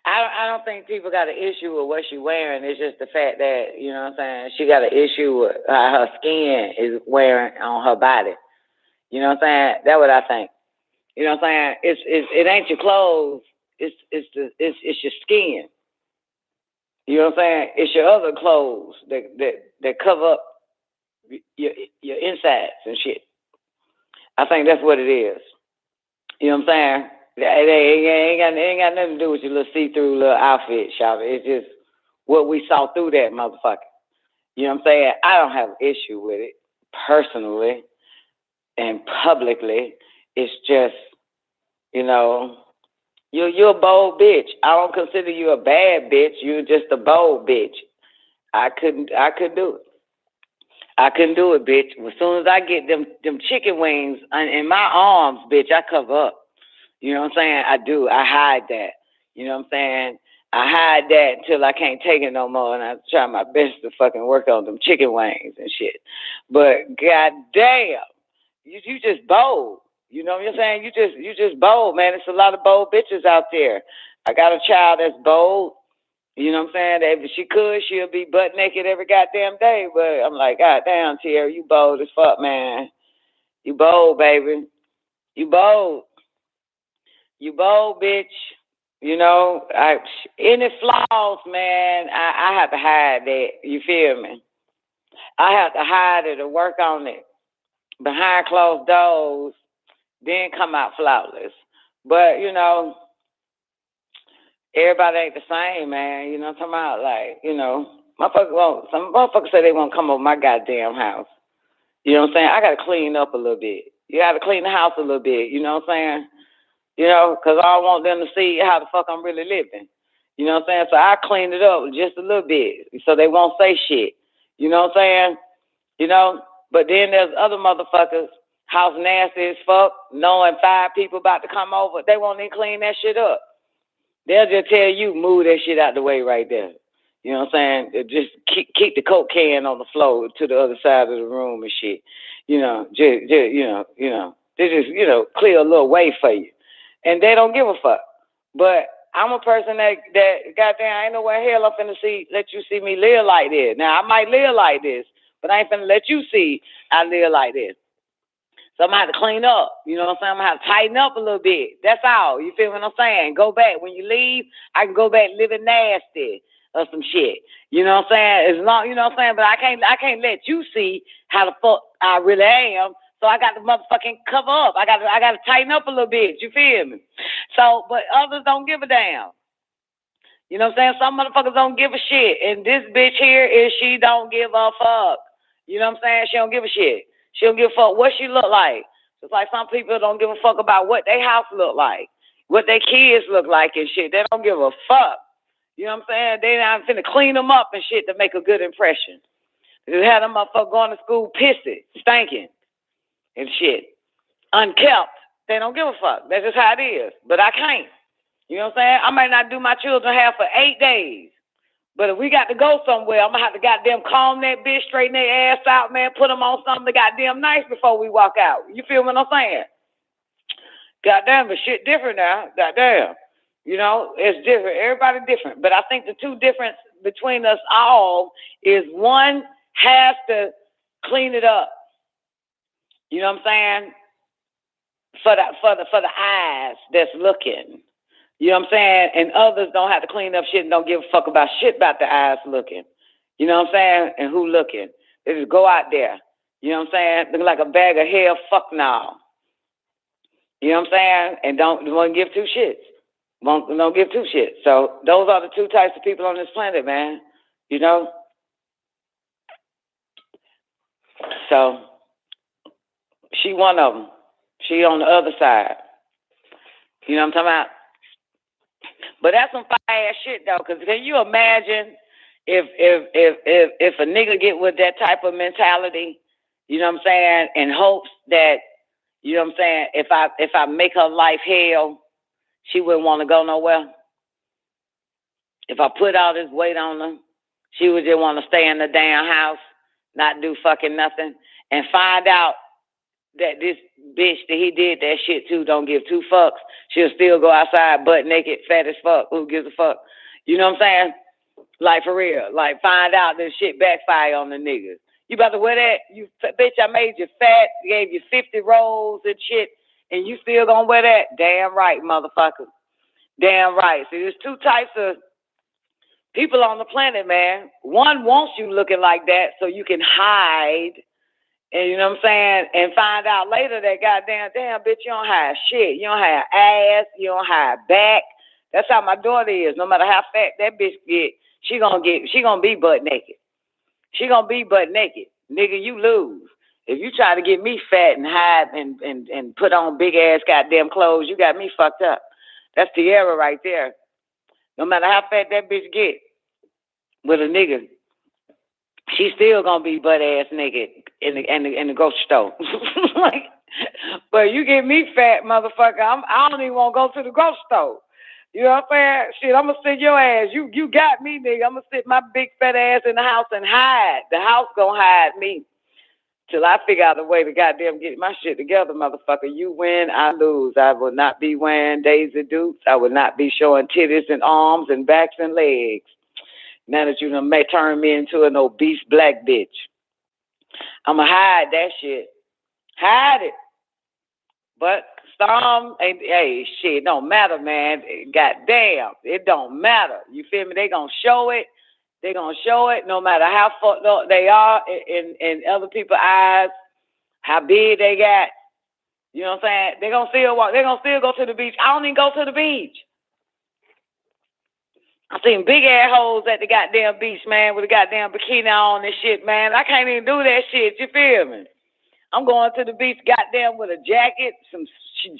I don't think people got an issue with what she's wearing. It's just the fact that, you know what I'm saying, she got an issue with how her skin is wearing on her body. You know what I'm saying? That's what I think. You know what I'm saying? It ain't your clothes. It's your skin. You know what I'm saying? It's your other clothes that cover up your insides and shit. I think that's what it is. You know what I'm saying? It ain't got nothing to do with your little see-through little outfit, shop. It's just what we saw through that motherfucker. You know what I'm saying? I don't have an issue with it personally and publicly. It's just, you know, you're a bold bitch. I don't consider you a bad bitch. You're just a bold bitch. I couldn't do it. I couldn't do it, bitch. As soon as I get them chicken wings in my arms, bitch, I cover up. You know what I'm saying? I do. I hide that. You know what I'm saying? I hide that until I can't take it no more, and I try my best to fucking work on them chicken wings and shit. But goddamn, you just bold. You know what I'm saying? You just bold, man. There's a lot of bold bitches out there. I got a child that's bold. You know what I'm saying? If she could, she'll be butt naked every goddamn day. But I'm like, goddamn, Tierra, you bold as fuck, man. You bold, baby. You bold. You bold, bitch. You know, any flaws, man, I have to hide that. You feel me? I have to hide it or work on it behind closed doors, then come out flawless. But, you know, everybody ain't the same, man. You know what I'm talking about? Like, you know, some motherfuckers say they won't come over my goddamn house. You know what I'm saying? I got to clean up a little bit. You got to clean the house a little bit. You know what I'm saying? You know, because I want them to see how the fuck I'm really living. You know what I'm saying? So I clean it up just a little bit so they won't say shit. You know what I'm saying? You know? But then there's other motherfuckers, house nasty as fuck, knowing 5 people about to come over. They won't even clean that shit up. They'll just tell you, move that shit out the way right there. You know what I'm saying? Just keep the Coke can on the floor to the other side of the room and shit. You know, just they just, clear a little way for you. And they don't give a fuck. But I'm a person that goddamn, I ain't no way hell I'm finna let you see me live like this. Now, I might live like this, but I ain't finna let you see I live like this. So I'm gonna have to clean up. You know what I'm saying? I'm gonna have to tighten up a little bit. That's all. You feel what I'm saying? Go back. When you leave, I can go back living nasty or some shit. You know what I'm saying? As long, you know what I'm saying? But I can't let you see how the fuck I really am. So I got to motherfucking cover up. I got to tighten up a little bit. You feel me? So, but others don't give a damn. You know what I'm saying? Some motherfuckers don't give a shit. And this bitch here she don't give a fuck. You know what I'm saying? She don't give a shit. She don't give a fuck what she look like. It's like some people don't give a fuck about what their house look like, what their kids look like and shit. They don't give a fuck. You know what I'm saying? They not finna clean them up and shit to make a good impression. They had them motherfuckers going to school pissy, stinking. And shit. Unkept. They don't give a fuck. That's just how it is. But I can't. You know what I'm saying? I might not do my children hair for 8 days. But if we got to go somewhere, I'm going to have to goddamn comb that bitch, straighten their ass out, man, put them on something goddamn nice before we walk out. You feel what I'm saying? Goddamn, but shit different now. Goddamn. You know, it's different. Everybody different. But I think the two difference between us all is one has to clean it up. You know what I'm saying? For the eyes that's looking. You know what I'm saying? And others don't have to clean up shit and don't give a fuck about shit about the eyes looking. You know what I'm saying? And who looking? They just go out there. You know what I'm saying? Look like a bag of hell, fuck now. You know what I'm saying? And don't give two shits. Don't give two shits. So those are the two types of people on this planet, man. You know? So she one of them. She on the other side. You know what I'm talking about? But that's some fire ass shit though, because can you imagine if a nigga get with that type of mentality, you know what I'm saying, in hopes that, you know what I'm saying, if I make her life hell, she wouldn't want to go nowhere. If I put all this weight on her, she would just want to stay in the damn house, not do fucking nothing, and find out that this bitch that he did that shit to don't give two fucks. She'll still go outside butt naked, fat as fuck. Who gives a fuck? You know what I'm saying? Like, for real. Like, find out this shit backfire on the niggas. You about to wear that? You bitch, I made you fat, gave you 50 rolls and shit, and you still gonna wear that? Damn right, motherfucker. Damn right. See, there's two types of people on the planet, man. One wants you looking like that so you can hide. And you know what I'm saying? And find out later that damn bitch, you don't have shit. You don't have ass. You don't have back. That's how my daughter is. No matter how fat that bitch get, she gonna be butt naked. She gonna be butt naked. Nigga, you lose. If you try to get me fat and hide and put on big ass goddamn clothes, you got me fucked up. That's Tierra right there. No matter how fat that bitch get with a nigga, she's still gonna be butt ass naked in the grocery store. Like, but you get me fat, motherfucker. I don't even want to go to the grocery store. You know what I'm saying? Shit, I'm gonna sit your ass. You got me, nigga. I'm gonna sit my big fat ass in the house and hide. The house gonna hide me till I figure out a way to goddamn get my shit together, motherfucker. You win, I lose. I will not be wearing Daisy Dukes. I will not be showing titties and arms and backs and legs. Now that you done may turn me into an obese black bitch. I'ma hide that shit. Hide it. But Storm, hey, shit, it don't matter, man. Goddamn, it don't matter. You feel me? They gonna show it. They gonna show it no matter how fucked up they are in other people's eyes, how big they got. You know what I'm saying? They gonna still walk. They gonna still go to the beach. I don't even go to the beach. I seen big ass hoes at the goddamn beach, man, with a goddamn bikini on and shit, man. I can't even do that shit. You feel me? I'm going to the beach, goddamn, with a jacket, some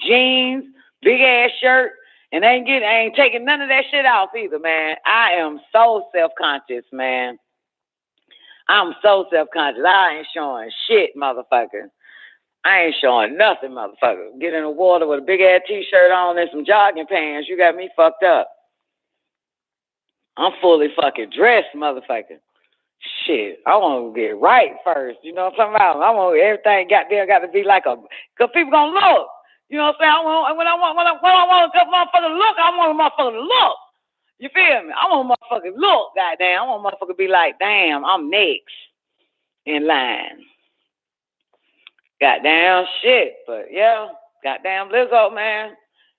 jeans, big ass shirt, and I ain't taking none of that shit off either, man. I am so self-conscious, man. I'm so self-conscious. I ain't showing shit, motherfucker. I ain't showing nothing, motherfucker. Get in the water with a big ass t-shirt on and some jogging pants. You got me fucked up. I'm fully fucking dressed, motherfucker. Shit, I want to get right first. You know what I'm talking about? I want everything goddamn got to be like because people gonna look. You know what I'm saying? When I want a motherfucker look, I want a motherfucker to look. You feel me? I want a motherfucker to look, goddamn. I want a motherfucker to be like, damn, I'm next in line. Goddamn shit. But yeah, goddamn Lizzo, man.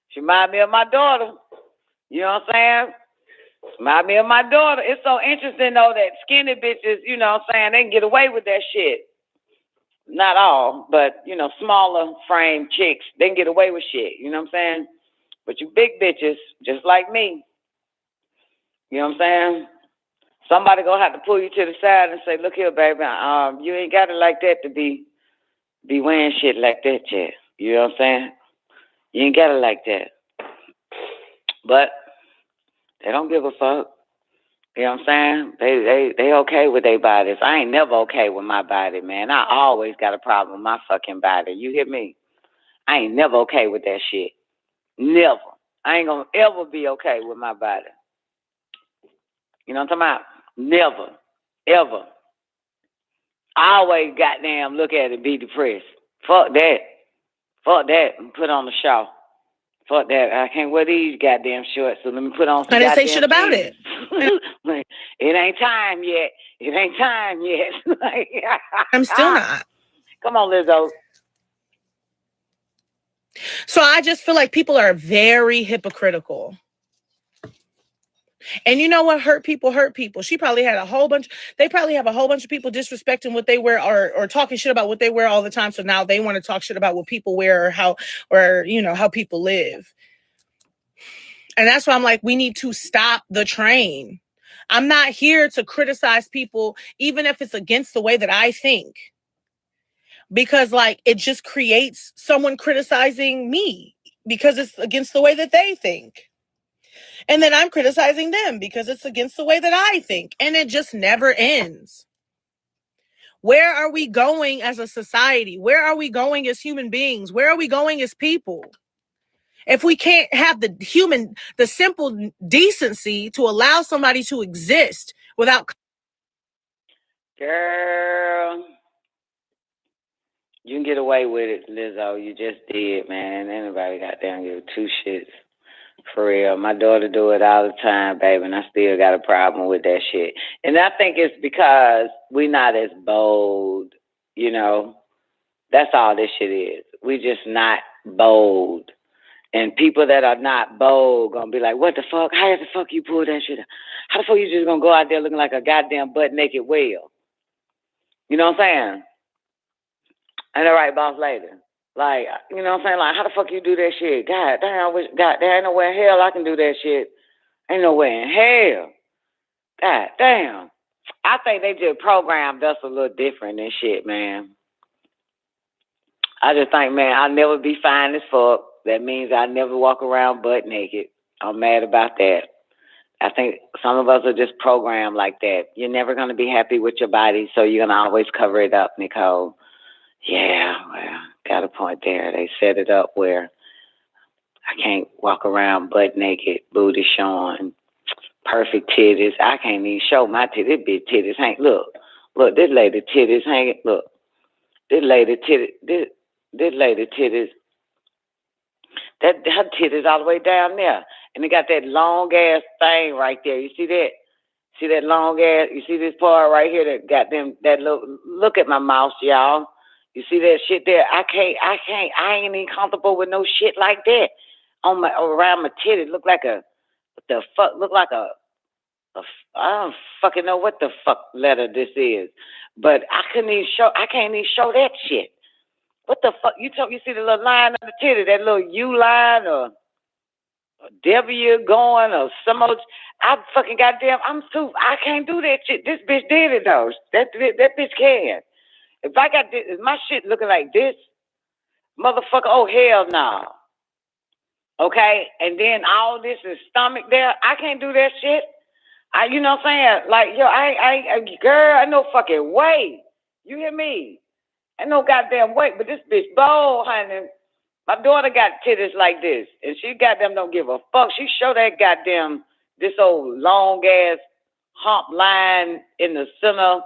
She remind me of my daughter. You know what I'm saying? Remind me of my daughter. It's so interesting, though, that skinny bitches, you know what I'm saying, they can get away with that shit. Not all, but, you know, smaller frame chicks, they can get away with shit. You know what I'm saying? But you big bitches, just like me, you know what I'm saying? Somebody gonna have to pull you to the side and say, look here, baby, you ain't got it like that to be wearing shit like that yet. You know what I'm saying? You ain't got it like that. But they don't give a fuck. You know what I'm saying? They okay with their bodies. I ain't never okay with my body, man. I always got a problem with my fucking body. You hear me? I ain't never okay with that shit. Never. I ain't gonna ever be okay with my body. You know what I'm talking about? Never. Ever. I always goddamn look at it and be depressed. Fuck that. Fuck that and put on the show. Fuck that. I can't wear these goddamn shorts, so let me put on some I didn't say goddamn shit about jeans. it. It ain't time yet. It ain't time yet. I'm still not. Come on, Lizzo. So I just feel like people are very hypocritical. And you know what? Hurt people hurt people. They probably have a whole bunch of people disrespecting what they wear or talking shit about what they wear all the time. So now they want to talk shit about what people wear how people live. And that's why I'm like, we need to stop the train. I'm not here to criticize people, even if it's against the way that I think. Because like, it just creates someone criticizing me because it's against the way that they think. And then I'm criticizing them because it's against the way that I think. And it just never ends. Where are we going as a society? Where are we going as human beings? Where are we going as people? If we can't have the simple decency to allow somebody to exist without. Girl, you can get away with it, Lizzo. You just did, man. Anybody goddamn give two shits. For real. My daughter do it all the time, baby, and I still got a problem with that shit. And I think it's because we not as bold, you know. That's all this shit is. We just not bold. And people that are not bold gonna be like, what the fuck? How the fuck you pull that shit out? How the fuck you just gonna go out there looking like a goddamn butt naked whale? You know what I'm saying? Ain't that right, boss lady? Like, you know what I'm saying? Like, how the fuck you do that shit? God damn, there ain't nowhere in hell I can do that shit. Ain't nowhere in hell. God damn. I think they just programmed us a little different and shit, man. I just think, man, I'll never be fine as fuck. That means I never walk around butt naked. I'm mad about that. I think some of us are just programmed like that. You're never going to be happy with your body, so you're going to always cover it up, Nicole. Yeah, well, got a point there. They set it up where I can't walk around butt naked, booty showing, perfect titties. I can't even show my titties. This bitch titties hang. Look, this lady titties hanging. Look, this lady titties. This lady titties. That her titties all the way down there, and they got that long ass thing right there. You see that? See that long ass? You see this part right here that got them? That little. Look at my mouse, y'all. You see that shit there? I ain't even comfortable with no shit like that on my around my titties. Look like a. What the fuck? Look like a I don't fucking know what the fuck letter this is, but I can't even show that shit. What the fuck? You see the little line on the titty, that little U line or W going or some old. I fucking goddamn. I can't do that shit. This bitch did it though. That bitch can. If I got this, if my shit looking like this, motherfucker. Oh hell no. Okay, and then all this is stomach there. I can't do that shit. You know what I'm saying? Like, yo, girl, I no fucking way. You hear me? I no goddamn way. But this bitch bold, honey. My daughter got titties like this, and she goddamn don't give a fuck. She show that goddamn this old long ass hump line in the center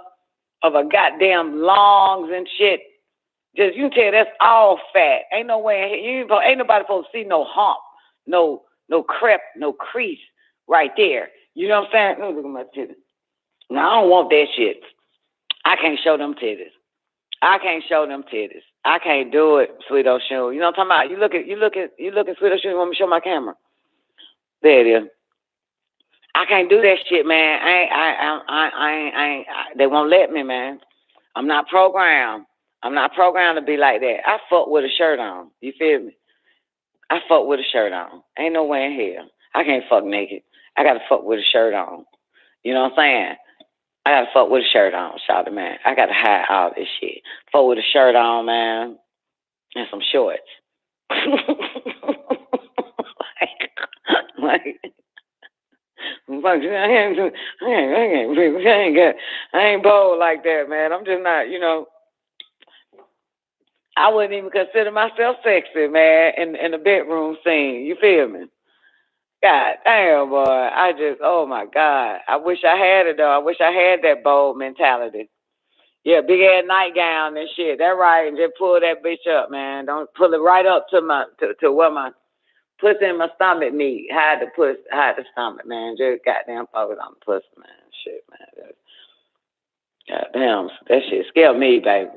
of a goddamn lungs and shit. Just you can tell that's all fat. Ain't no way. Ain't nobody supposed to see no hump, no crepe, no crease right there. You know what I'm saying? Look at my titties. Now I don't want that shit. I can't show them titties. I can't do it, Sweet Ocean. You know what I'm talking about? You look at Sweet Ocean. You want me to show my camera? There it is. I can't do that shit, man. They won't let me, man. I'm not programmed. To be like that. I fuck with a shirt on. You feel me? I fuck with a shirt on. Ain't no way in hell. I can't fuck naked. I gotta fuck with a shirt on. You know what I'm saying? I gotta fuck with a shirt on, shawty, man. I gotta hide all this shit. Fuck with a shirt on, man, and some shorts. I ain't bold like that, man. I'm just not, you know. I wouldn't even consider myself sexy, man, in the bedroom scene. You feel me? God damn, boy. Oh my God. I wish I had it, though. I wish I had that bold mentality. Yeah, big ass nightgown and shit. That right. And just pull that bitch up, man. Don't pull it right up to where my pussy in my stomach meet. Hide the stomach, man. Just goddamn focus on the pussy, man. Shit, man. Goddamn. That shit scared me, baby.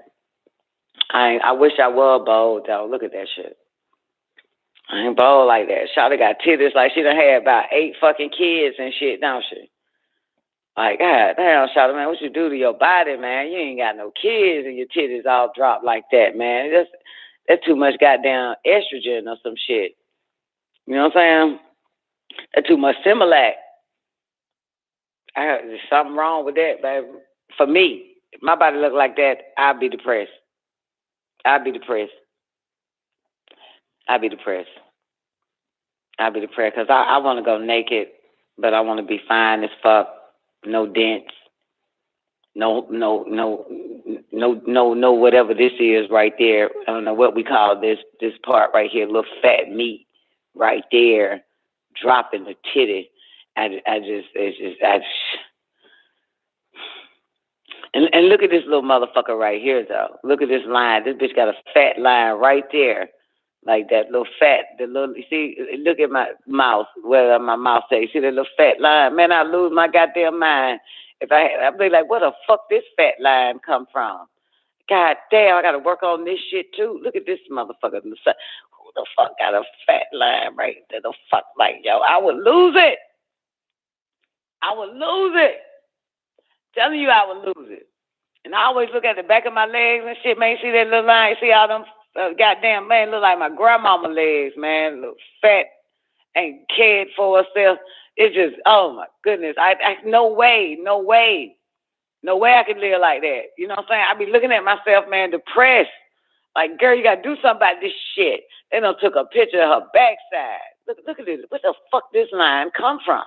I wish I was bold, though. Look at that shit. I ain't bold like that. Shawty got titties like she done had about 8 fucking kids and shit, don't she? Like, God damn, Shawty, man, what you do to your body, man? You ain't got no kids and your titties all dropped like that, man. That's too much goddamn estrogen or some shit. You know what I'm saying? That's too much Similac. There's something wrong with that, baby. For me, if my body look like that, I'd be depressed. Because I want to go naked, but I want to be fine as fuck. No dents. No, whatever this is right there. I don't know what we call this part right here. Little fat meat right there, dropping the titty. And look at this little motherfucker right here, though. Look at this line. This bitch got a fat line right there. Like that little fat, you see, look at my mouth, where my mouth says, see that little fat line? Man, I lose my goddamn mind. I'd be like, where the fuck this fat line come from? God damn, I got to work on this shit too. Look at this motherfucker. Who the fuck got a fat line right there? The fuck, like, yo, I would lose it. Telling you I would lose it. And I always look at the back of my legs and shit, man. See that little line? See all them goddamn, man, look like my grandmama legs, man. Look fat, ain't cared for herself. It's just, oh my goodness. No way I could live like that. You know what I'm saying? I be looking at myself, man, depressed. Like, girl, you gotta do something about this shit. They done took a picture of her backside. Look at this. Where the fuck this line come from?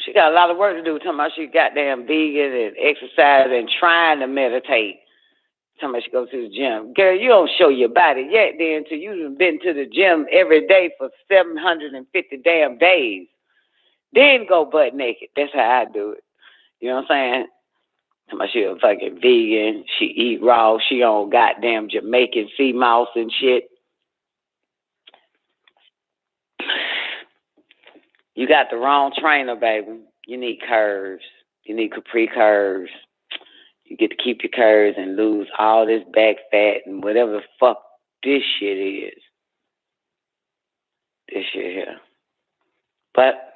She got a lot of work to do. Talking about she goddamn vegan and exercise and trying to meditate. Talking about she goes to the gym. Girl, you don't show your body yet then until you've been to the gym every day for 750 damn days. Then go butt naked. That's how I do it. You know what I'm saying? Talking about she a fucking vegan. She eat raw. She on goddamn Jamaican sea mouse and shit. You got the wrong trainer, baby. You need curves. You need capri curves. You get to keep your curves and lose all this back fat and whatever the fuck this shit is. This shit here. But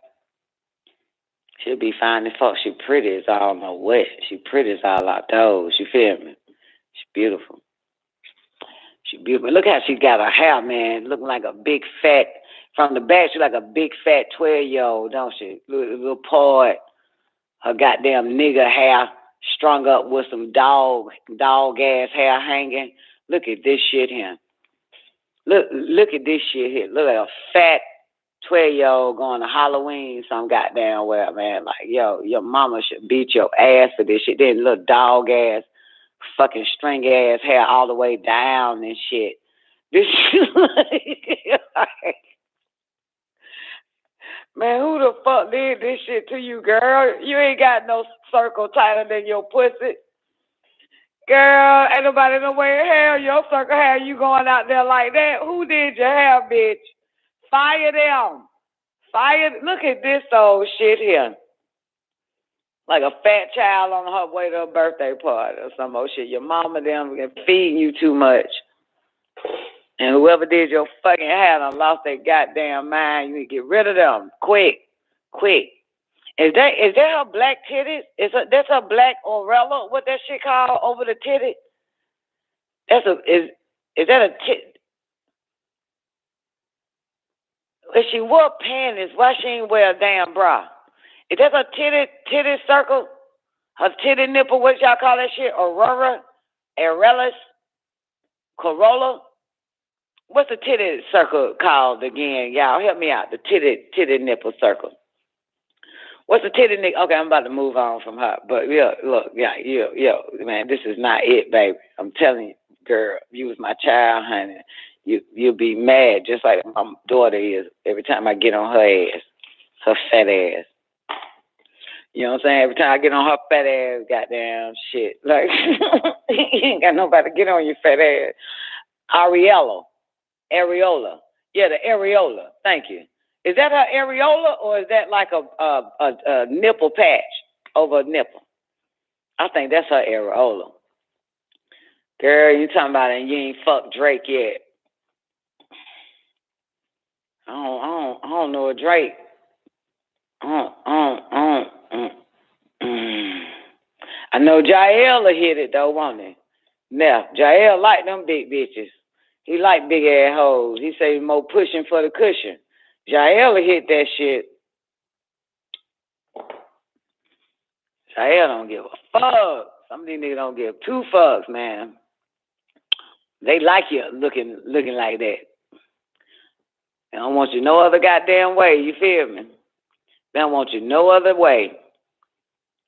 she'll be fine as fuck. She pretty as all know what. She pretty as all outdoors. You feel me? She's beautiful. She's beautiful. Look how she got her hair, man. Looking like a big fat. From the back, she's like a big fat 12-year-old, don't she? Little part. Her goddamn nigger hair strung up with some dog ass hair hanging. Look at this shit here. Look at this shit here. Look like a fat 12-year-old going to Halloween some goddamn well, man. Like, yo, your mama should beat your ass for this shit. Then little dog ass, fucking string ass hair all the way down and shit. This man, who the fuck did this shit to you, girl? You ain't got no circle tighter than your pussy. Girl, ain't nobody no way in hell your circle hair you going out there like that. Who did your hair, bitch? Fire them. Fire. Look at this old shit here. Like a fat child on her way to a birthday party or some old shit. Your mama them feeding you too much. And whoever did your fucking hair done lost their goddamn mind. You need to get rid of them. Quick. Is that her black titties? That's her black Orella? What that shit called over the titty? Is that a tit? If she wore panties, why she ain't wear a damn bra? Is that her titty circle? Her titty nipple, what y'all call that shit? Aurora? Areolas? Corolla? What's the titty circle called again? Y'all help me out. The titty nipple circle. What's the titty nipple? Okay, I'm about to move on from her. But yeah, look, man, this is not it, baby. I'm telling you, girl, you was my child, honey. You'll be mad just like my daughter is every time I get on her ass, her fat ass. You know what I'm saying? Every time I get on her fat ass, goddamn shit. Like, you ain't got nobody to get on your fat ass. Areola. Yeah, the areola. Thank you. Is that her areola or is that like a nipple patch over a nipple? I think that's her areola. Girl, you talking about it and you ain't fucked Drake yet. I don't know a Drake. I know Jael will hit it though, won't he? Now, Jael like them big bitches. He like big ass hoes. He say more pushing for the cushion. Jael will hit that shit. Jael don't give a fuck. Some of these niggas don't give two fucks, man. They like you looking like that. They don't want you no other goddamn way, you feel me? They don't want you no other way.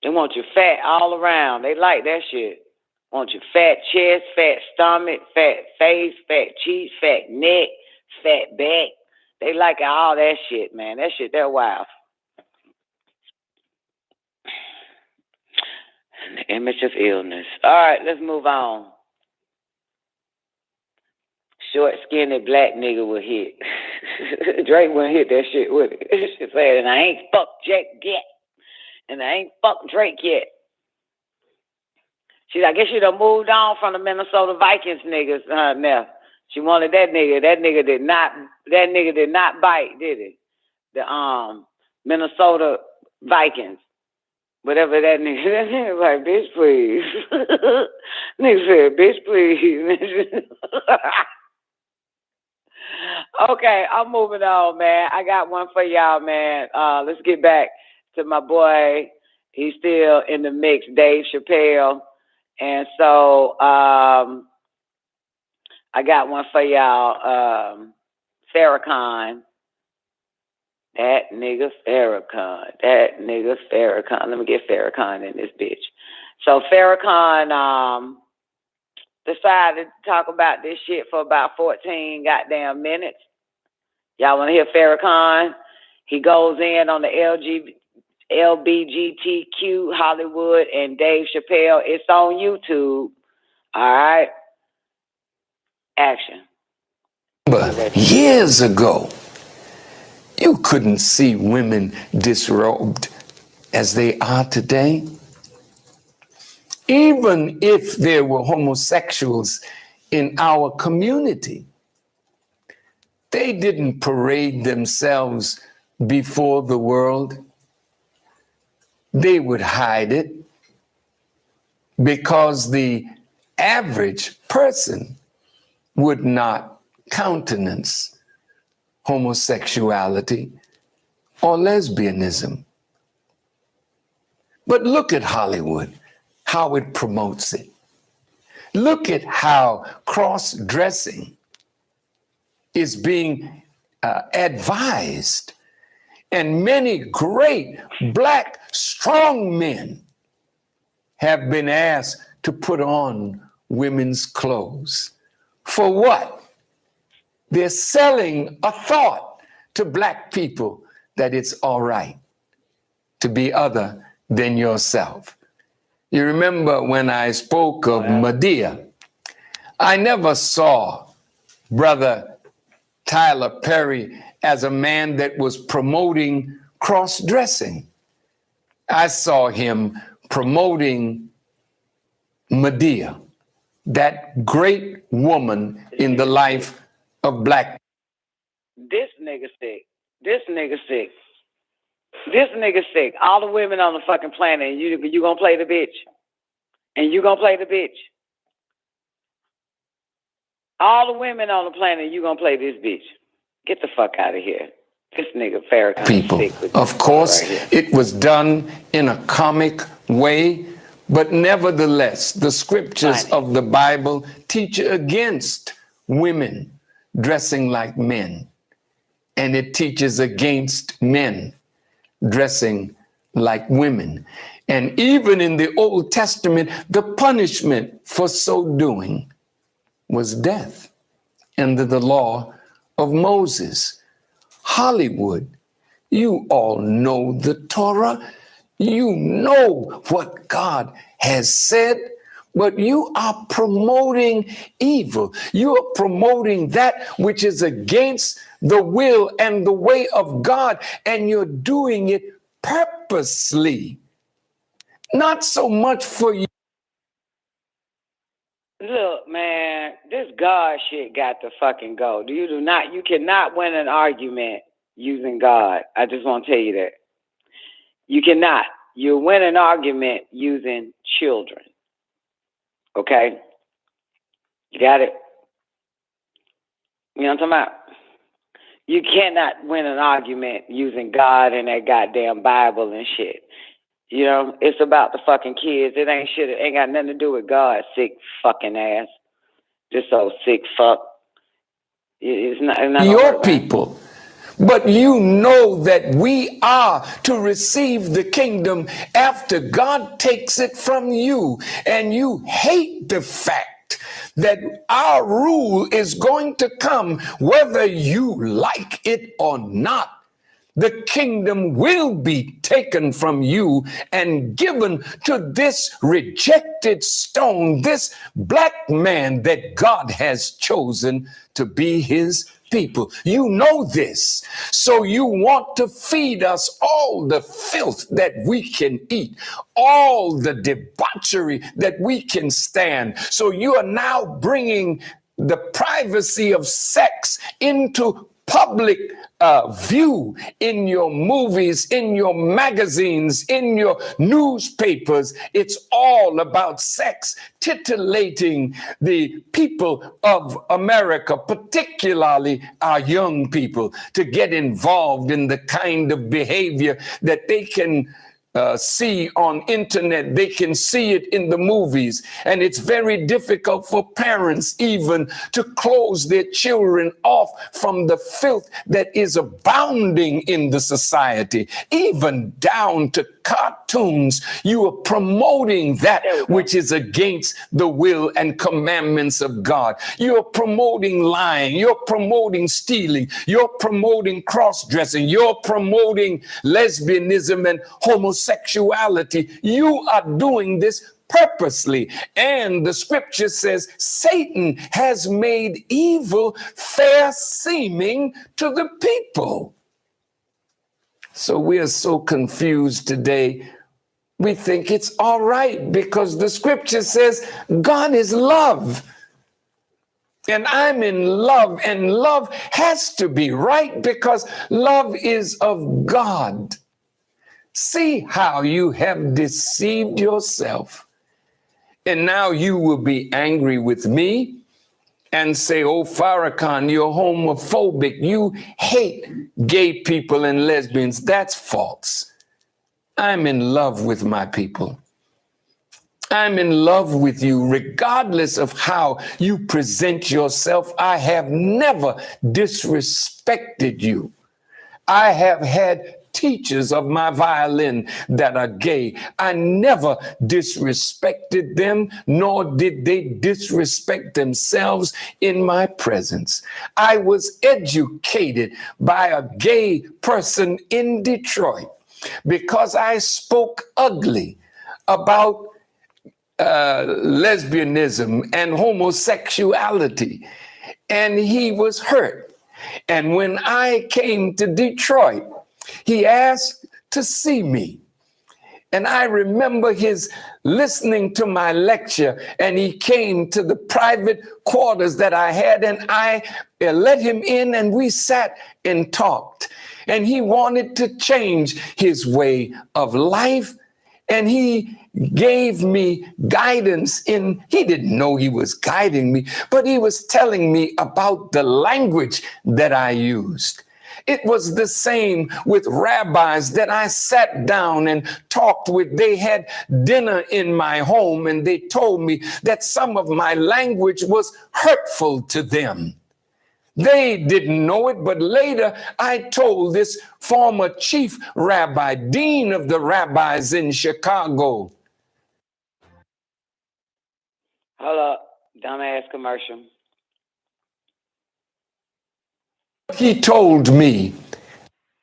They want you fat all around. They like that shit. Want you fat chest, fat stomach, fat face, fat cheeks, fat neck, fat back. They like all that shit, man. That shit, they're wild. The image of illness. All right, let's move on. Short, skinny, black nigga will hit. Drake wouldn't hit that shit, would it? She said, and I ain't fucked Jake yet. And I ain't fucked Drake yet. I guess she done moved on from the Minnesota Vikings niggas now. She wanted that nigga. That nigga did not bite, did he? The Minnesota Vikings. Whatever that nigga was like, bitch, please. Nigga said, bitch, please. Okay, I'm moving on, man. I got one for y'all, man. Let's get back to my boy. He's still in the mix, Dave Chappelle. And so I got one for y'all. Farrakhan That nigga Farrakhan. That nigga Farrakhan. Let me get Farrakhan in this bitch. So Farrakhan decided to talk about this shit for about 14 goddamn minutes. Y'all want to hear Farrakhan? He goes in on the LBGTQ, Hollywood, and Dave Chappelle. It's on YouTube. All right. Action. But years ago, you couldn't see women disrobed as they are today. Even if there were homosexuals in our community, they didn't parade themselves before the world. They would hide it because the average person would not countenance homosexuality or lesbianism. But look at Hollywood, how it promotes it. Look at how cross-dressing is being advised. And many great black strong men have been asked to put on women's clothes. For what? They're selling a thought to black people that it's all right to be other than yourself. You remember when I spoke of Medea, I never saw Brother Tyler Perry as a man that was promoting cross-dressing. I saw him promoting Medea, that great woman in the life of black. This nigga sick. This nigga sick. This nigga sick. All the women on the fucking planet, and you gonna play the bitch. And you gonna play the bitch. All the women on the planet, you gonna play this bitch. Get the fuck out of here. This nigga Farrakhan People. sick with Of course, right it was done in a comic way, but nevertheless, the scriptures of the Bible teach against women dressing like men, and it teaches against men dressing like women. And even in the Old Testament, the punishment for so doing was death under the law of Moses. Hollywood, you all know the Torah. You know what God has said, but you are promoting evil. You are promoting that which is against the will and the way of God, and you're doing it purposely. Not so much for you. Look, man, this God shit got to fucking go. You cannot win an argument using God. I just want to tell you that. You cannot. You win an argument using children. Okay? You got it? You know what I'm talking about? You cannot win an argument using God and that goddamn Bible and shit. You know, it's about the fucking kids. It ain't shit. It ain't got nothing to do with God, sick fucking ass. This old sick fuck. It's not your people. But you know that we are to receive the kingdom after God takes it from you. And you hate the fact that our rule is going to come whether you like it or not. The kingdom will be taken from you and given to this rejected stone, this black man that God has chosen to be his people. You know this. So you want to feed us all the filth that we can eat, all the debauchery that we can stand. So you are now bringing the privacy of sex into public view in your movies, in your magazines, in your newspapers. It's all about sex, titillating the people of America, particularly our young people, to get involved in the kind of behavior that they can see on internet. They can see it in the movies, and it's very difficult for parents even to close their children off from the filth that is abounding in the society, even down to cartoons. You are promoting that which is against the will and commandments of God. You're promoting lying. You're promoting stealing. You're promoting cross-dressing. You're promoting lesbianism and homosexuality. You are doing this purposely. And the scripture says Satan has made evil fair seeming to the people. So we are so confused today. We think it's all right because the scripture says God is love. And I'm in love, and love has to be right because love is of God. See how you have deceived yourself. And now you will be angry with me and say, oh, Farrakhan, you're homophobic. You hate gay people and lesbians. That's false. I'm in love with my people. I'm in love with you, regardless of how you present yourself. I have never disrespected you. I have had teachers of my violin that are gay. I never disrespected them, nor did they disrespect themselves in my presence. I was educated by a gay person in Detroit because I spoke ugly about lesbianism and homosexuality, and he was hurt. And when I came to Detroit, he asked to see me. And I remember his listening to my lecture, and he came to the private quarters that I had, and I let him in, and we sat and talked. And he wanted to change his way of life, and he gave me guidance he didn't know he was guiding me, but he was telling me about the language that I used. It was the same with rabbis that I sat down and talked with. They had dinner in my home, and they told me that some of my language was hurtful to them. They didn't know it, but later I told this former chief rabbi, dean of the rabbis in Chicago. Hold up, dumbass commercial. He told me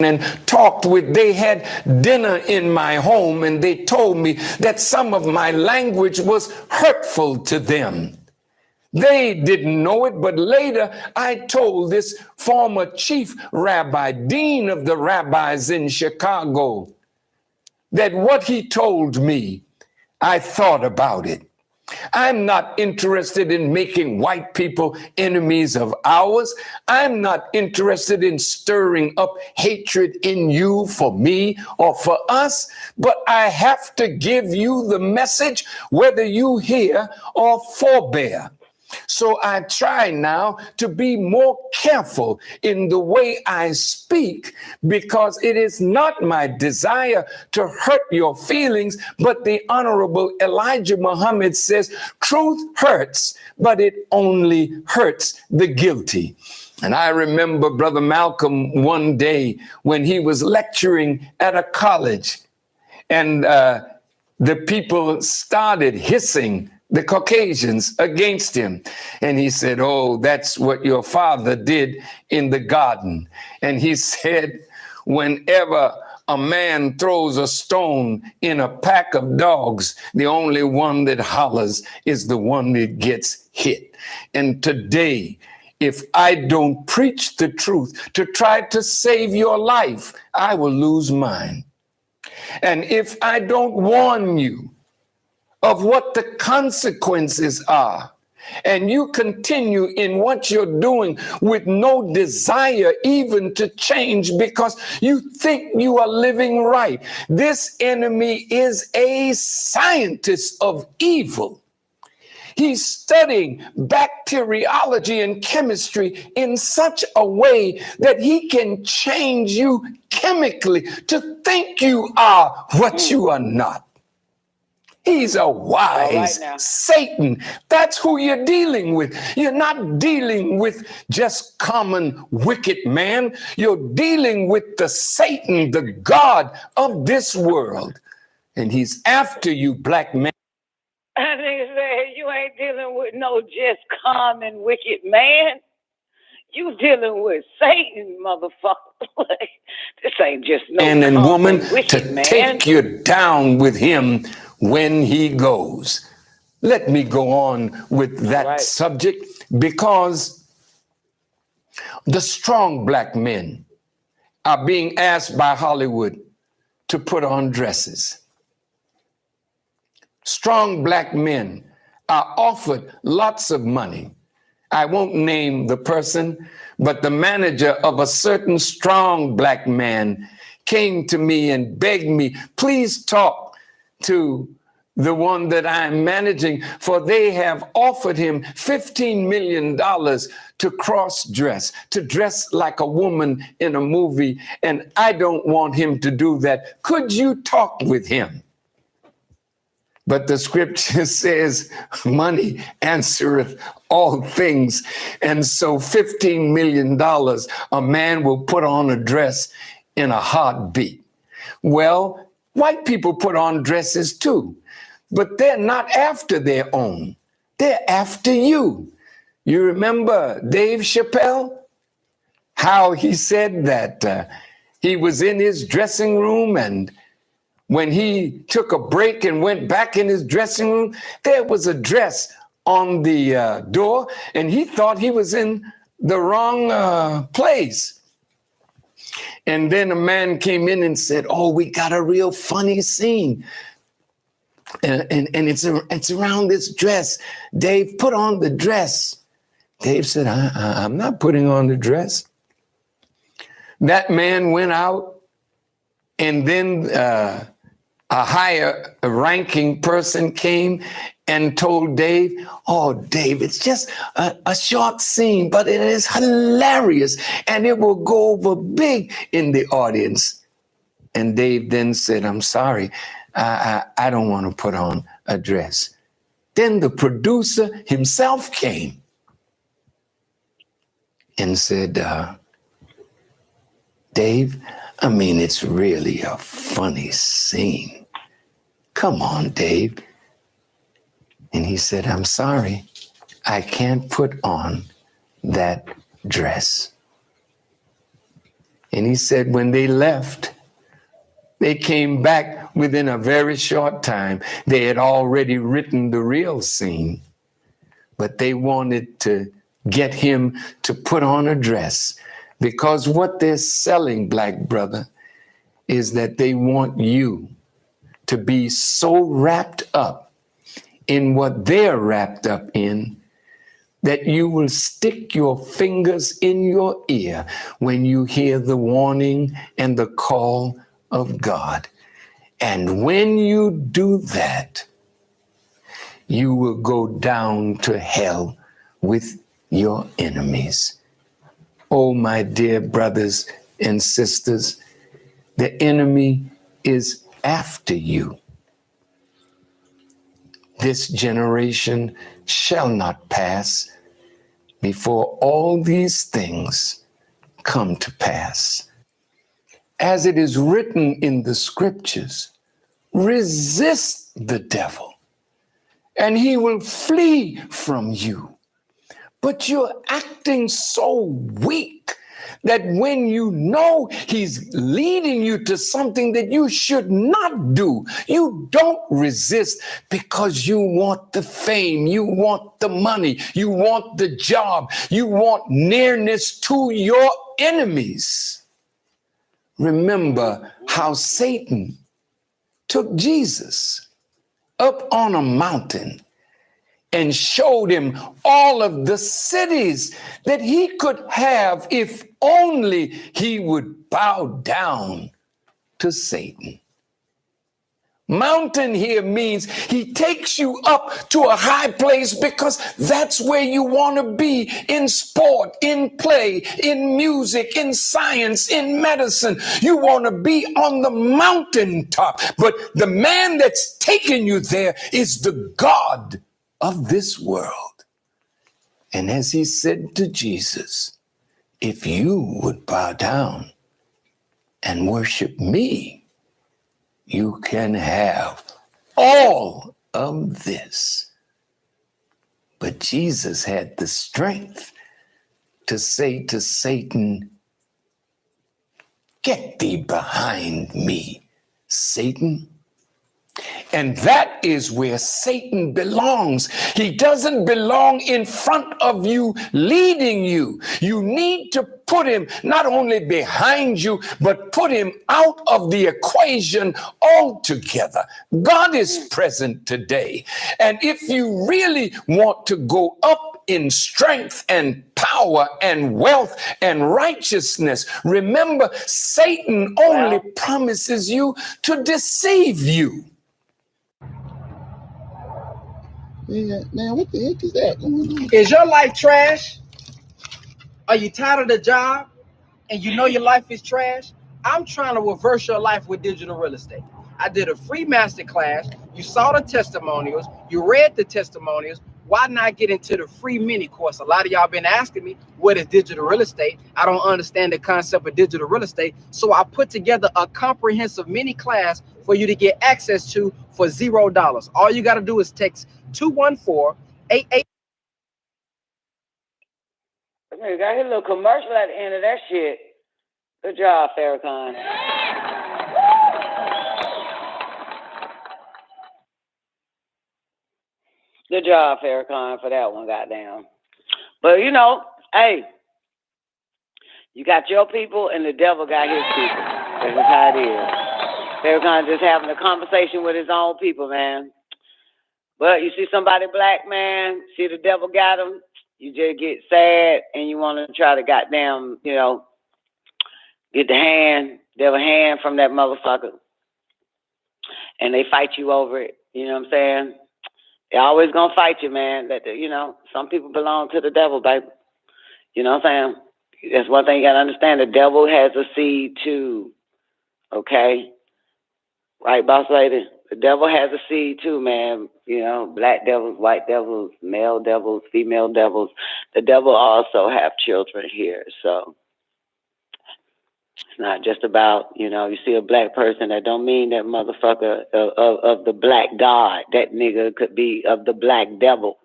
and talked with, they had dinner in my home, and they told me that some of my language was hurtful to them. They didn't know it, but later I told this former chief rabbi, dean of the rabbis in Chicago, that what he told me, I thought about it. I'm not interested in making white people enemies of ours. I'm not interested in stirring up hatred in you for me or for us, but I have to give you the message whether you hear or forbear. So I try now to be more careful in the way I speak, because it is not my desire to hurt your feelings, but the Honorable Elijah Muhammad says, truth hurts, but it only hurts the guilty. And I remember Brother Malcolm one day when he was lecturing at a college, and the people started hissing the Caucasians against him. And he said, oh, that's what your father did in the garden. And he said, whenever a man throws a stone in a pack of dogs, the only one that hollers is the one that gets hit. And today, if I don't preach the truth to try to save your life, I will lose mine. And if I don't warn you of what the consequences are, and you continue in what you're doing with no desire even to change because you think you are living right, this enemy is a scientist of evil. He's studying bacteriology and chemistry in such a way that he can change you chemically to think you are what you are not. He's a wise Satan. That's who you're dealing with. You're not dealing with just common wicked man. You're dealing with the Satan, the God of this world. And he's after you, black man. I think you ain't dealing with no just common wicked man. You dealing with Satan, motherfucker. This ain't just no Man and woman wicked to man. take you down with him when he goes. Let me go on with that subject, because the strong black men are being asked by Hollywood to put on dresses. Strong black men are offered lots of money. I won't name the person, but the manager of a certain strong black man came to me and begged me, please talk to the one that I'm managing, for they have offered him $15 million to cross-dress, to dress like a woman in a movie, and I don't want him to do that. Could you talk with him? But the scripture says, money answereth all things. And so $15 million, a man will put on a dress in a heartbeat. Well, white people put on dresses too, but they're not after their own. They're after you. You remember Dave Chappelle? How he said that he was in his dressing room, and when he took a break and went back in his dressing room, there was a dress on the door, and he thought he was in the wrong place. And then a man came in and said, oh, we got a real funny scene. And it's around this dress. Dave, put on the dress. Dave said, I'm not putting on the dress. That man went out, and then a higher ranking person came and told Dave, oh, Dave, it's just a short scene, but it is hilarious, and it will go over big in the audience. And Dave then said, I'm sorry, I don't want to put on a dress. Then the producer himself came and said, Dave, I mean, it's really a funny scene. Come on, Dave. And he said, I'm sorry, I can't put on that dress. And he said, when they left, they came back within a very short time. They had already written the real scene, but they wanted to get him to put on a dress, because what they're selling, black brother, is that they want you to be so wrapped up in what they're wrapped up in that you will stick your fingers in your ear when you hear the warning and the call of God. And when you do that, you will go down to hell with your enemies. Oh, my dear brothers and sisters, the enemy is after you. This generation shall not pass before all these things come to pass. As it is written in the scriptures, resist the devil, and he will flee from you. But you're acting so weak that when you know he's leading you to something that you should not do, you don't resist, because you want the fame, you want the money, you want the job, you want nearness to your enemies. Remember how Satan took Jesus up on a mountain and showed him all of the cities that he could have if only he would bow down to Satan. Mountain here means he takes you up to a high place because that's where you want to be in sport, in play, in music, in science, in medicine. You want to be on the mountaintop. But the man that's taking you there is the God of this world. And as he said to Jesus, if you would bow down and worship me, you can have all of this. But Jesus had the strength to say to Satan, get thee behind me, Satan. And that is where Satan belongs. He doesn't belong in front of you, leading you. You need to put him not only behind you, but put him out of the equation altogether. God is present today. And if you really want to go up in strength and power and wealth and righteousness, remember, Satan only promises you to deceive you. Man, what the heck is that? Is your life trash? Are you tired of the job and you know your life is trash? I'm trying to reverse your life with digital real estate. I did a free masterclass. You saw the testimonials. You read the testimonials. Why not get into the free mini course? A lot of y'all been asking me, what is digital real estate? I don't understand the concept of digital real estate. So I put together a comprehensive mini class for you to get access to for $0. All you got to do is text 214-88. You got his little commercial at the end of that shit. Good job, Farrakhan. Good job, Farrakhan, for that one, goddamn. But you know, hey, you got your people and the devil got his people. That's how it is. Farrakhan just having a conversation with his own people, man. But you see somebody black, man, see the devil got him, you just get sad and you want to try to goddamn, you know, get the devil hand from that motherfucker. And they fight you over it. You know what I'm saying? They're always going to fight you, man. You know, some people belong to the devil, baby. You know what I'm saying? That's one thing you got to understand. The devil has a seed too. Okay? Right, boss lady? The devil has a seed too, man. You know, black devils, white devils, male devils, female devils. The devil also have children here. So it's not just about, you know, you see a black person, that don't mean that motherfucker of the black God. That nigga could be of the black devil.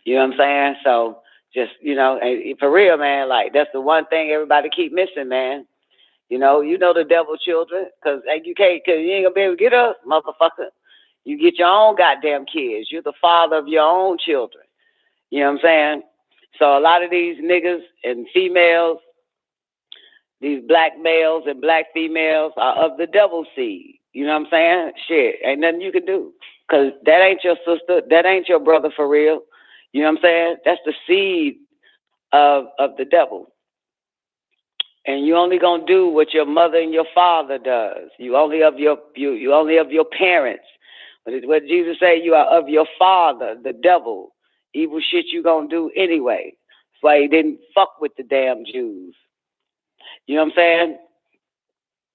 You know what I'm saying? So just, you know, for real, man, like that's the one thing everybody keep missing, man. You know the devil children, because you ain't gonna be able to get us, motherfucker. You get your own goddamn kids. You're the father of your own children. You know what I'm saying? So a lot of these niggas and females, these black males and black females are of the devil seed. You know what I'm saying? Shit, ain't nothing you can do. Because that ain't your sister. That ain't your brother for real. You know what I'm saying? That's the seed of the devil. And you only gonna do what your mother and your father does. You only of your parents. But it's what Jesus say, you are of your father, the devil. Evil shit you gonna do anyway. That's why he didn't fuck with the damn Jews. You know what I'm saying?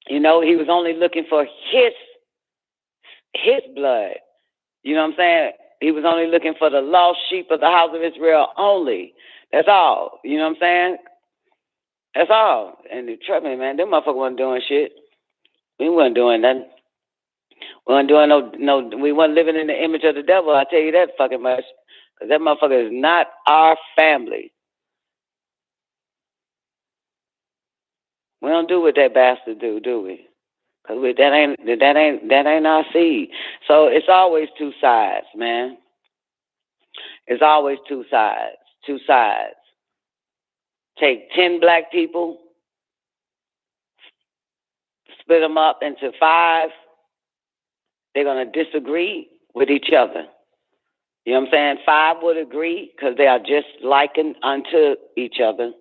You know, he was only looking for his blood. You know what I'm saying? He was only looking for the lost sheep of the house of Israel only. That's all. You know what I'm saying? That's all. And trust me, man, them motherfuckers wasn't doing shit. We wasn't doing nothing. We wasn't doing we wasn't living in the image of the devil, I tell you that fucking much. Because that motherfucker is not our family. We don't do what that bastard do we? Because that ain't our seed. So it's always two sides, man. It's always two sides. Two sides. Take 10 black people, split them up into 5. They're going to disagree with each other. You know what I'm saying? 5 would agree because they are just likened unto each other.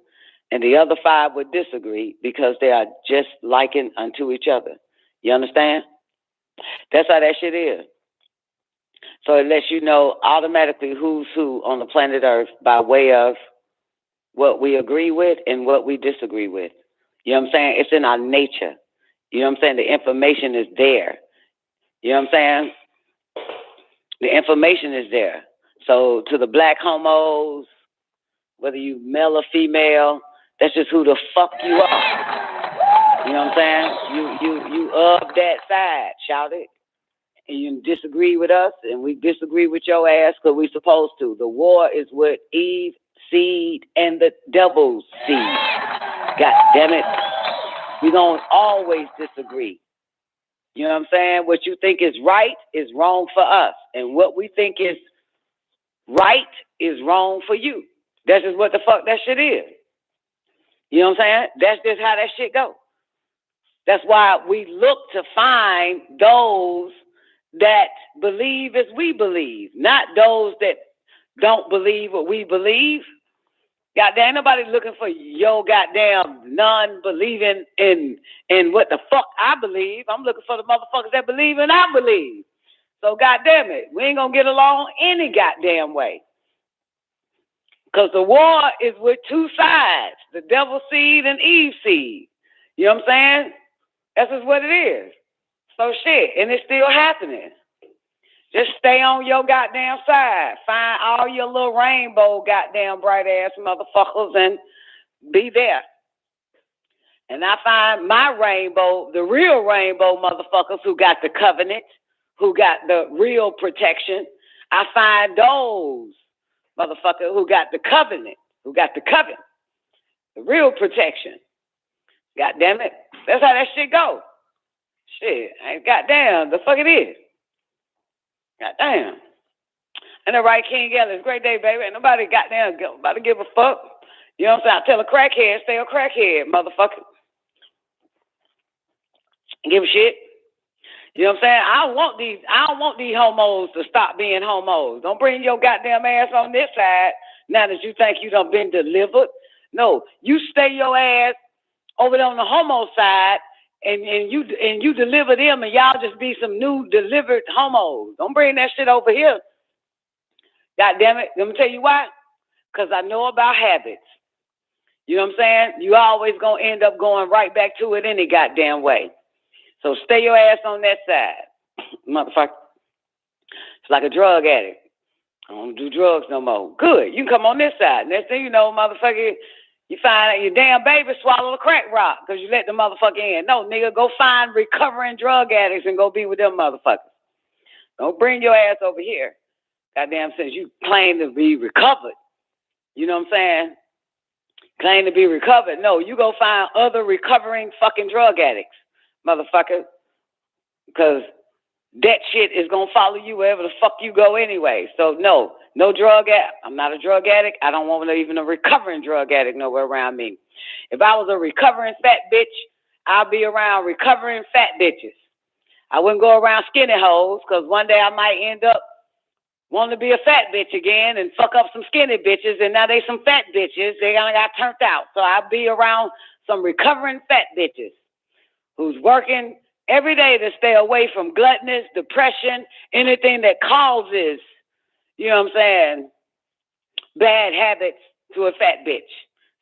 And the other 5 would disagree because they are just likened unto each other. You understand? That's how that shit is. So it lets you know automatically who's who on the planet Earth by way of what we agree with and what we disagree with. You know what I'm saying? It's in our nature. You know what I'm saying? The information is there. You know what I'm saying? The information is there. So to the black homos, whether you male or female, that's just who the fuck you are. You know what I'm saying? You of that side, shout it. And you disagree with us, and we disagree with your ass because we supposed to. The war is with Eve's seed and the devil's seed. God damn it. We don't always disagree. You know what I'm saying? What you think is right is wrong for us. And what we think is right is wrong for you. That's just what the fuck that shit is. You know what I'm saying? That's just how that shit goes. That's why we look to find those that believe as we believe, not those that don't believe what we believe. Goddamn, ain't nobody looking for your goddamn non-believing in what the fuck I believe. I'm looking for the motherfuckers that believe in I believe. So goddamn it, we ain't gonna get along any goddamn way. Because the war is with two sides, the devil's seed and Eve's seed. You know what I'm saying? That's just what it is. So shit, and it's still happening. Just stay on your goddamn side. Find all your little rainbow goddamn bright ass motherfuckers and be there. And I find my rainbow, the real rainbow motherfuckers who got the covenant, who got the real protection. I find those motherfuckers who got the covenant, the real protection. God damn it. That's how that shit go. Shit, ain't goddamn, the fuck it is. Goddamn. And the right, King Ellis, great day, baby. Ain't nobody goddamn about to give a fuck. You know what I'm saying? I tell a crackhead, stay a crackhead, motherfucker. Give a shit. You know what I'm saying? I don't want these homos to stop being homos. Don't bring your goddamn ass on this side now that you think you done been delivered. No, you stay your ass over there on the homo side and you deliver them and y'all just be some new delivered homos. Don't bring that shit over here. God damn it. Let me tell you why. Because I know about habits. You know what I'm saying? You always gonna end up going right back to it any goddamn way. So stay your ass on that side. Motherfucker. It's like a drug addict. I don't do drugs no more. Good. You can come on this side. Next thing you know, motherfucker, you find out your damn baby swallowed a crack rock because you let the motherfucker in. No, nigga, go find recovering drug addicts and go be with them motherfuckers. Don't bring your ass over here. Goddamn, since you claim to be recovered. You know what I'm saying? Claim to be recovered. No, you go find other recovering fucking drug addicts, motherfucker. Because that shit is going to follow you wherever the fuck you go anyway. So no drug addict. I'm not a drug addict. I don't want even a recovering drug addict nowhere around me. If I was a recovering fat bitch, I'd be around recovering fat bitches. I wouldn't go around skinny hoes because one day I might end up wanting to be a fat bitch again and fuck up some skinny bitches, and now they some fat bitches. They kind of got turned out. So I'll be around some recovering fat bitches who's working every day to stay away from gluttonous, depression, anything that causes, you know what I'm saying, bad habits to a fat bitch.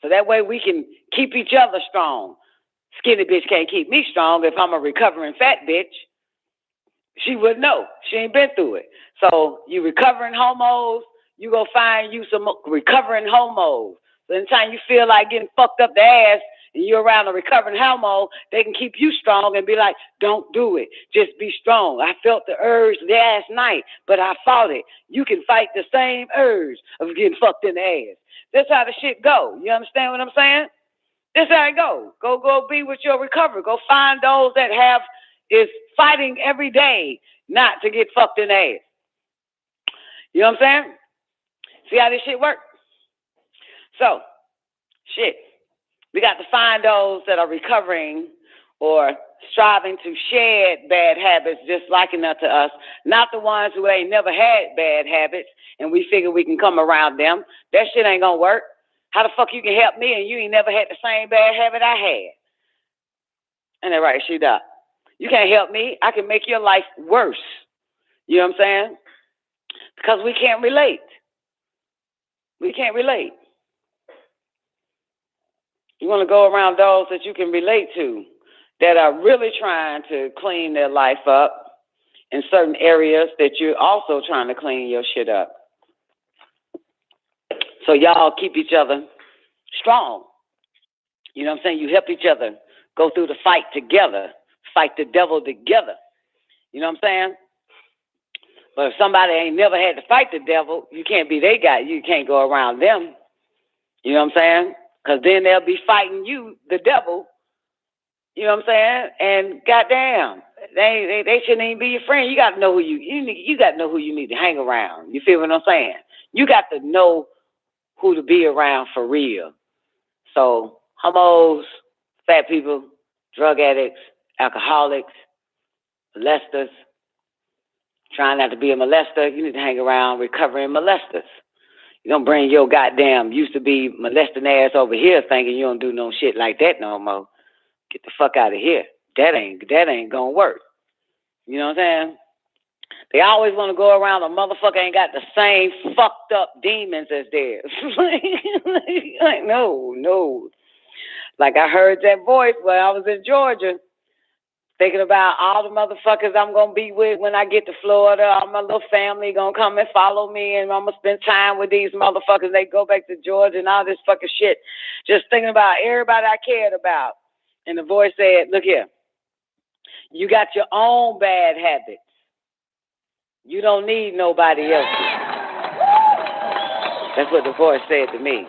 So that way we can keep each other strong. Skinny bitch can't keep me strong. If I'm a recovering fat bitch, she would know. She ain't been through it. So you recovering homos, you go find you some recovering homos. So anytime you feel like getting fucked up the ass and you're around a recovering homo, they can keep you strong and be like, don't do it. Just be strong. I felt the urge last night, but I fought it. You can fight the same urge of getting fucked in the ass. That's how the shit go. You understand what I'm saying? That's how it go. Go be with your recovery. Go find those that is fighting every day not to get fucked in the ass. You know what I'm saying? See how this shit work? So, shit. We got to find those that are recovering or striving to shed bad habits just like enough to us, not the ones who ain't never had bad habits and we figure we can come around them. That shit ain't gonna work. How the fuck you can help me and you ain't never had the same bad habit I had? And that right, she died. You can't help me. I can make your life worse. You know what I'm saying? Because we can't relate. We can't relate. You want to go around those that you can relate to that are really trying to clean their life up in certain areas that you're also trying to clean your shit up. So y'all keep each other strong. You know what I'm saying? You help each other go through the fight together, fight the devil together. You know what I'm saying? But if somebody ain't never had to fight the devil, you can't be their guy. You can't go around them. You know what I'm saying? Because then they'll be fighting you, the devil. You know what I'm saying? And goddamn, they shouldn't even be your friend. You got to know who you got to know who you need to hang around. You feel what I'm saying? You got to know who to be around for real. So homos, fat people, drug addicts, alcoholics, molesters, trying not to be a molester, you need to hang around recovering molesters. You don't bring your goddamn used to be molesting ass over here thinking you don't do no shit like that no more. Get the fuck out of here. That ain't gonna work. You know what I'm saying? They always want to go around a motherfucker ain't got the same fucked up demons as theirs. Like, no. Like I heard that voice when I was in Georgia, thinking about all the motherfuckers I'm going to be with when I get to Florida. All my little family going to come and follow me, and I'm going to spend time with these motherfuckers. They go back to Georgia and all this fucking shit. Just thinking about everybody I cared about. And the voice said, look here, you got your own bad habits. You don't need nobody else's. That's what the voice said to me.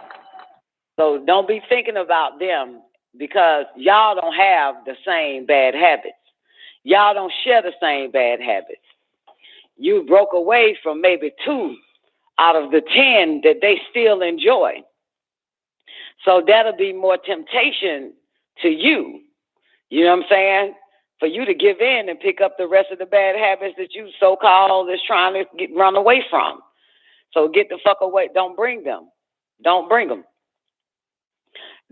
So don't be thinking about them because y'all don't have the same bad habits. Y'all don't share the same bad habits. You broke away from maybe 2 out of the 10 that they still enjoy. So that'll be more temptation to you. You know what I'm saying? For you to give in and pick up the rest of the bad habits that you so-called is trying to run away from. So get the fuck away. Don't bring them. Don't bring them.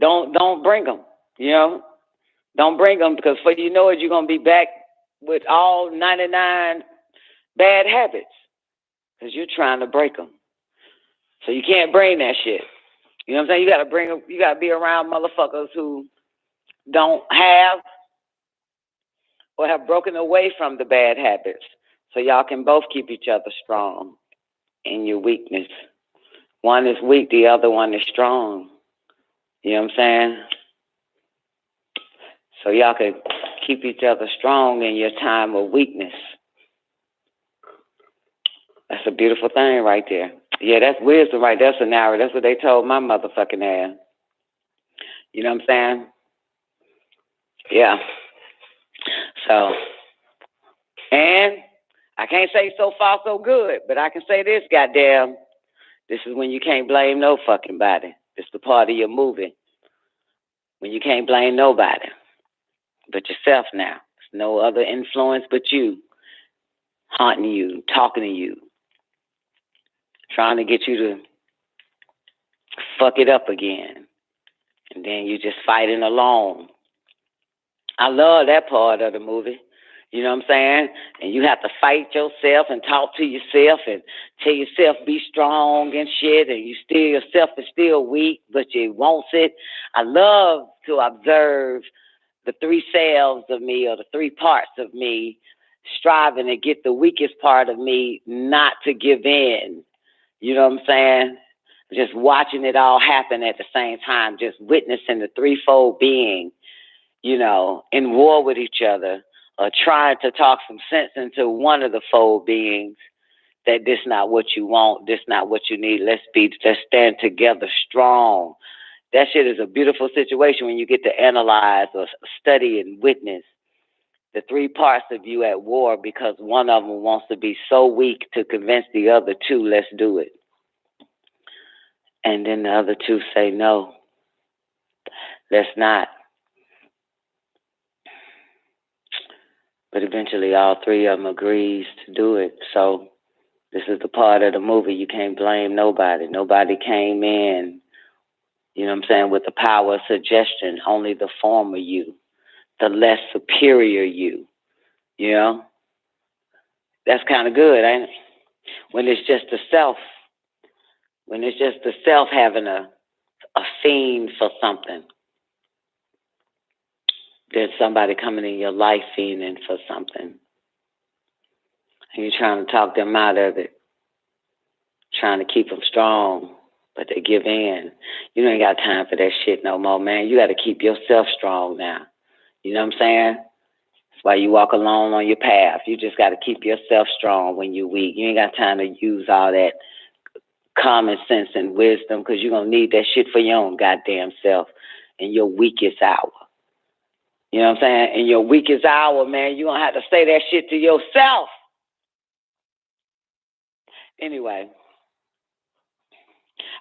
Don't bring them. You know? Don't bring them because for you know it, you're going to be back with all 99 bad habits because you're trying to break them. So you can't bring that shit. You know what I'm saying? You got to be around motherfuckers who don't have or have broken away from the bad habits. So y'all can both keep each other strong in your weakness. One is weak, the other one is strong. You know what I'm saying? So y'all can keep each other strong in your time of weakness. That's a beautiful thing right there. Yeah, that's wisdom right there, Sonara. That's what they told my motherfucking ass. You know what I'm saying? Yeah. So, and I can't say so far so good, but I can say this, goddamn. This is when you can't blame no fucking body. It's the part of your movie. When you can't blame nobody but yourself now. There's no other influence but you. Haunting you, talking to you. Trying to get you to fuck it up again. And then you just fighting alone. I love that part of the movie. You know what I'm saying? And you have to fight yourself and talk to yourself and tell yourself be strong and shit. And yourself is still weak, but you wants it. I love to observe the 3 cells of me or the 3 parts of me striving to get the weakest part of me not to give in. You know what I'm saying? Just watching it all happen at the same time, just witnessing the threefold being, you know, in war with each other, or trying to talk some sense into one of the fold beings that this not what you want, this not what you need. Let's stand together strong. That shit is a beautiful situation when you get to analyze or study and witness the 3 parts of you at war because one of them wants to be so weak to convince the other 2, let's do it. And then the other 2 say, no, let's not. But eventually all 3 of them agrees to do it. So this is the part of the movie you can't blame nobody. Nobody came in, you know what I'm saying, with the power of suggestion. Only the former you, the less superior you. You know? That's kind of good, ain't it? When it's just the self. When it's just the self having a fiend for something. There's somebody coming in your life fiending for something. And you're trying to talk them out of it. Trying to keep them strong. But they give in. You ain't got time for that shit no more, man. You got to keep yourself strong now. You know what I'm saying? That's why you walk alone on your path. You just got to keep yourself strong when you're weak. You ain't got time to use all that common sense and wisdom because you're going to need that shit for your own goddamn self in your weakest hour. You know what I'm saying? In your weakest hour, man, you're going to have to say that shit to yourself. Anyway.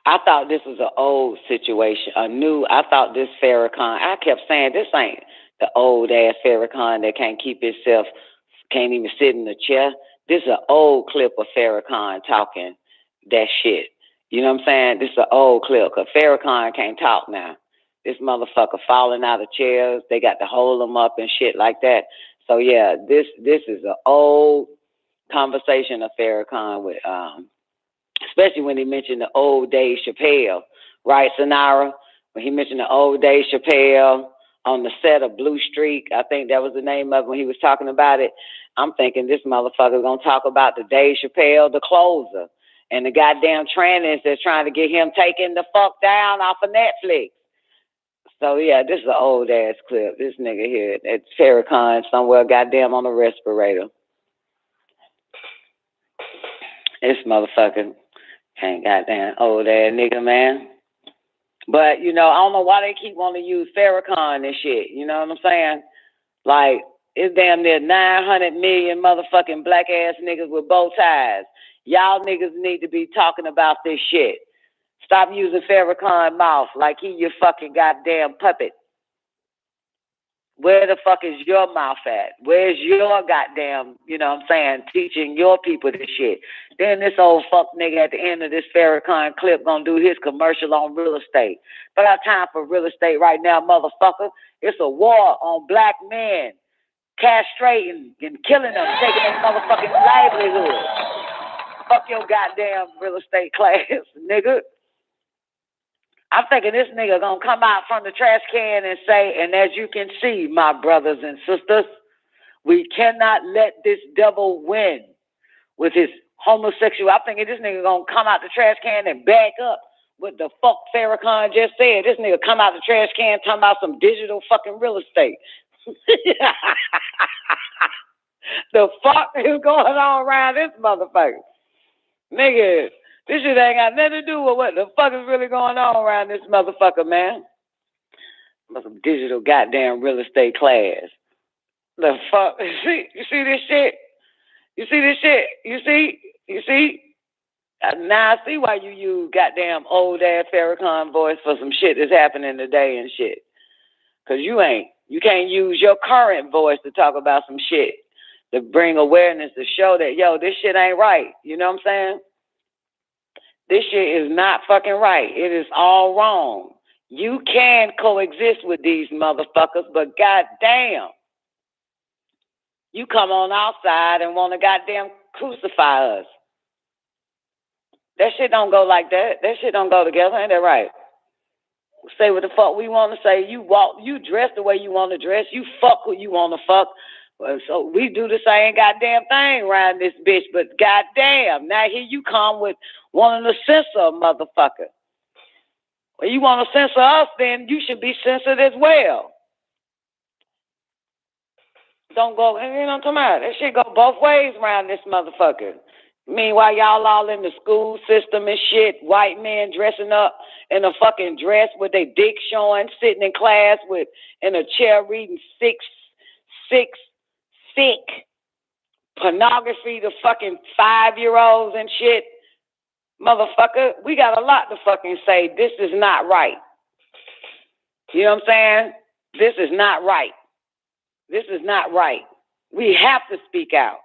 I thought this was an old situation, I thought this Farrakhan, I kept saying this ain't the old ass Farrakhan that can't keep himself, can't even sit in the chair. This is an old clip of Farrakhan talking that shit. You know what I'm saying? This is an old clip because Farrakhan can't talk now. This motherfucker falling out of chairs. They got to hold him up and shit like that. So yeah, this is an old conversation of Farrakhan with especially when he mentioned the old Dave Chappelle, right, Sonara? When he mentioned the old Dave Chappelle on the set of Blue Streak, I think that was the name of it when he was talking about it. I'm thinking this motherfucker's going to talk about the Dave Chappelle, the closer, and the goddamn trannies that's trying to get him taken the fuck down off of Netflix. So, yeah, this is an old-ass clip. This nigga here at Farrakhan somewhere goddamn on a respirator. This motherfucker ain't goddamn old-ass nigga, man. But, you know, I don't know why they keep wanting to use Farrakhan and shit. You know what I'm saying? Like, it's damn near 900 million motherfucking black-ass niggas with bow ties. Y'all niggas need to be talking about this shit. Stop using Farrakhan's mouth like he your fucking goddamn puppet. Where the fuck is your mouth at? Where's your goddamn, you know what I'm saying, teaching your people this shit? Then this old fuck nigga at the end of this Farrakhan clip gonna do his commercial on real estate. But I got time for real estate right now, motherfucker. It's a war on black men, castrating and killing them, taking their motherfucking livelihood. Fuck your goddamn real estate class, nigga. I'm thinking this nigga gonna come out from the trash can and say, and as you can see, my brothers and sisters, we cannot let this devil win with his homosexual. I'm thinking this nigga gonna come out the trash can and back up what the fuck Farrakhan just said. This nigga come out the trash can talking about some digital fucking real estate. The fuck is going on around this motherfucker? Nigga, this shit ain't got nothing to do with what the fuck is really going on around this motherfucker, man. Some digital goddamn real estate class. The fuck? You see this shit? You see this shit? You see? Now I see why you use goddamn old ass Farrakhan voice for some shit that's happening today and shit. Cause you can't use your current voice to talk about some shit. To bring awareness to show that, yo, this shit ain't right. You know what I'm saying? This shit is not fucking right. It is all wrong. You can coexist with these motherfuckers, but goddamn, you come on outside and want to goddamn crucify us. That shit don't go like that. That shit don't go together. Ain't that right? Say what the fuck we want to say. You dress the way you want to dress. You fuck who you want to fuck. So we do the same goddamn thing around this bitch, but goddamn, now here you come with wanting to censor a motherfucker. Well, you want to censor us, then you should be censored as well. Don't go, you know what I'm talking about? That shit go both ways around this motherfucker. Meanwhile, y'all all in the school system and shit, white men dressing up in a fucking dress with their dick showing, sitting in class in a chair reading sick pornography to fucking 5-year-olds and shit. Motherfucker, we got a lot to fucking say. This is not right. You know what I'm saying? This is not right. This is not right. We have to speak out.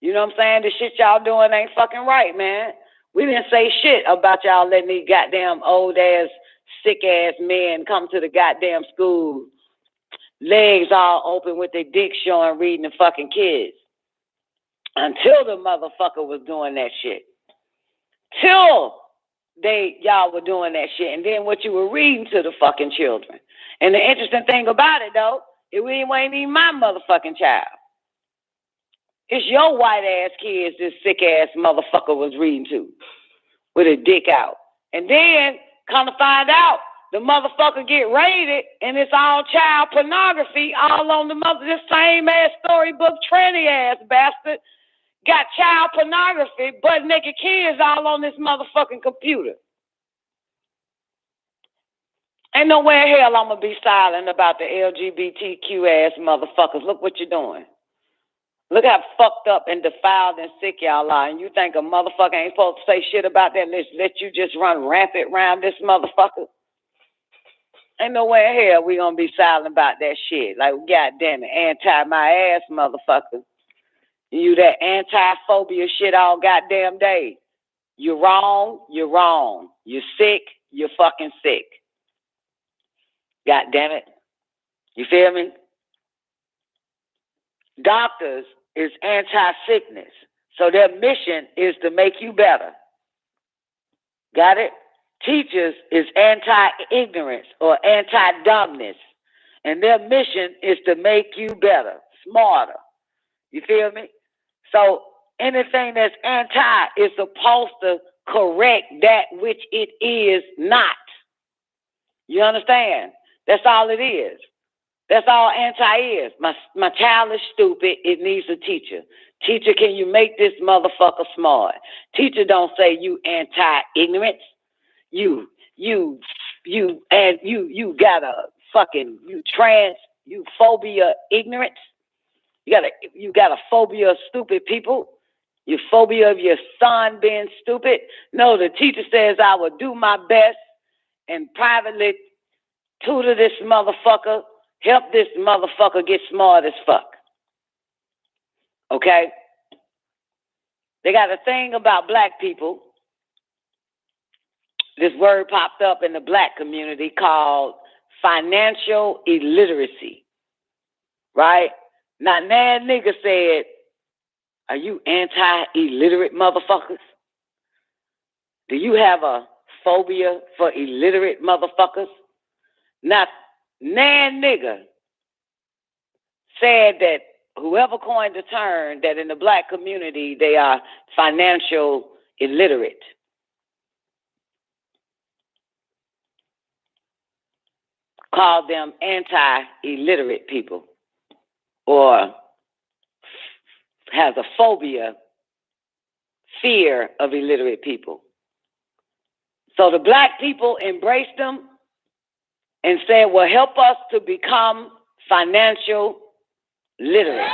You know what I'm saying? The shit y'all doing ain't fucking right, man. We didn't say shit about y'all letting these goddamn old ass, sick ass men come to the goddamn school legs all open with their dick showing, reading the fucking kids. Until the motherfucker was doing that shit. Till y'all were doing that shit. And then what you were reading to the fucking children. And the interesting thing about it, though, it wasn't even my motherfucking child. It's your white ass kids this sick ass motherfucker was reading to with a dick out. And then come to find out the motherfucker get raided and it's all child pornography all on this same ass storybook tranny ass bastard got child pornography, butt naked kids all on this motherfucking computer. Ain't no way in hell I'm gonna be silent about the LGBTQ ass motherfuckers. Look what you're doing. Look how fucked up and defiled and sick y'all are. And you think a motherfucker ain't supposed to say shit about that? Let you just run rampant around this motherfucker? Ain't no way in hell we gonna be silent about that shit. Like, goddamn it, anti my ass motherfucker. You that anti-phobia shit all goddamn day. You're wrong, you're wrong. You're sick, you're fucking sick. God damn it. You feel me? Doctors is anti-sickness. So their mission is to make you better. Got it? Teachers is anti-ignorance or anti-dumbness. And their mission is to make you better, smarter. You feel me? So anything that's anti is supposed to correct that which it is not. You understand? That's all it is. That's all anti is. My child is stupid. It needs a teacher. Teacher, can you make this motherfucker smart? Teacher don't say you anti-ignorance. You got a fucking, you phobia ignorance. You got a phobia of stupid people. You phobia of your son being stupid. No, the teacher says I will do my best and privately tutor this motherfucker, help this motherfucker get smart as fuck. Okay? They got a thing about black people. This word popped up in the black community called financial illiteracy. Right? Now, that nigga said, are you anti-illiterate motherfuckers? Do you have a phobia for illiterate motherfuckers? Now, Nan nigga said that whoever coined the term that in the black community they are financial illiterate. Called them anti-illiterate people or has a phobia, fear of illiterate people. So the black people embraced them and said, well, help us to become financial literate.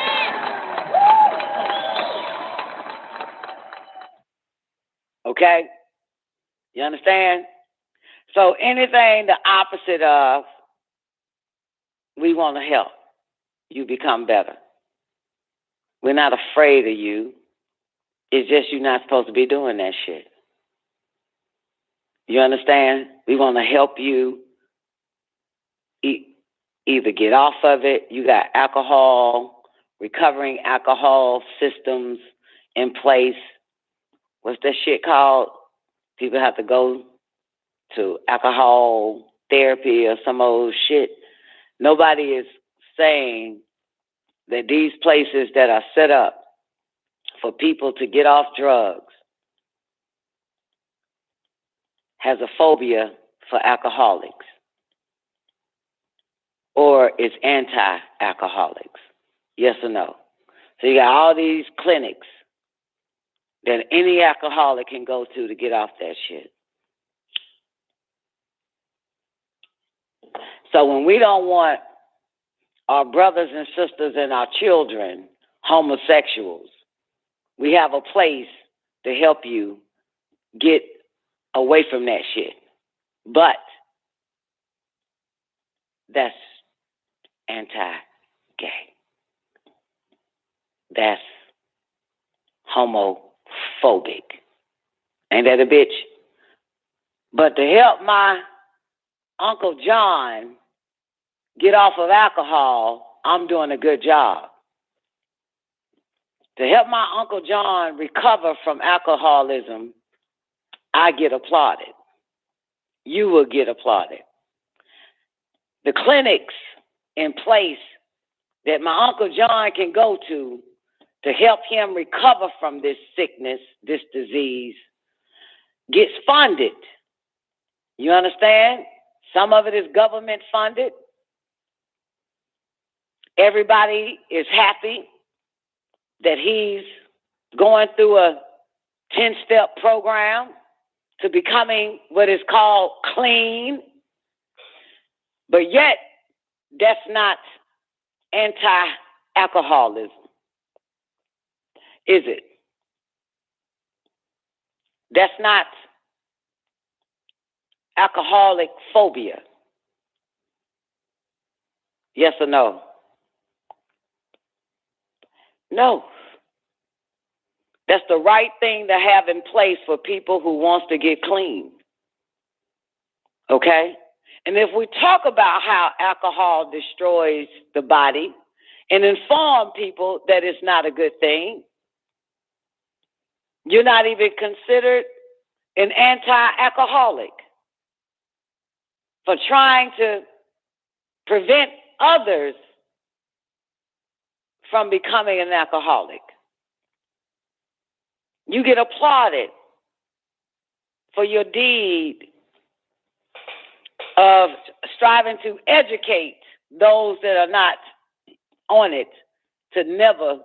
Okay? You understand? So anything the opposite of, we want to help you become better. We're not afraid of you. It's just you're not supposed to be doing that shit. You understand? We want to help you either get off of it. You got alcohol, recovering alcohol systems in place. What's that shit called? People have to go to alcohol therapy or some old shit. Nobody is saying that these places that are set up for people to get off drugs has a phobia for alcoholics or it's anti-alcoholics. Yes or no? So you got all these clinics that any alcoholic can go to get off that shit. So when we don't want our brothers and sisters and our children homosexuals, we have a place to help you get away from that shit. But that's anti-gay. That's homophobic. Ain't that a bitch? But to help my Uncle John get off of alcohol, I'm doing a good job. To help my Uncle John recover from alcoholism, I get applauded. You will get applauded. The clinics in place that my Uncle John can go to help him recover from this sickness, this disease, gets funded. You understand? Some of it is government funded. Everybody is happy that he's going through a 10-step program to becoming what is called clean. But yet, that's not anti-alcoholism, is it? That's not alcoholic phobia. Yes or no? No. That's the right thing to have in place for people who wants to get clean. Okay? And if we talk about how alcohol destroys the body and inform people that it's not a good thing, you're not even considered an anti-alcoholic for trying to prevent others from becoming an alcoholic. You get applauded for your deed of striving to educate those that are not on it to never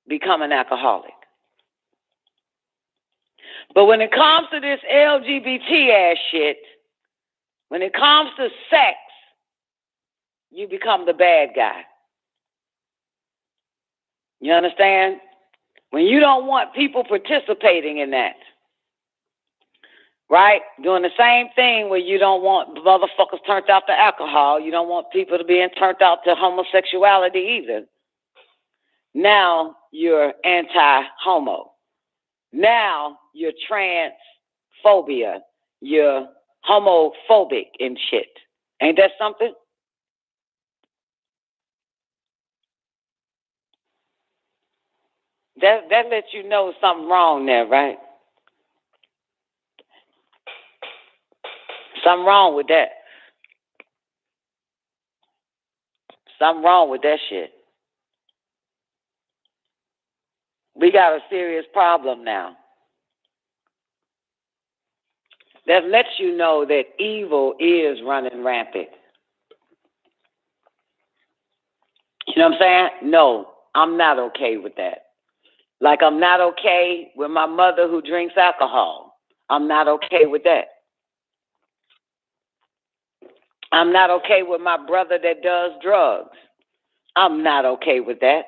become an alcoholic. But when it comes to this LGBT ass shit, when it comes to sex, you become the bad guy. You understand? When you don't want people participating in that, right? Doing the same thing where you don't want motherfuckers turned out to alcohol. You don't want people to be turned out to homosexuality either. Now you're anti-homo. Now you're transphobia. You're homophobic and shit. Ain't that something? That lets you know something wrong there, right? Something wrong with that. Something wrong with that shit. We got a serious problem now. That lets you know that evil is running rampant. You know what I'm saying? No, I'm not okay with that. Like I'm not okay with my mother who drinks alcohol. I'm not okay with that. I'm not okay with my brother that does drugs. I'm not okay with that.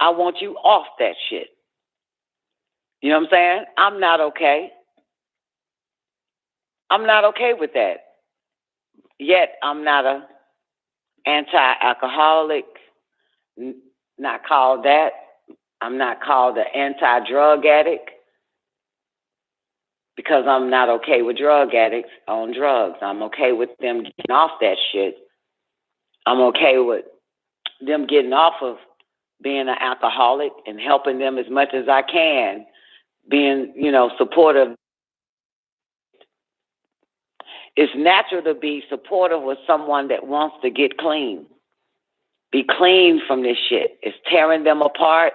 I want you off that shit. You know what I'm saying? I'm not okay. I'm not okay with that. Yet I'm not a anti-alcoholic, not called that. I'm not called an anti-drug addict because I'm not okay with drug addicts on drugs. I'm okay with them getting off that shit. I'm okay with them getting off of being an alcoholic and helping them as much as I can, being, supportive. It's natural to be supportive with someone that wants to get clean. Be clean from this shit. It's tearing them apart.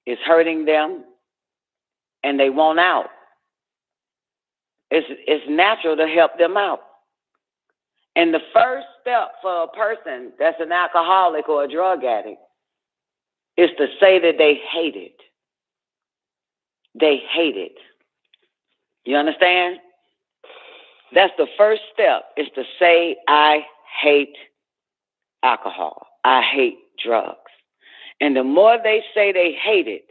It's hurting them, and they want out. It's natural to help them out. And the first step for a person that's an alcoholic or a drug addict is to say that they hate it. They hate it. You understand? That's the first step, is to say, I hate alcohol. I hate drugs. And the more they say they hate it,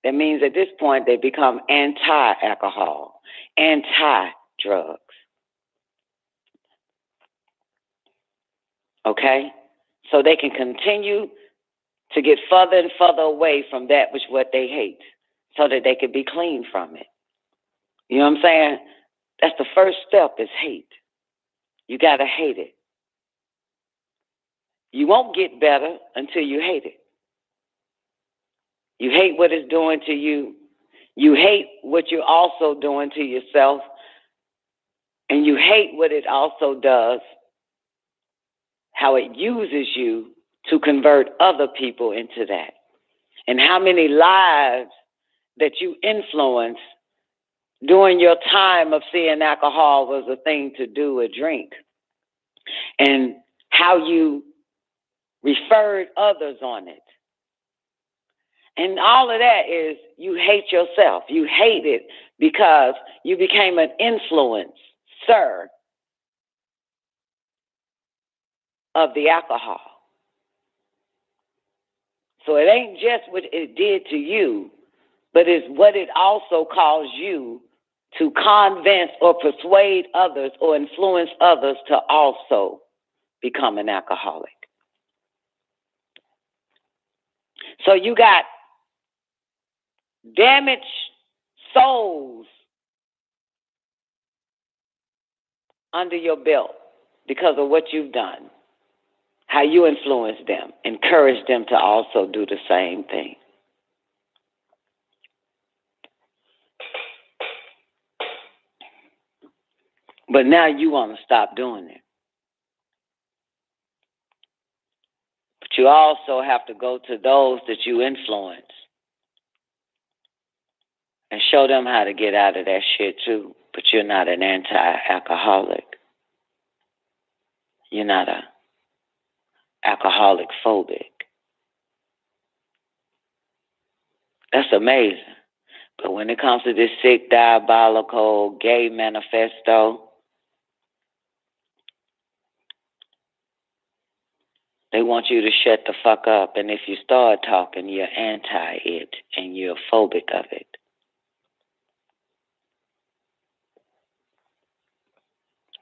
that means at this point they become anti-alcohol, anti-drugs. Okay? So they can continue to get further and further away from that which what they hate, so that they can be clean from it. You know what I'm saying? That's the first step, is hate. You got to hate it. You won't get better until you hate it. You hate what it's doing to you. You hate what you're also doing to yourself. And you hate what it also does, how it uses you to convert other people into that. And how many lives that you influence during your time of seeing alcohol was a thing to do or drink. And how you referred others on it. And all of that is you hate yourself. You hate it because you became an influencer of the alcohol. So it ain't just what it did to you, but it's what it also caused you to convince or persuade others or influence others to also become an alcoholic. So you got damaged souls under your belt because of what you've done, how you influence them, encourage them to also do the same thing. But now you want to stop doing it. But you also have to go to those that you influence and show them how to get out of that shit too. But you're not an anti-alcoholic. You're not a alcoholic phobic. That's amazing. But when it comes to this sick, diabolical, gay manifesto, they want you to shut the fuck up. And if you start talking, you're anti it and you're phobic of it.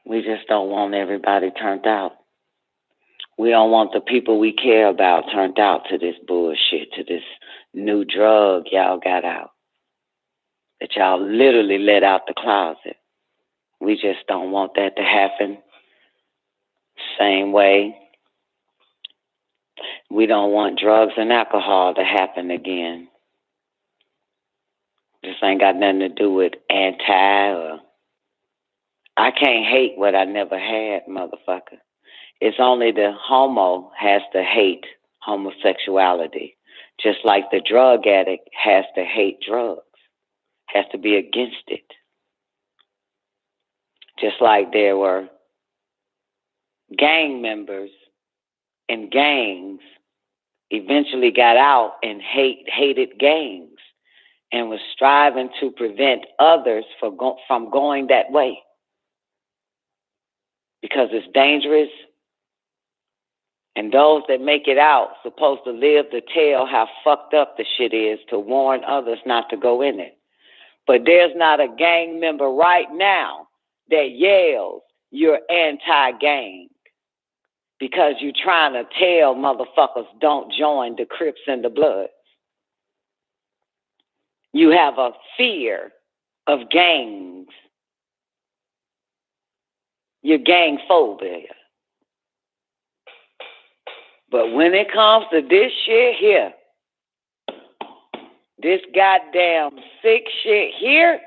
We just don't want everybody turned out. We don't want the people we care about turned out to this bullshit, to this new drug y'all got out, that y'all literally let out the closet. We just don't want that to happen. Same way, we don't want drugs and alcohol to happen again. This ain't got nothing to do with anti or... I can't hate what I never had, motherfucker. It's only the homo has to hate homosexuality, just like the drug addict has to hate drugs, has to be against it. Just like there were gang members and gangs eventually got out and hated gangs and was striving to prevent others from going that way because it's dangerous. And those that make it out supposed to live to tell how fucked up the shit is to warn others not to go in it. But there's not a gang member right now that yells you're anti-gang because you're trying to tell motherfuckers don't join the Crips and the Bloods. You have a fear of gangs. You're gang phobia. But when it comes to this shit here, this goddamn sick shit here,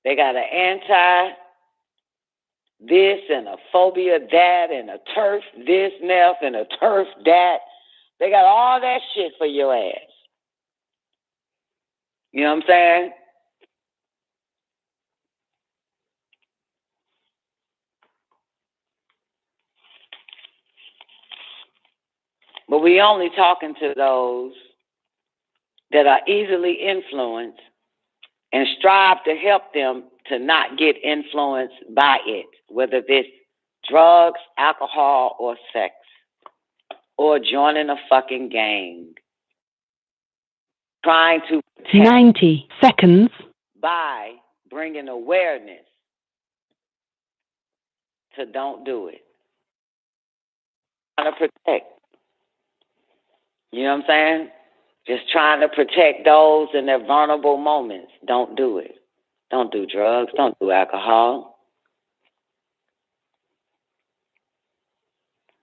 they got an anti this and a phobia that and a turf this and that and a turf that. They got all that shit for your ass. You know what I'm saying? But we only talking to those that are easily influenced and strive to help them to not get influenced by it, whether it's drugs, alcohol, or sex, or joining a fucking gang. Trying to protect 90 seconds by bringing awareness to don't do it. Trying to protect. You know what I'm saying? Just trying to protect those in their vulnerable moments. Don't do it. Don't do drugs. Don't do alcohol.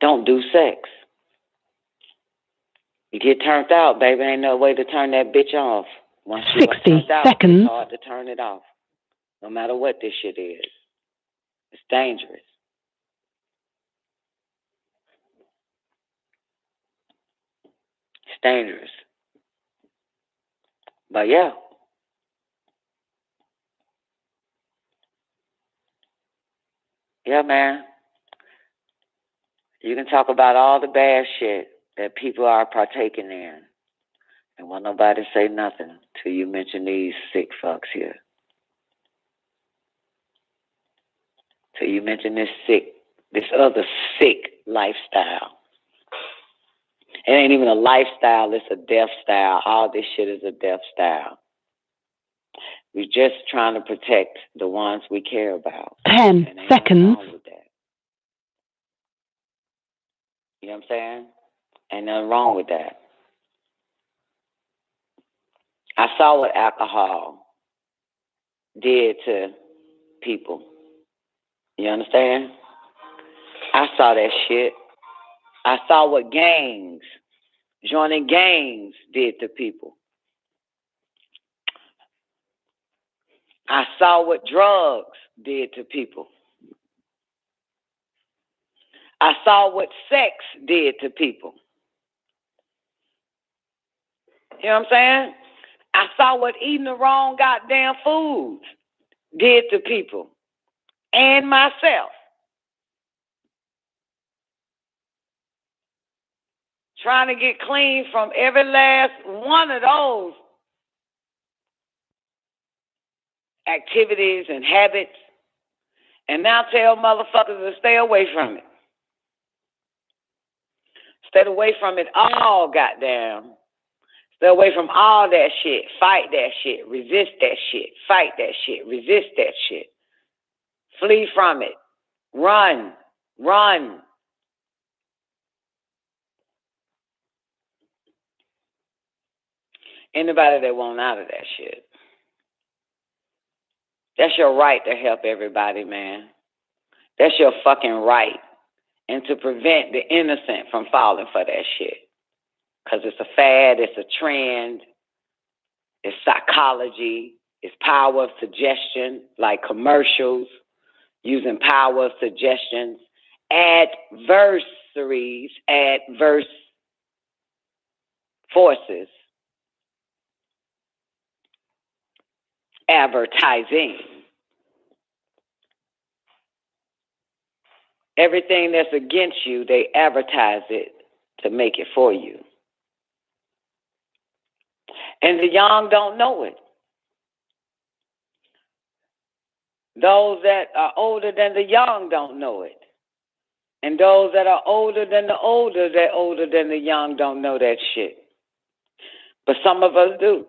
don't do sex. You get turned out, baby. Ain't no way to turn that bitch off. Once you 60 turned out, seconds. it's hard to turn it off. No matter what this shit is. It's dangerous. It's dangerous. But yeah. Yeah, man. You can talk about all the bad shit that people are partaking in. And won't nobody say nothing till you mention these sick fucks here. Till you mention this other sick lifestyle. It ain't even a lifestyle, it's a death style. All this shit is a death style. We're just trying to protect the ones we care about. 10 seconds. You know what I'm saying? Ain't nothing wrong with that. I saw what alcohol did to people. You understand? I saw that shit. I saw what joining gangs did to people. I saw what drugs did to people. I saw what sex did to people. You know what I'm saying? I saw what eating the wrong goddamn foods did to people and myself. Trying to get clean from every last one of those activities and habits, and now tell motherfuckers to stay away from it. Stay away from it all, goddamn. Stay away from all that shit. Fight that shit. Resist that shit. Fight that shit. Resist that shit. Flee from it. Run. Run. Anybody that wants out of that shit. That's your right to help everybody, man. That's your fucking right. And to prevent the innocent from falling for that shit. Because it's a fad, it's a trend, it's psychology, it's power of suggestion, like commercials, using power of suggestions, adversaries, adverse forces, advertising. Everything that's against you, they advertise it to make it for you. And the young don't know it. Those that are older than the young don't know it. And those that are older than the older than the young don't know that shit. But some of us do.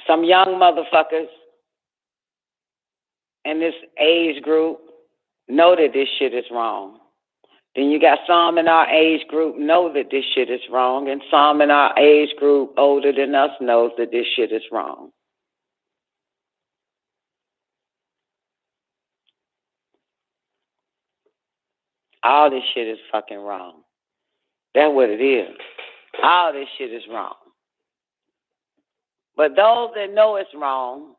Some young motherfuckers in this age group know that this shit is wrong. Then you got some in our age group know that this shit is wrong, and some in our age group older than us knows that this shit is wrong. All this shit is fucking wrong. That's what it is. All this shit is wrong. But those that know it's wrong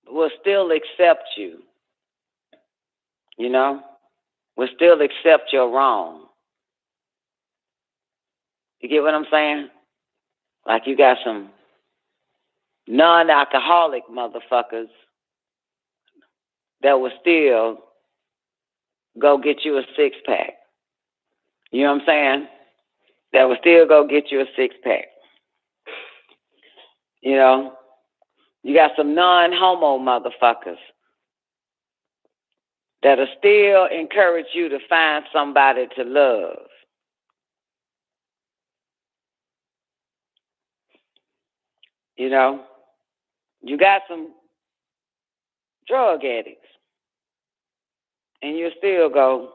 will still accept you. You know? Will still accept your wrong. You get what I'm saying? Like you got some non-alcoholic motherfuckers that will still go get you a six-pack. You know what I'm saying? That will still go get you a six-pack. You know? You got some non-homo motherfuckers that'll still encourage you to find somebody to love. You know? You got some drug addicts. And you still go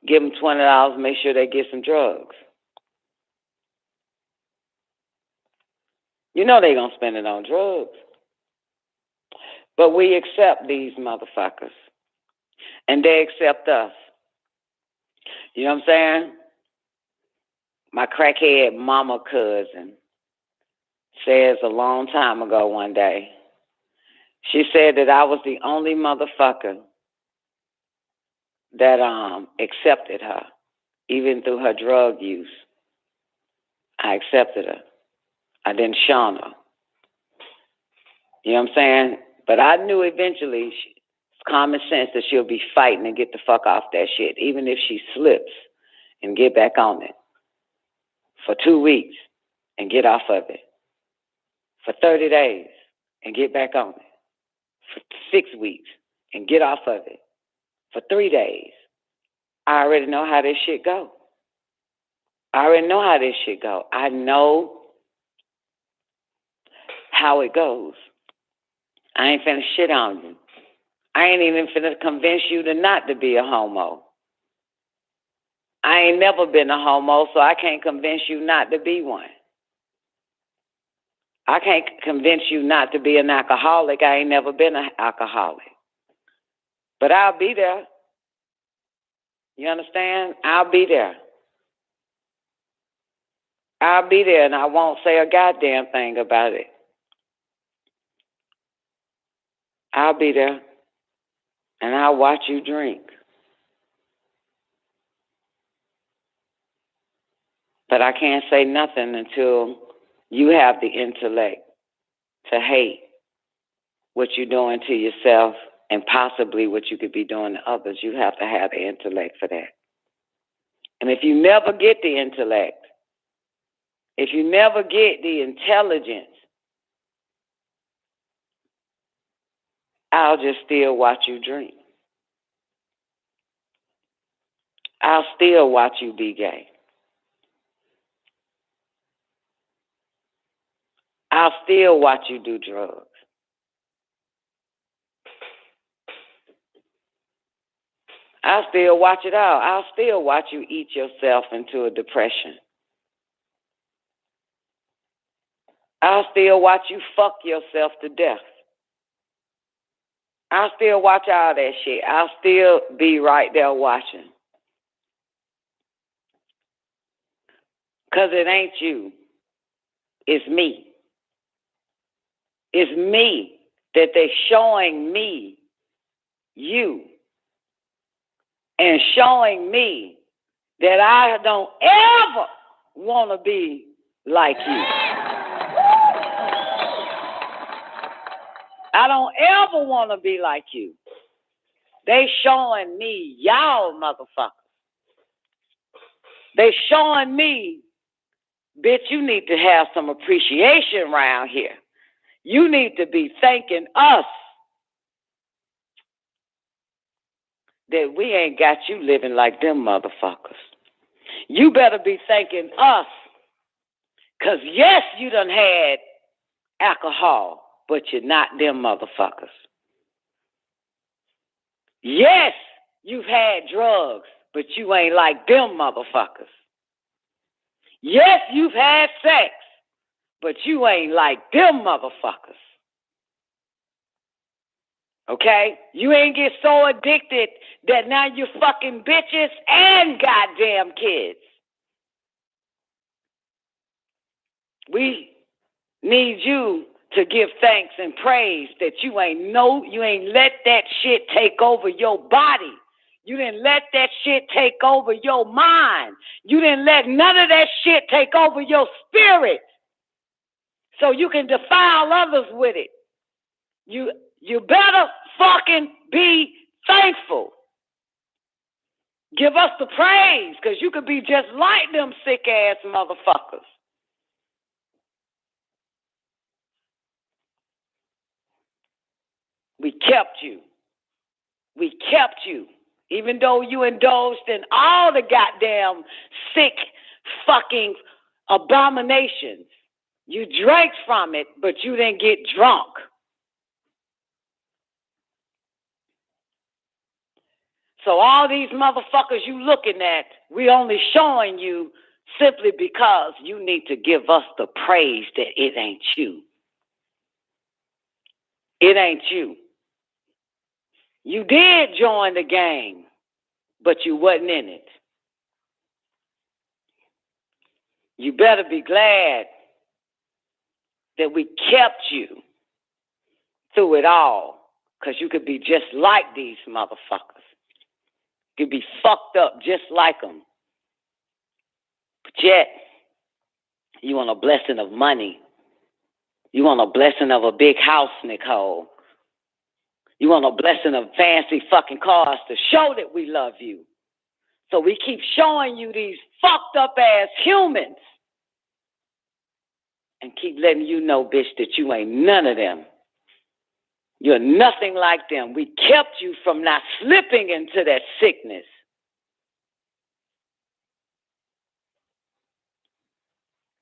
give them $20, make sure they get some drugs. You know they gonna spend it on drugs. But we accept these motherfuckers. And they accept us. You know what I'm saying? My crackhead mama cousin says a long time ago one day, she said that I was the only motherfucker that accepted her, even through her drug use. I accepted her. I didn't shun her. You know what I'm saying? But I knew eventually, it's common sense that she'll be fighting and get the fuck off that shit, even if she slips and get back on it for 2 weeks and get off of it, for 30 days and get back on it, for 6 weeks and get off of it, for 3 days. I already know how this shit go. I already know how this shit go. I know how it goes. I ain't finna shit on you. I ain't even finna convince you to not to be a homo. I ain't never been a homo, so I can't convince you not to be one. I can't convince you not to be an alcoholic. I ain't never been an alcoholic. But I'll be there. You understand? I'll be there. I'll be there, and I won't say a goddamn thing about it. I'll be there, and I'll watch you drink. But I can't say nothing until you have the intellect to hate what you're doing to yourself and possibly what you could be doing to others. You have to have the intellect for that. And if you never get the intellect, if you never get the intelligence, I'll just still watch you drink. I'll still watch you be gay. I'll still watch you do drugs. I'll still watch it all. I'll still watch you eat yourself into a depression. I'll still watch you fuck yourself to death. I'll still watch all that shit. I'll still be right there watching. Because it ain't you. It's me. It's me that they're showing me you. And showing me that I don't ever want to be like you. I don't ever want to be like you. They showing me y'all motherfuckers. They showing me, bitch, you need to have some appreciation around here. You need to be thanking us that we ain't got you living like them motherfuckers. You better be thanking us, because yes, you done had alcohol, but you're not them motherfuckers. Yes, you've had drugs, but you ain't like them motherfuckers. Yes, you've had sex, but you ain't like them motherfuckers. Okay? You ain't get so addicted that now you're fucking bitches and goddamn kids. We need you to give thanks and praise that you ain't let that shit take over your body. You didn't let that shit take over your mind. You didn't let none of that shit take over your spirit so you can defile others with it. You better fucking be thankful. Give us the praise, because you could be just like them sick ass motherfuckers. We kept you. We kept you. Even though you indulged in all the goddamn sick fucking abominations. You drank from it, but you didn't get drunk. So all these motherfuckers you looking at, we only showing you simply because you need to give us the praise that it ain't you. It ain't you. You did join the gang, but you wasn't in it. You better be glad that we kept you through it all, because you could be just like these motherfuckers. You could be fucked up just like them. But yet, you want a blessing of money. You want a blessing of a big house, Nicole. You want a blessing of fancy fucking cars to show that we love you. So we keep showing you these fucked up ass humans and keep letting you know, bitch, that you ain't none of them. You're nothing like them. We kept you from not slipping into that sickness.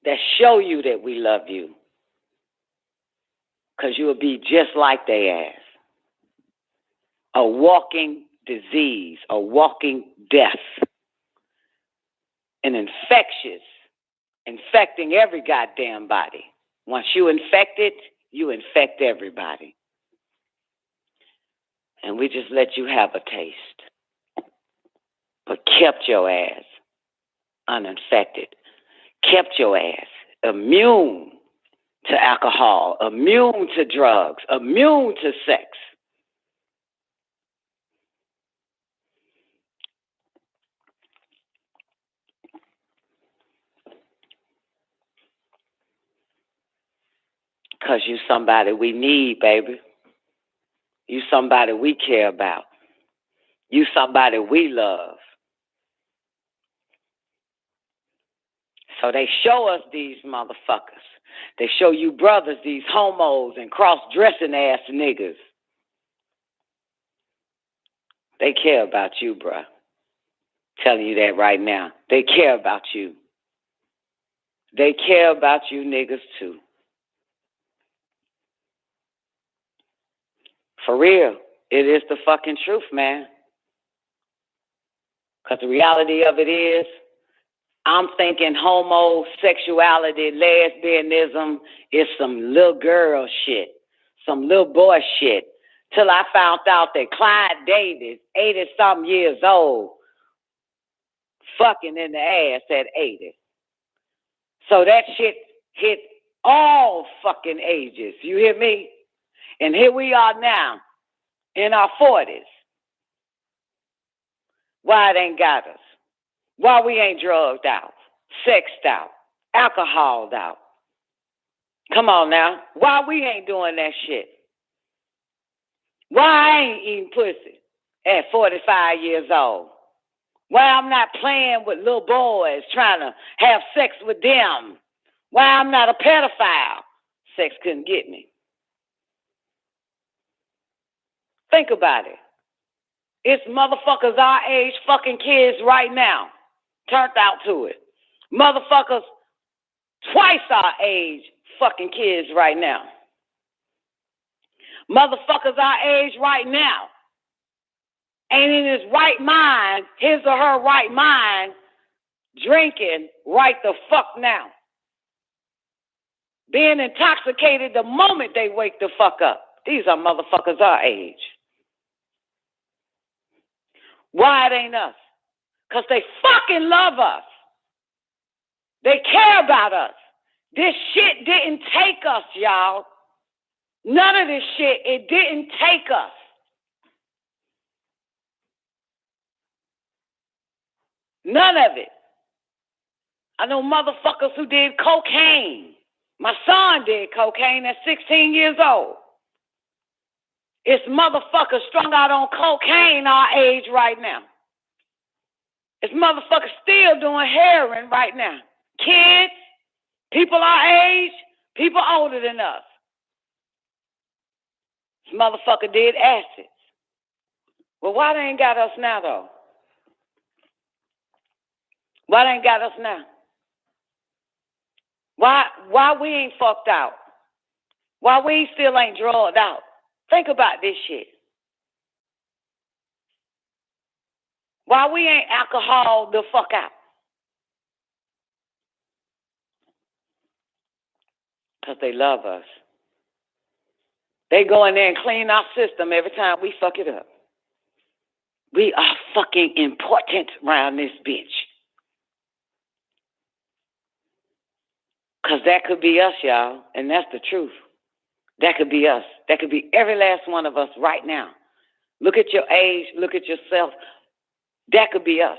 That show you that we love you. Because you'll be just like they ass. A walking disease, a walking death. An infectious, infecting every goddamn body. Once you infect it, you infect everybody. And we just let you have a taste. But kept your ass uninfected. Kept your ass immune to alcohol, immune to drugs, immune to sex. Because you somebody we need, baby. You somebody we care about. You somebody we love. So they show us these motherfuckers. They show you brothers, these homos and cross-dressing ass niggas. They care about you, bruh. Telling you that right now. They care about you. They care about you niggas too. For real. It is the fucking truth, man. Because the reality of it is, I'm thinking homosexuality, lesbianism is some little girl shit, some little boy shit. Till I found out that Clyde Davis, 80-something years old, fucking in the ass at 80. So that shit hit all fucking ages. You hear me? And here we are now, in our 40s. Why it ain't got us? Why we ain't drugged out, sexed out, alcoholed out? Come on now. Why we ain't doing that shit? Why I ain't eating pussy at 45 years old? Why I'm not playing with little boys trying to have sex with them? Why I'm not a pedophile? Sex couldn't get me. Think about it. It's motherfuckers our age fucking kids right now. Turned out to it. Motherfuckers twice our age fucking kids right now. Motherfuckers our age right now ain't in his right mind, his or her right mind, drinking right the fuck now. Being intoxicated the moment they wake the fuck up. These are motherfuckers our age. Why it ain't us? Because they fucking love us. They care about us. This shit didn't take us, y'all. None of this shit, it didn't take us. None of it. I know motherfuckers who did cocaine. My son did cocaine at 16 years old. It's motherfuckers strung out on cocaine our age right now. It's motherfuckers still doing heroin right now. Kids, people our age, people older than us. This motherfucker did acids. Well, why they ain't got us now, though? Why they ain't got us now? Why we ain't fucked out? Why we still ain't drugged out? Think about this shit. Why we ain't alcohol the fuck out? Because they love us. They go in there and clean our system every time we fuck it up. We are fucking important around this bitch. Because that could be us, y'all. And that's the truth. That could be us. That could be every last one of us right now. Look at your age. Look at yourself. That could be us.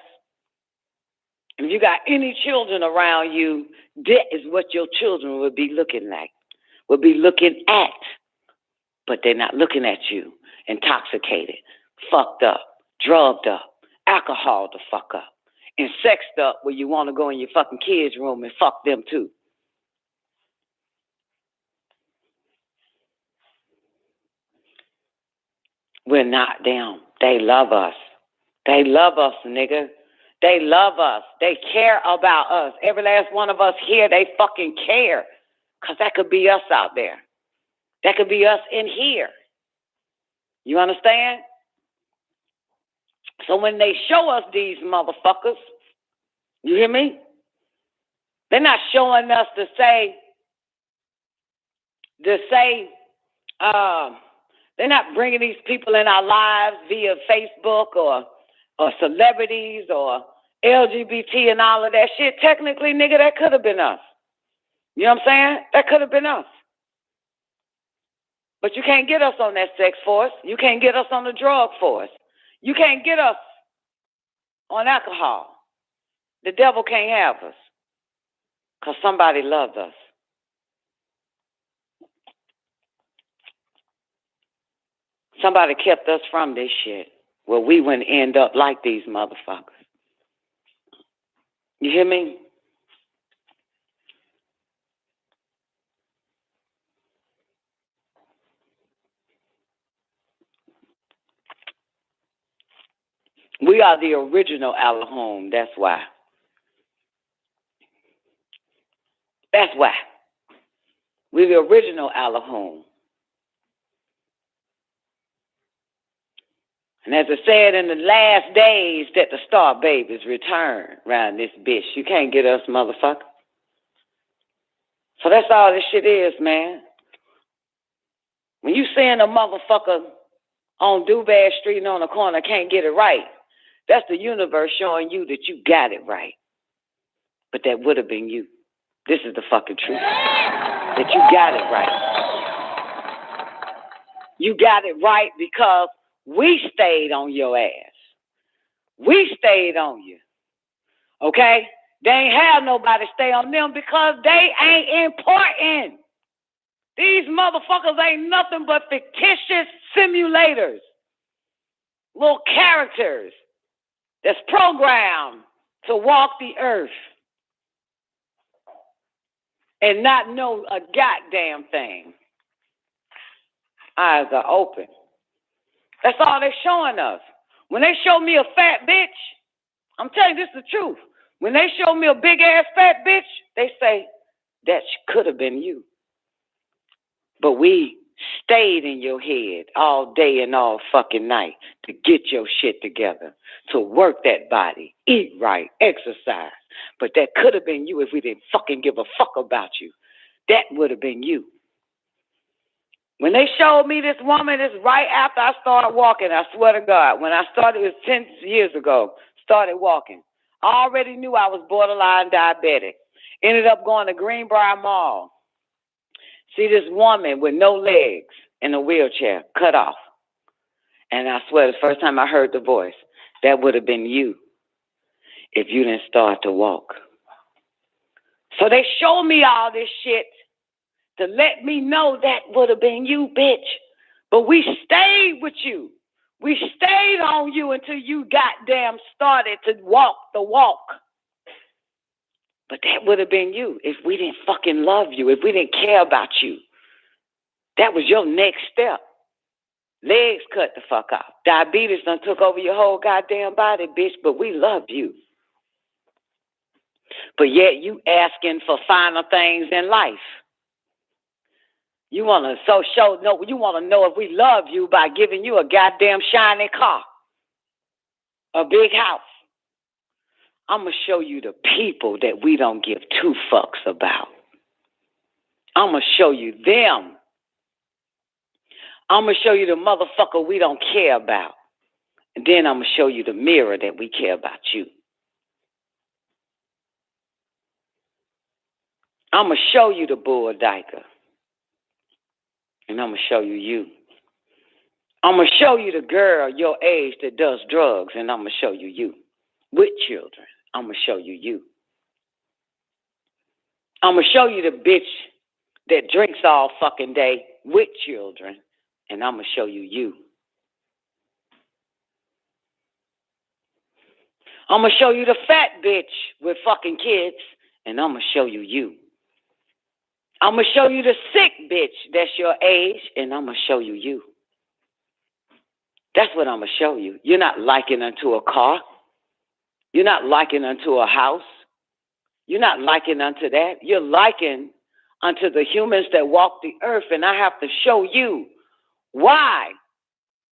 If you got any children around you, that is what your children would be looking like, would be looking at. But they're not looking at you. Intoxicated, fucked up, drugged up, alcohol the fuck up, and sexed up where you want to go in your fucking kids' room and fuck them too. We're not them. They love us. They love us, nigga. They love us. They care about us. Every last one of us here, they fucking care. Because that could be us out there. That could be us in here. You understand? So when they show us these motherfuckers, you hear me? They're not showing us to say, they're not bringing these people in our lives via Facebook or celebrities or LGBT and all of that shit. Technically, nigga, that could have been us. You know what I'm saying? That could have been us. But you can't get us on that sex force. You can't get us on the drug force. You can't get us on alcohol. The devil can't have us because somebody loved us. Somebody kept us from this shit where we wouldn't end up like these motherfuckers. You hear me? We are the original Alahome. That's why. That's why. We're the original Alahome. And as I said, in the last days that the star babies return around this bitch. You can't get us, motherfucker. So that's all this shit is, man. When you seeing a motherfucker on Dubad Street on the corner can't get it right, that's the universe showing you that you got it right. But that would have been you. This is the fucking truth. That you got it right. You got it right because we stayed on your ass. We stayed on you. Okay? They ain't have nobody stay on them because they ain't important. These motherfuckers ain't nothing but fictitious simulators. Little characters that's programmed to walk the earth and not know a goddamn thing. Eyes are open. That's all they're showing us. When they show me a fat bitch, I'm telling you, this is the truth. When they show me a big ass fat bitch, they say, that could have been you. But we stayed in your head all day and all fucking night to get your shit together, to work that body, eat right, exercise. But that could have been you if we didn't fucking give a fuck about you. That would have been you. When they showed me this woman, it's right after I started walking, I swear to God. When I started, it was 10 years ago, started walking. I already knew I was borderline diabetic. Ended up going to Greenbrier Mall. See this woman with no legs in a wheelchair, cut off. And I swear, the first time I heard the voice, that would have been you if you didn't start to walk. So they showed me all this shit to let me know that would have been you, bitch. But we stayed with you. We stayed on you until you goddamn started to walk the walk. But that would have been you if we didn't fucking love you, if we didn't care about you. That was your next step. Legs cut the fuck off. Diabetes done took over your whole goddamn body, bitch, but we love you. But yet you asking for finer things in life. You want to you want to know if we love you by giving you a goddamn shiny car, a big house. I'm going to show you the people that we don't give two fucks about. I'm going to show you them. I'm going to show you the motherfucker we don't care about. And then I'm going to show you the mirror that we care about you. I'm going to show you the bull dyker. And I'm going to show you you. I'm going to show you the girl your age that does drugs. And I'm going to show you you. With children. I'm going to show you you. I'm going to show you the bitch that drinks all fucking day with children. And I'm going to show you you. I'm going to show you the fat bitch with fucking kids. And I'm going to show you you. I'm going to show you the sick bitch that's your age. And I'm going to show you you. That's what I'm going to show you. You're not likened unto a car. You're not likened unto a house. You're not likened unto that. You're likened unto the humans that walk the earth. And I have to show you why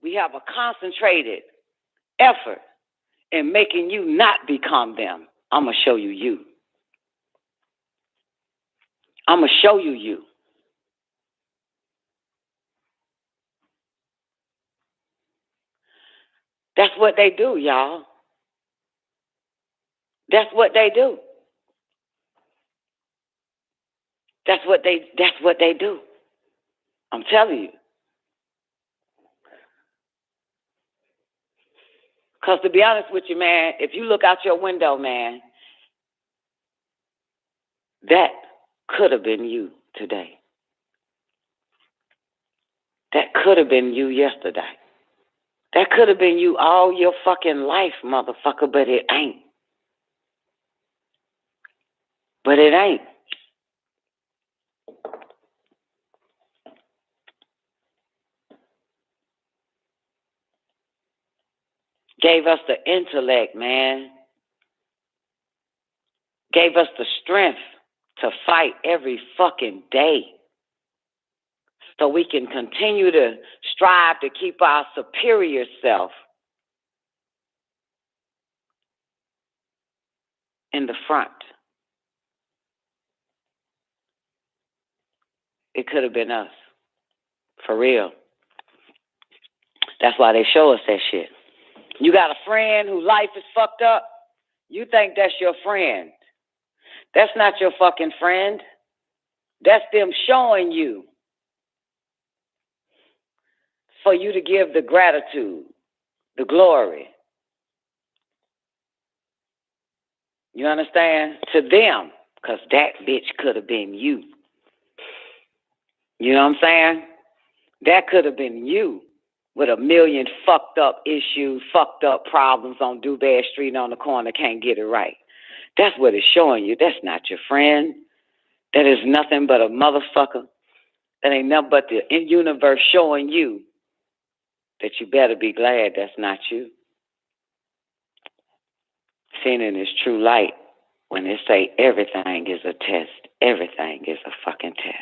we have a concentrated effort in making you not become them. I'm going to show you you. I'm going to show you you. That's what they do, y'all. That's what they do. That's what they do. I'm telling you. Because to be honest with you, man, if you look out your window, man, that could have been you today. That could have been you yesterday. That could have been you all your fucking life, motherfucker, but it ain't. But it ain't. Gave us the intellect, man. Gave us the strength to fight every fucking day. So we can continue to strive to keep our superior self in the front. It could have been us. For real. That's why they show us that shit. You got a friend whose life is fucked up. You think that's your friend. That's not your fucking friend. That's them showing you for you to give the gratitude, the glory. You understand? To them, because that bitch could have been you. You know what I'm saying? That could have been you with a million fucked up issues, fucked up problems on Dubad Street on the corner, can't get it right. That's what it's showing you. That's not your friend. That is nothing but a motherfucker. That ain't nothing but the universe showing you that you better be glad that's not you. Seeing in its true light when they say everything is a test. Everything is a fucking test.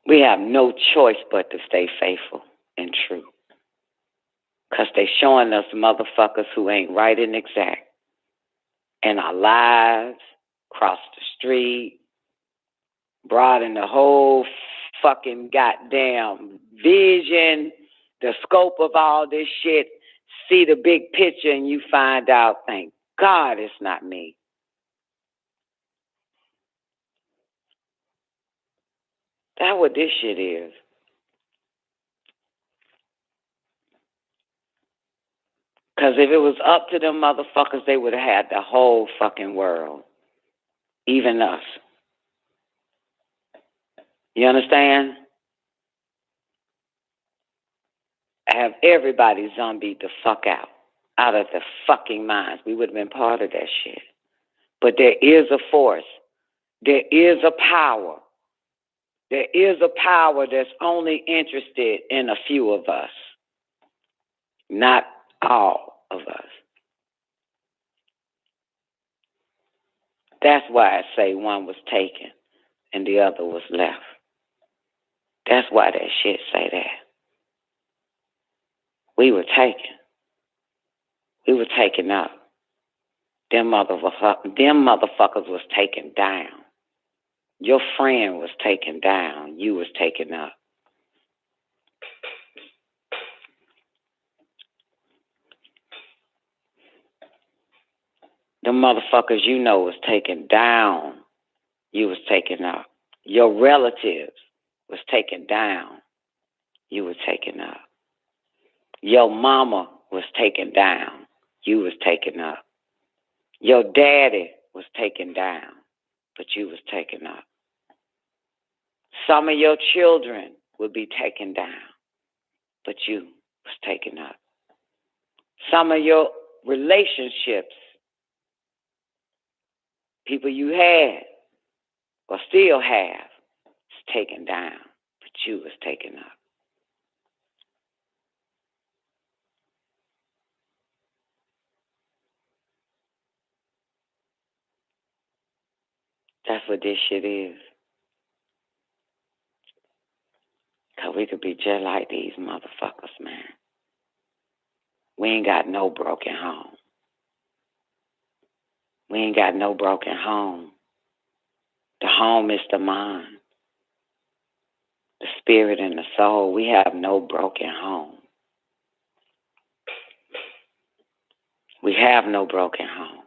We have no choice but to stay faithful and true. Because they showing us motherfuckers who ain't right and exact in our lives, across the street, broaden the whole fucking goddamn vision, the scope of all this shit, see the big picture and you find out, thank God it's not me. That's what this shit is. Because if it was up to them motherfuckers, they would have had the whole fucking world. Even us. You understand? Have everybody zombied the fuck out of the fucking minds. We would have been part of that shit. But there is a force. There is a power. There is a power that's only interested in a few of us. Not all of us. That's why I say one was taken and the other was left. That's why that shit say that. We were taken. We were taken up. Them motherfuckers was taken down. Your friend was taken down. You was taken up. The motherfuckers you know was taken down. You was taken up. Your relatives was taken down. You was taken up. Your mama was taken down. You was taken up. Your daddy was taken down, but you was taken up. Some of your children would be taken down, but you was taken up. Some of your relationships, people you had or still have, is taken down, but you was taken up. That's what this shit is. Because we could be just like these motherfuckers, man. We ain't got no broken home. We ain't got no broken home. The home is the mind, the spirit and the soul. We have no broken home. We have no broken home.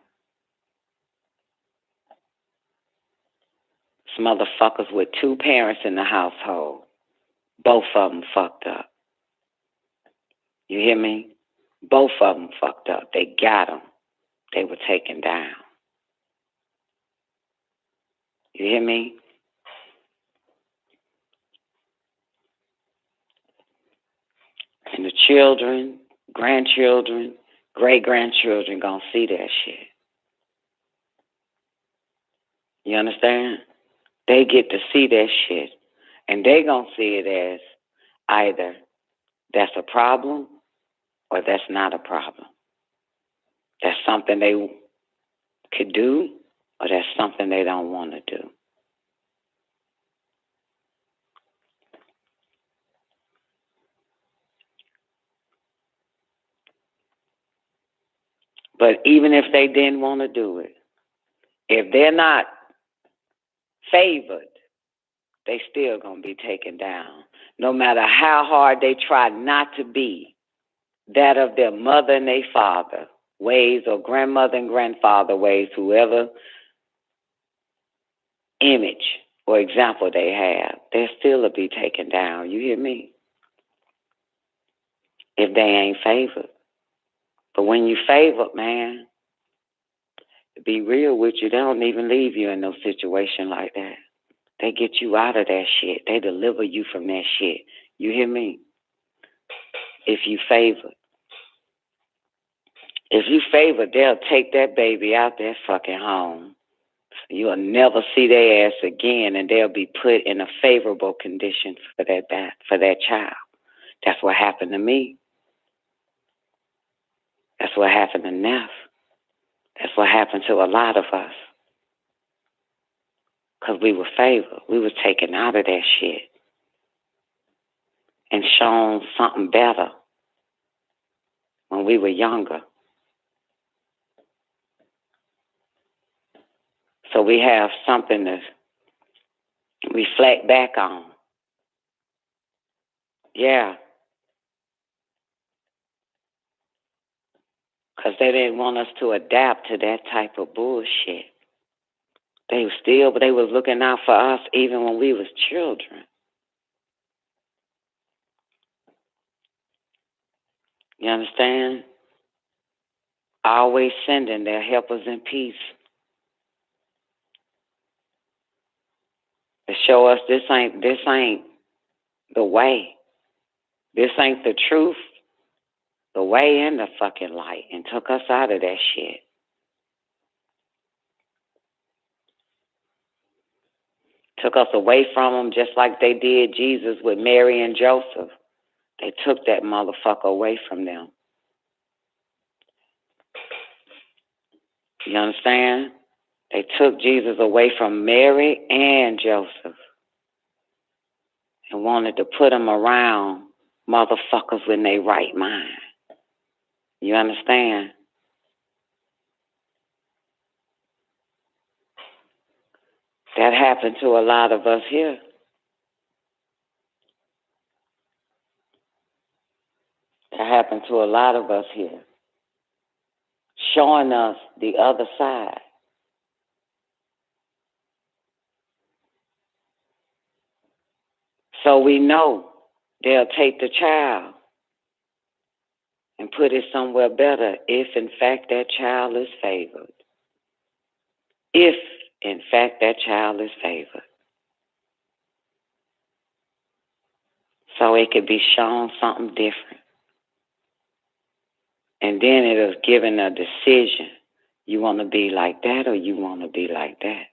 Some motherfuckers with two parents in the household, both of them fucked up. You hear me? Both of them fucked up. They got them. They were taken down. You hear me? And the children, grandchildren, great-grandchildren gonna see that shit. You understand? They get to see that shit. And they gonna see it as either that's a problem or that's not a problem. That's something they could do or that's something they don't want to do. But even if they didn't want to do it, if they're not favored, they still going to be taken down. No matter how hard they try not to be that of their mother and their father ways or grandmother and grandfather ways, whoever image or example they have, they still will be taken down. You hear me? If they ain't favored. But when you favored, man, to be real with you, they don't even leave you in no situation like that. They get you out of that shit. They deliver you from that shit. You hear me? If you favored. If you favored, they'll take that baby out that fucking home. You'll never see their ass again, and they'll be put in a favorable condition for that child. That's what happened to me. That's what happened to Neff. That's what happened to a lot of us. Because we were favored. We were taken out of that shit and shown something better when we were younger. So we have something to reflect back on. Yeah. Because they didn't want us to adapt to that type of bullshit. They was looking out for us even when we was children. You understand? Always sending their helpers in peace to show us this ain't the way. This ain't the truth, the way and the fucking light, and took us out of that shit. Took us away from them just like they did Jesus with Mary and Joseph. They took that motherfucker away from them. You understand? They took Jesus away from Mary and Joseph and wanted to put him around motherfuckers in their right mind. You understand? That happened to a lot of us here. That happened to a lot of us here. showing us the other side. So we know they'll take the child and put it somewhere better if, in fact, that child is favored. If, in fact, that child is favored. So it could be shown something different. And then it is given a decision. You want to be like that or you want to be like that?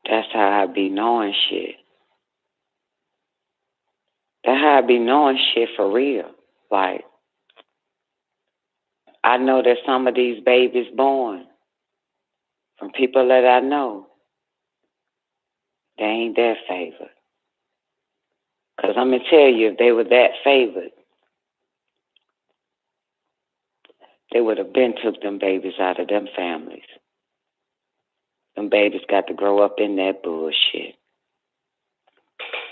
That's how I be knowing shit. That's how I be knowing shit for real. Like, I know that some of these babies born from people that I know, they ain't that favored. Because I'm going to tell you, if they were that favored, they would have been took them babies out of them families. Them babies got to grow up in that bullshit.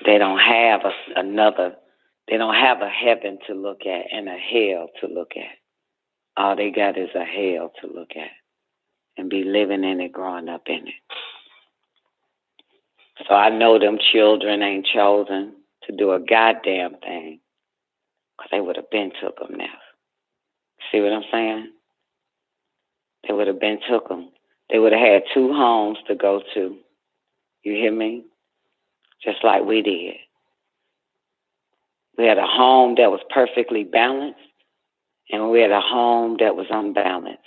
They don't have they don't have a heaven to look at and a hell to look at. All they got is a hell to look at and be living in it, growing up in it. So I know them children ain't chosen to do a goddamn thing because they would have been took them now. See what I'm saying? They would have been took them. They would have had 2 homes to go to. You hear me? Just like we did. We had a home that was perfectly balanced, and we had a home that was unbalanced.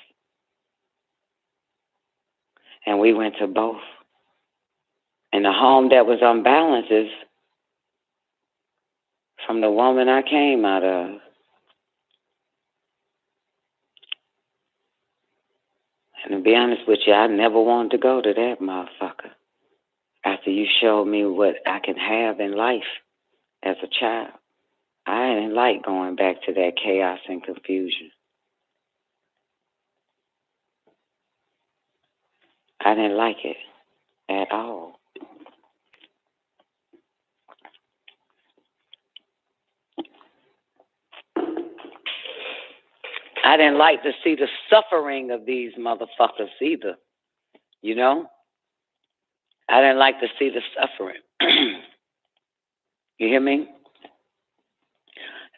And we went to both. And the home that was unbalanced is from the woman I came out of. And to be honest with you, I never wanted to go to that motherfucker after you showed me what I can have in life as a child. I didn't like going back to that chaos and confusion. I didn't like it at all. I didn't like to see the suffering of these motherfuckers either. You know? I didn't like to see the suffering. You hear me?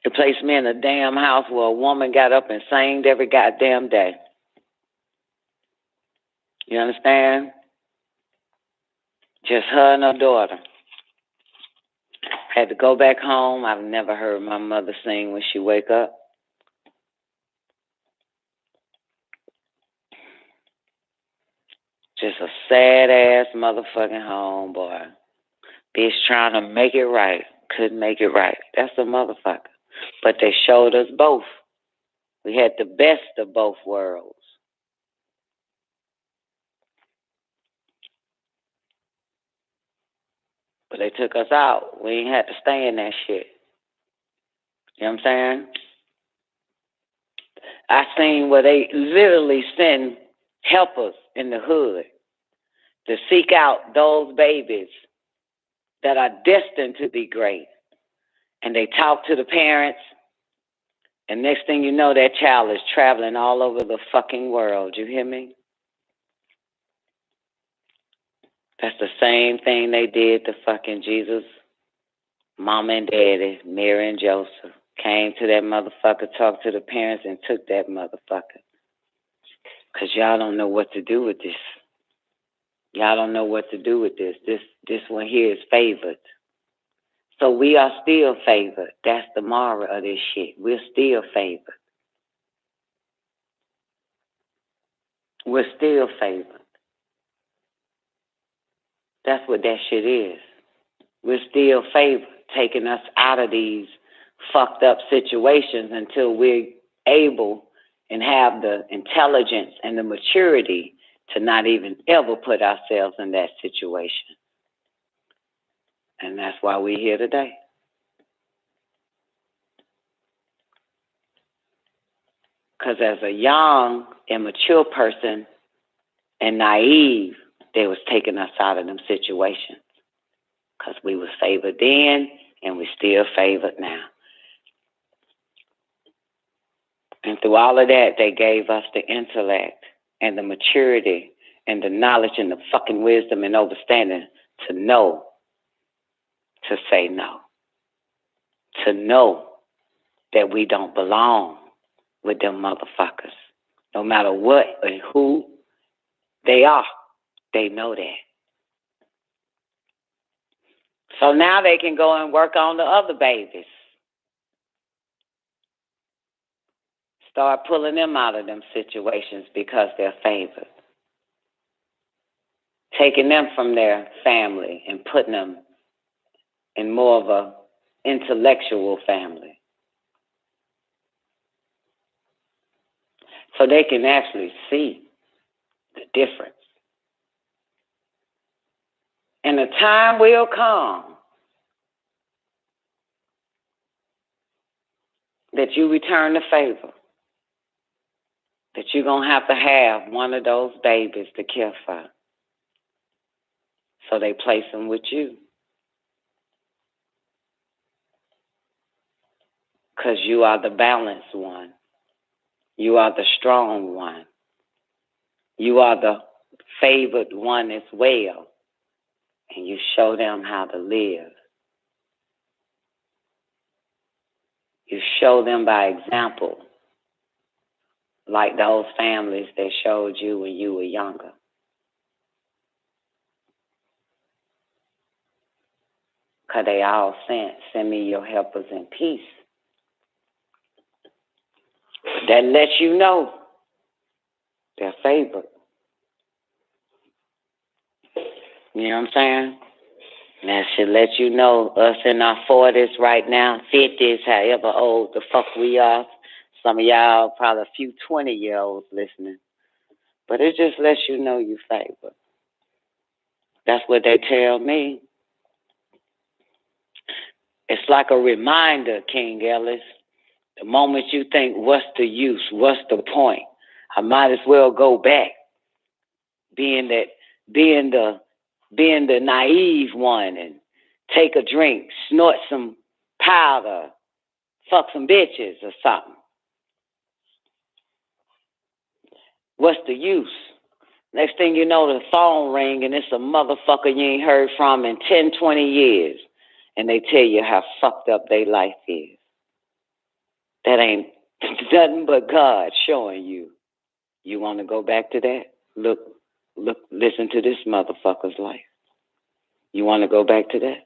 It placed me in a damn house where a woman got up and sang every goddamn day. You understand? Just her and her daughter. Had to go back home. I've never heard my mother sing when she wake up. Just a sad-ass motherfucking home, boy. Bitch trying to make it right. Couldn't make it right. That's a motherfucker. But they showed us both. We had the best of both worlds. But they took us out. We ain't had to stay in that shit. You know what I'm saying? I seen where they literally send helpers in the hood to seek out those babies that are destined to be great. And they talk to the parents, and next thing you know, that child is traveling all over the fucking world. You hear me? That's the same thing they did to fucking Jesus' mama and daddy, Mary and Joseph. Came to that motherfucker, talked to the parents, and took that motherfucker. Because y'all don't know what to do with this. Y'all don't know what to do with this. This one here is favored. So we are still favored. That's the moral of this shit. We're still favored. We're still favored. That's what that shit is. We're still favored, taking us out of these fucked up situations until we're able and have the intelligence and the maturity to not even ever put ourselves in that situation. And that's why we're here today. Because as a young, immature person and naive, they was taking us out of them situations because we was favored then and we still favored now. And through all of that, they gave us the intellect and the maturity and the knowledge and the fucking wisdom and understanding to know, to say no, to know that we don't belong with them motherfuckers. No matter what and who they are, they know that. So now they can go and work on the other babies. Start pulling them out of them situations because they're favored. Taking them from their family and putting them in more of a intellectual family. So they can actually see the difference. And the time will come that you return the favor, that you're going to have one of those babies to care for. So they place them with you. Because you are the balanced one. You are the strong one. You are the favored one as well. And you show them how to live. You show them by example, like those families that showed you when you were younger. Because they all send me your helpers in peace. That lets you know they're favored. You know what I'm saying? That should let you know us in our 40s right now, 50s, however old the fuck we are. Some of y'all, probably a few 20-year-olds listening. But it just lets you know you favored. That's what they tell me. It's like a reminder, King Ellis. The moment you think, what's the use? What's the point? I might as well go back. Being the naive one and take a drink, snort some powder, fuck some bitches or something. What's the use? Next thing you know, the phone ring and it's a motherfucker you ain't heard from in 10, 20 years. And they tell you how fucked up their life is. That ain't nothing but God showing you. You want to go back to that? Look, listen to this motherfucker's life. You want to go back to that?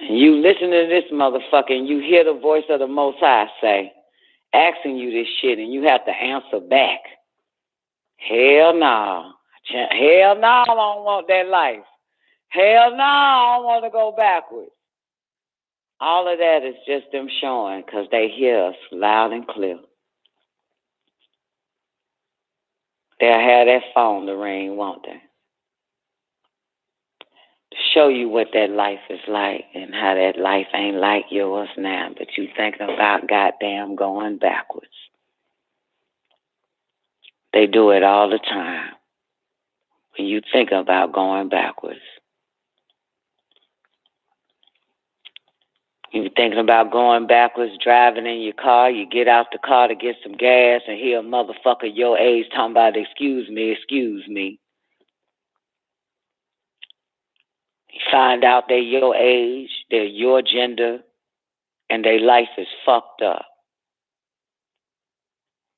And you listen to this motherfucker and you hear the voice of the Most High say, asking you this shit, and you have to answer back. Hell no. Hell no, I don't want that life. Hell no, I don't want to go backwards. All of that is just them showing because they hear us loud and clear. They'll have that phone to ring, won't they? To show you what that life is like and how that life ain't like yours now, but you thinking about goddamn going backwards. They do it all the time when you think about going backwards. You're thinking about going backwards, driving in your car, you get out the car to get some gas and hear a motherfucker your age talking about, excuse me. You find out they're your age, they're your gender, and their life is fucked up.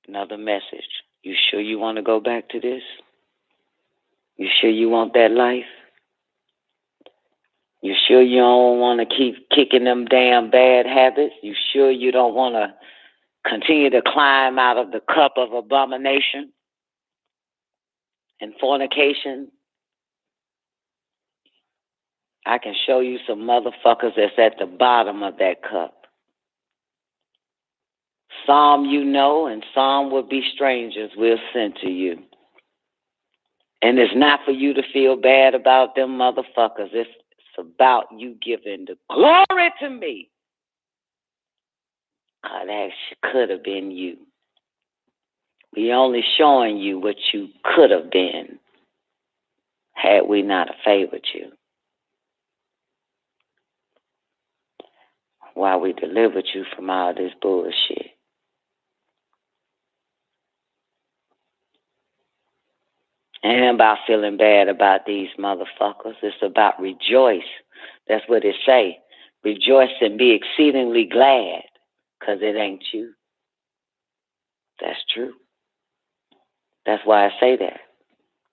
Another message. You sure you want to go back to this? You sure you want that life? You sure you don't want to keep kicking them damn bad habits? You sure you don't want to continue to climb out of the cup of abomination and fornication? I can show you some motherfuckers that's at the bottom of that cup. Some you know and some will be strangers we'll send to you. And it's not for you to feel bad about them motherfuckers. It's about you giving the glory to me. Oh, that could have been you. We only showing you what you could have been had we not have favored you. While we delivered you from all this bullshit. Ain't about feeling bad about these motherfuckers. It's about rejoice. That's what it say. Rejoice and be exceedingly glad, because it ain't you. That's true. That's why I say that.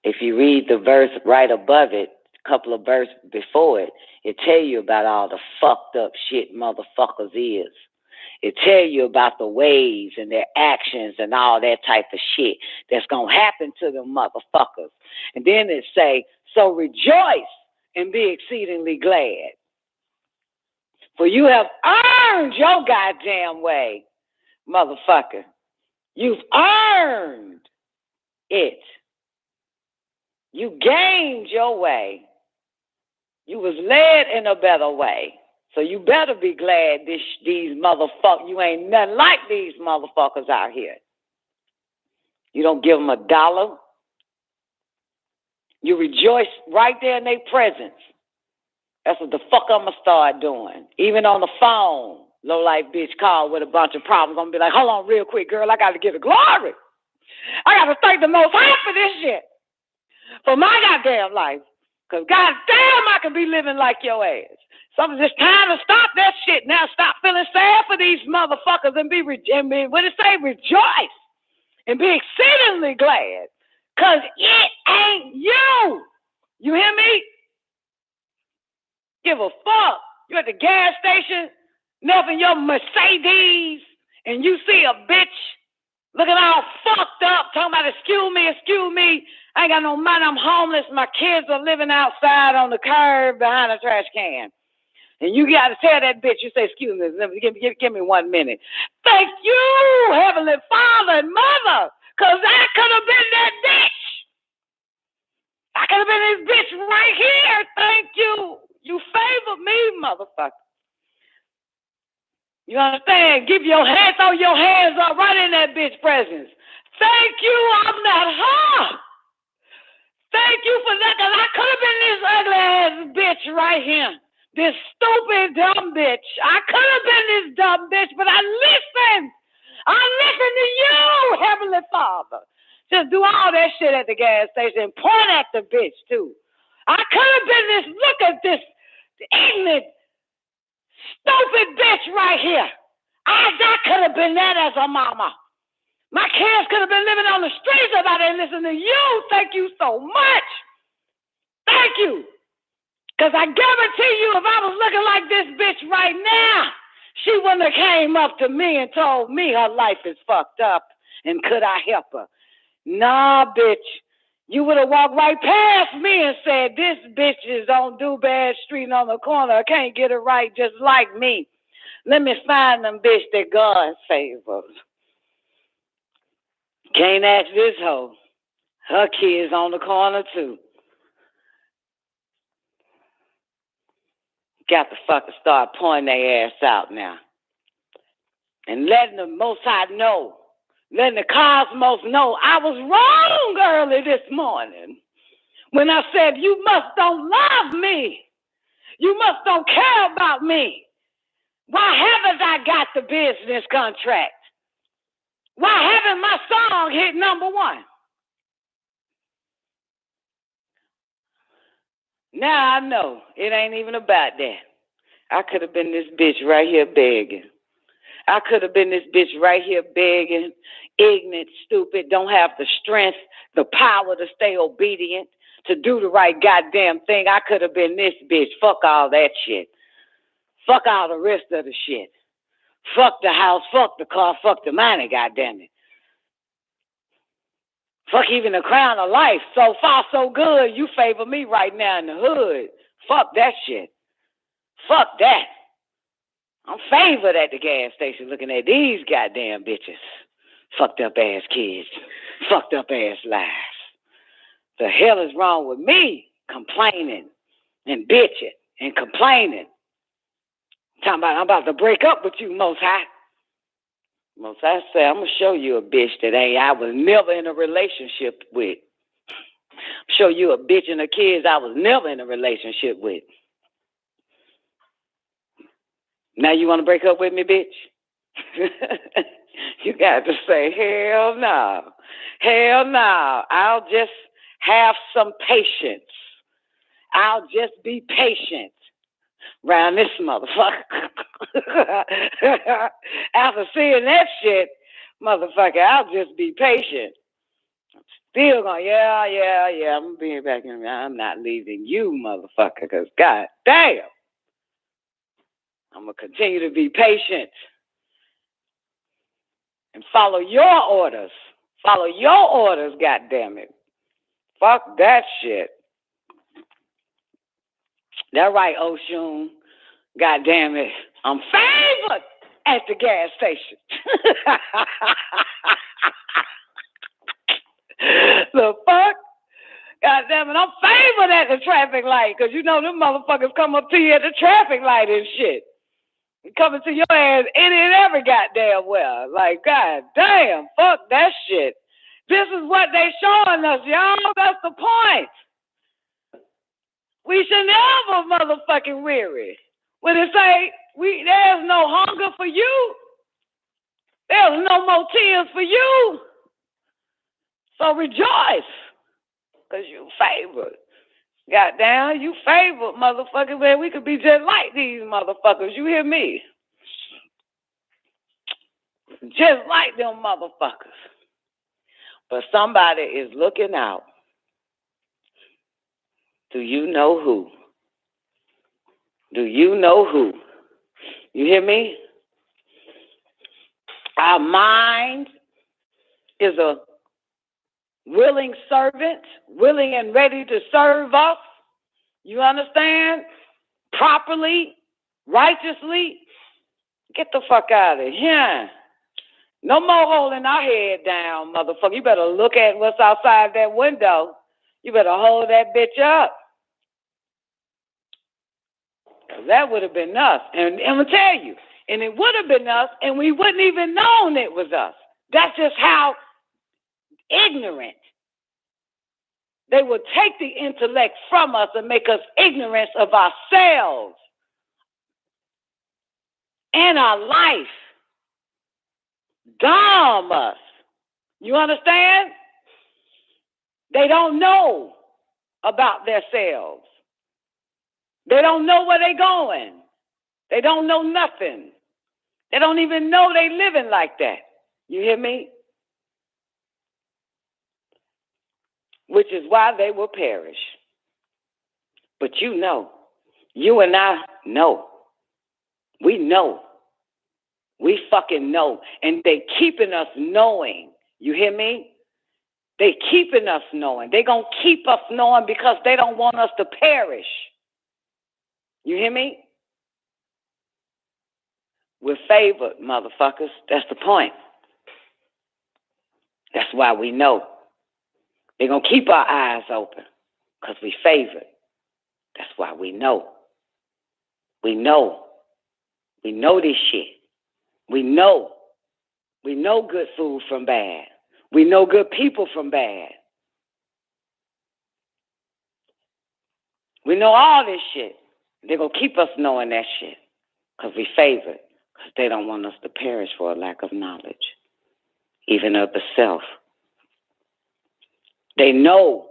If you read the verse right above it, a couple of verses before it, it tell you about all the fucked up shit motherfuckers is. It tell you about the ways and their actions and all that type of shit that's going to happen to them motherfuckers. And then it say, so rejoice and be exceedingly glad. For you have earned your goddamn way, motherfucker. You've earned it. You gained your way. You was led in a better way. So you better be glad these motherfuckers, you ain't nothing like these motherfuckers out here. You don't give them $1. You rejoice right there in their presence. That's what the fuck I'm going to start doing. Even on the phone, low-life bitch call with a bunch of problems. I'm going to be like, hold on real quick, girl. I got to give the glory. I got to thank the Most High for this shit. For my goddamn life. Because goddamn, I can be living like your ass. It's time to stop that shit now. Stop feeling sad for these motherfuckers and what it say? Rejoice and be exceedingly glad. Because it ain't you. You hear me? Give a fuck. You at the gas station, nuffing your Mercedes, and you see a bitch looking all fucked up, talking about excuse me. I ain't got no money, I'm homeless. My kids are living outside on the curb behind a trash can. And you got to tell that bitch, you say, excuse me, give me 1 minute. Thank you, Heavenly Father and Mother, because I could have been that bitch. I could have been this bitch right here. Thank you. You favored me, motherfucker. You understand? Give your hands, throw your hands up right in that bitch presence. Thank you, I'm not her. Thank you for that, because I could have been this ugly ass bitch right here. This stupid, dumb bitch. I could have been this dumb bitch, but I listened. I listened to you, Heavenly Father. Just do all that shit at the gas station and point at the bitch, too. I could have been this, look at this ignorant, stupid bitch right here. I could have been that as a mama. My kids could have been living on the streets if I didn't listen to you. Thank you so much. Thank you. Because I guarantee you, if I was looking like this bitch right now, she wouldn't have came up to me and told me her life is fucked up and could I help her? Nah, bitch. You would have walked right past me and said, this bitch is on Do-Bad Street on the corner. I can't get it right just like me. Let me find them bitch that God favors. Can't ask this hoe. Her kids on the corner too. Got to fucking start pointing their ass out now. And letting the Most High know. Letting the cosmos know I was wrong early this morning. When I said, you must don't love me. You must don't care about me. Why haven't I got the business contract? Why haven't my song hit #1? Now I know it ain't even about that. I could have been this bitch right here begging. I could have been this bitch right here begging, ignorant, stupid, don't have the strength, the power to stay obedient, to do the right goddamn thing. I could have been this bitch. Fuck all that shit. Fuck all the rest of the shit. Fuck the house, fuck the car, fuck the money, goddammit. Fuck even the crown of life. So far, so good. You favor me right now in the hood. Fuck that shit. Fuck that. I'm favored at the gas station looking at these goddamn bitches. Fucked up ass kids. Fucked up ass lives. The hell is wrong with me? Complaining and bitching and complaining. Talking about I'm about to break up with you, Most High. Most I say, I'm going to show you a bitch that I was never in a relationship with. Show you a bitch and her kids I was never in a relationship with. Now you want to break up with me, bitch? You got to say, hell no. Hell no. I'll just have some patience. I'll just be patient around this motherfucker. After seeing that shit, motherfucker, I'll just be patient. Still going, yeah, I'm going to be back in. I'm not leaving you, motherfucker, because god damn. I'm going to continue to be patient and follow your orders. Follow your orders, goddammit. Fuck that shit. That right, Oshun. Goddammit. I'm favored at the gas station. The fuck? Goddammit, I'm favored at the traffic light, because you know them motherfuckers come up to you at the traffic light and shit. Coming to your ass any and every goddamn well. Like, god damn, fuck that shit. This is what they showing us, y'all. That's the point. We should never motherfucking weary. When they say, there's no hunger for you, there's no more tears for you. So rejoice, because you favored. Goddamn, you favored, motherfuckers, man. We could be just like these motherfuckers. You hear me? Just like them motherfuckers. But somebody is looking out. Do you know who? Do you know who? You hear me? Our mind is a willing servant, willing and ready to serve us. You understand? Properly, righteously. Get the fuck out of here. No more holding our head down, motherfucker. You better look at what's outside that window. You better hold that bitch up. That would have been us. And I'm going to tell you, and it would have been us, and we wouldn't even known it was us. That's just how ignorant. They would take the intellect from us and make us ignorant of ourselves and our life. Dumb us. You understand? They don't know about themselves. They don't know where they're going. They don't know nothing. They don't even know they living like that. You hear me? Which is why they will perish. But you know, you and I know. We know. We fucking know. And they keeping us knowing. You hear me? They keeping us knowing. They gonna keep us knowing because they don't want us to perish. You hear me? We're favored, motherfuckers. That's the point. That's why we know. They're going to keep our eyes open because we favored. That's why we know. We know. We know this shit. We know. We know good food from bad. We know good people from bad. We know all this shit. They're going to keep us knowing that shit because we favored. Because they don't want us to perish for a lack of knowledge, even of the self. They know.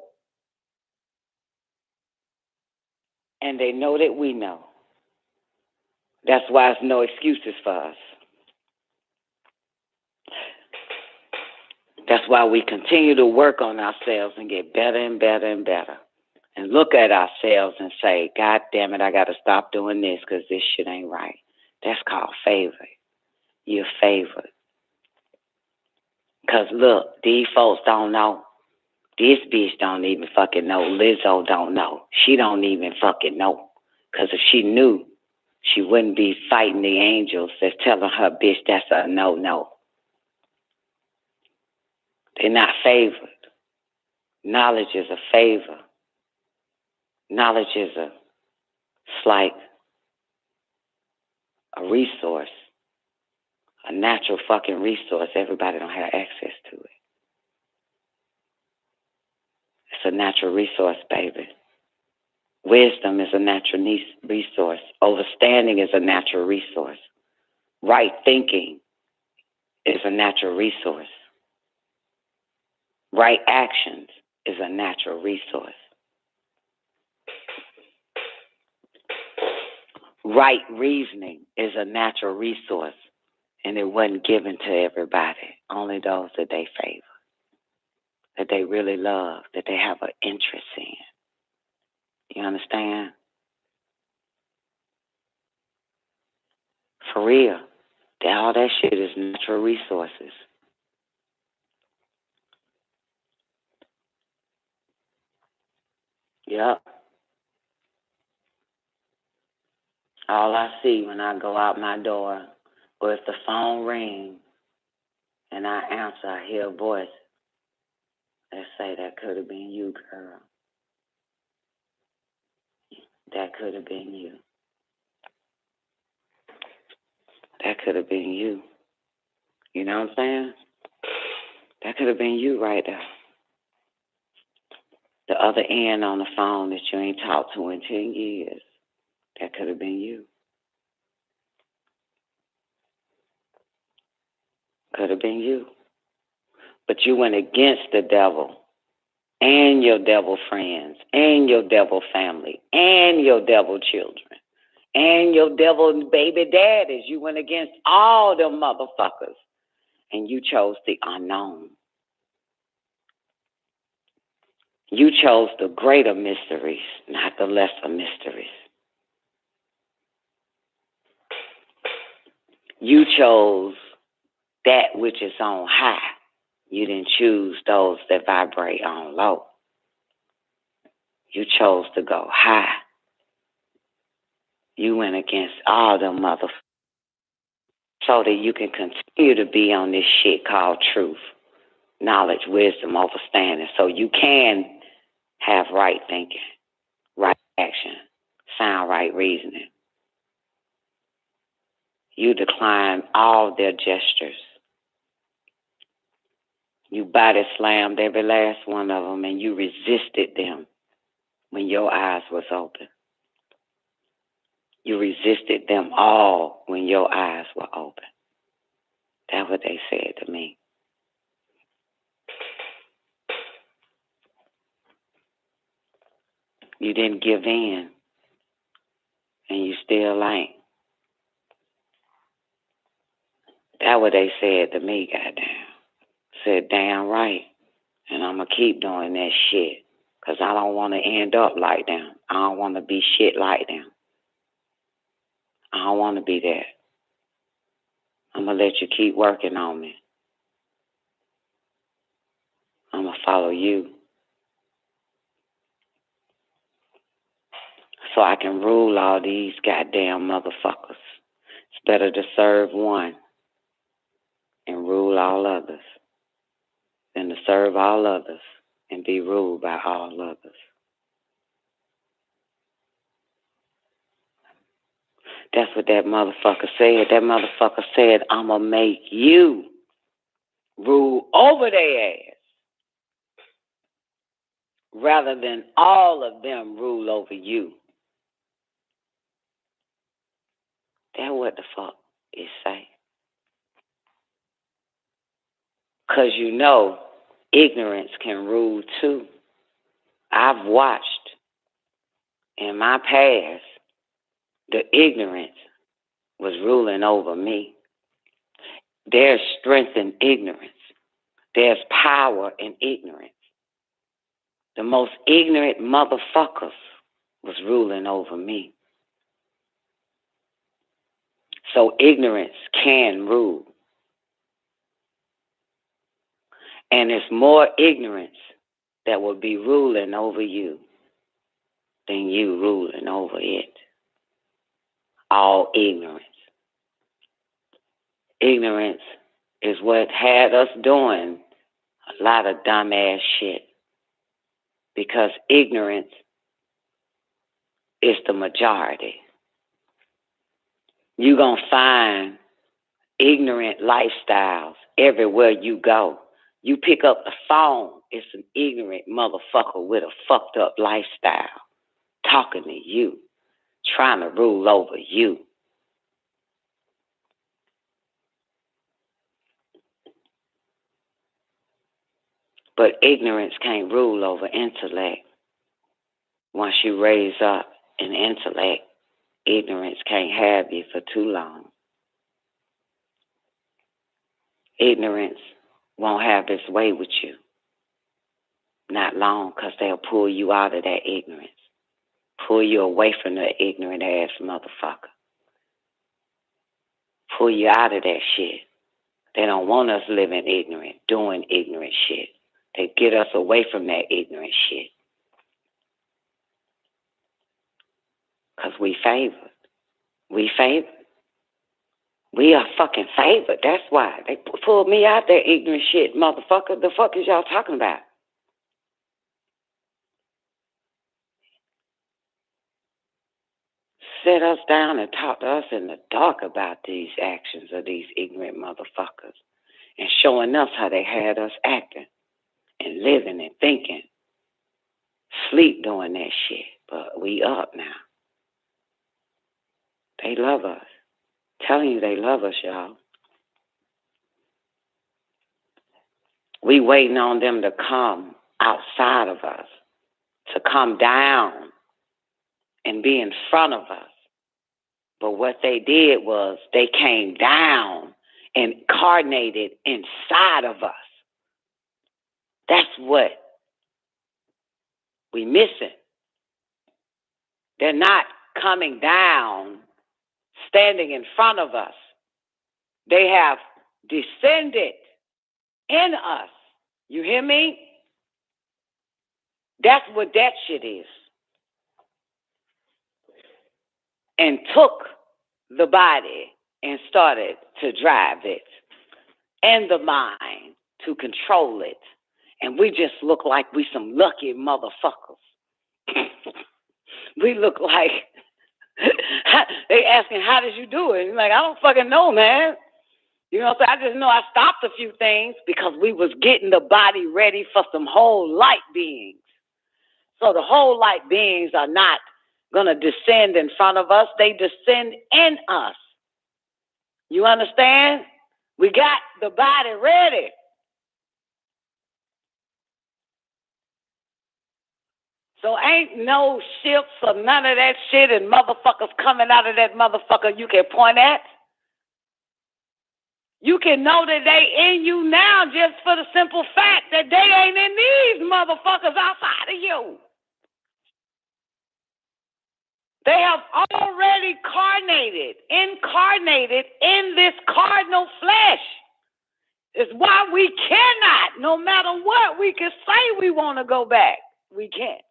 And they know that we know. That's why there's no excuses for us. That's why we continue to work on ourselves and get better and better and better. And look at ourselves and say, God damn it, I got to stop doing this because this shit ain't right. That's called favor. You're favored. Because look, these folks don't know. This bitch don't even fucking know. Lizzo don't know. She don't even fucking know. Because if she knew, she wouldn't be fighting the angels that's telling her, bitch, that's a no-no. They're not favored. Knowledge is a favor. Knowledge is it's like a resource, a natural fucking resource. Everybody don't have access to it. It's a natural resource, baby. Wisdom is a natural resource. Overstanding is a natural resource. Right thinking is a natural resource. Right actions is a natural resource. Right reasoning is a natural resource, and it wasn't given to everybody, only those that they favor, that they really love, that they have an interest in. You understand? For real. All that shit is natural resources. Yep. All I see when I go out my door, or if the phone rings and I answer, I hear a voice that say, that could have been you, girl. That could have been you. That could have been you. You know what I'm saying? That could have been you right there. The other end on the phone that you ain't talked to in 10 years. That could have been you. Could have been you. But you went against the devil and your devil friends and your devil family and your devil children and your devil baby daddies. You went against all them motherfuckers and you chose the unknown. You chose the greater mysteries, not the lesser mysteries. You chose that which is on high. You didn't choose those that vibrate on low. You chose to go high. You went against all them motherfuckers so that you can continue to be on this shit called truth, knowledge, wisdom, understanding, so you can have right thinking, right action, sound right reasoning. You declined all their gestures. You body slammed every last one of them, and you resisted them when your eyes was open. You resisted them all when your eyes were open. That's what they said to me. You didn't give in, and you still ain't. That's what they said to me, goddamn. Said, damn right. And I'm going to keep doing that shit because I don't want to end up like them. I don't want to be shit like them. I don't want to be that. I'm going to let you keep working on me. I'm going to follow you so I can rule all these goddamn motherfuckers. It's better to serve one and rule all others than to serve all others and be ruled by all others. That's what that motherfucker said. That motherfucker said, I'm going to make you rule over their ass rather than all of them rule over you. That's what the fuck it say. Because you know, ignorance can rule too. I've watched in my past, the ignorance was ruling over me. There's strength in ignorance. There's power in ignorance. The most ignorant motherfuckers was ruling over me. So ignorance can rule. And it's more ignorance that will be ruling over you than you ruling over it. All ignorance. Ignorance is what had us doing a lot of dumbass shit. Because ignorance is the majority. You're going to find ignorant lifestyles everywhere you go. You pick up the phone, it's an ignorant motherfucker with a fucked up lifestyle talking to you, trying to rule over you. But ignorance can't rule over intellect. Once you raise up in intellect, ignorance can't have you for too long. Ignorance won't have its way with you. Not long, because they'll pull you out of that ignorance. Pull you away from that ignorant ass motherfucker. Pull you out of that shit. They don't want us living ignorant, doing ignorant shit. They get us away from that ignorant shit. Because we favored. We favored. We are fucking favored. That's why. They pulled me out that ignorant shit, motherfucker. The fuck is y'all talking about? Sit us down and talk to us in the dark about these actions of these ignorant motherfuckers and showing us how they had us acting and living and thinking. Sleep doing that shit. But we up now. They love us. Telling you they love us, y'all. We waiting on them to come outside of us, to come down and be in front of us. But what they did was they came down and incarnated inside of us. That's what we missing. They're not coming down, standing in front of us. They have descended in us. You hear me? That's what that shit is. And took the body and started to drive it, and the mind to control it. And we just look like we some lucky motherfuckers. We look like, they asking, how did you do it? You're like, I don't fucking know, man. You know what I'm saying? I just know I stopped a few things because we was getting the body ready for some whole light beings. So the whole light beings are not going to descend in front of us. They descend in us. You understand? We got the body ready. So ain't no ships or none of that shit and motherfuckers coming out of that motherfucker you can point at. You can know that they in you now just for the simple fact that they ain't in these motherfuckers outside of you. They have already incarnated in this cardinal flesh. It's why we cannot, no matter what we can say we want to go back. We can't.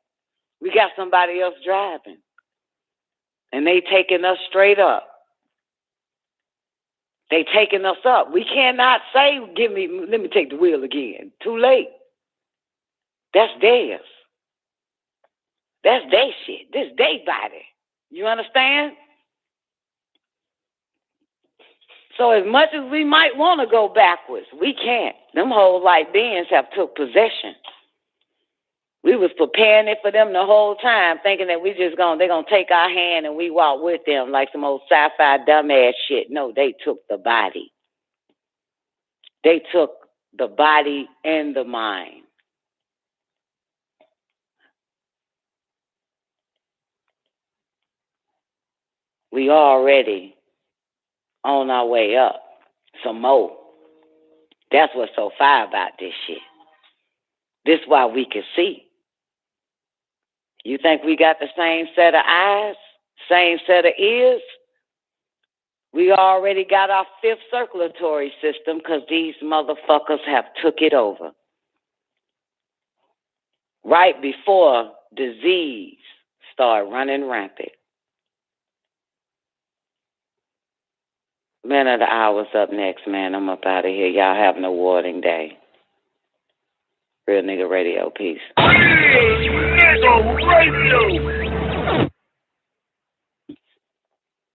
We got somebody else driving. And they taking us straight up. They taking us up. We cannot say, let me take the wheel again. Too late. That's theirs. That's their shit. This their body. You understand? So as much as we might want to go backwards, we can't. Them whole light beings have took possession. We was preparing it for them the whole time, thinking that they're gonna take our hand and we walk with them like some old sci-fi dumbass shit. No, they took the body. They took the body and the mind. We already on our way up. Some more. That's what's so fire about this shit. This is why we can see. You think we got the same set of eyes, same set of ears? We already got our fifth circulatory system because these motherfuckers have took it over. Right before disease started running rampant. Man of the hour's up next, man. I'm up out of here. Y'all have an awarding day. Real Nigga Radio. Peace. Nigga Radio.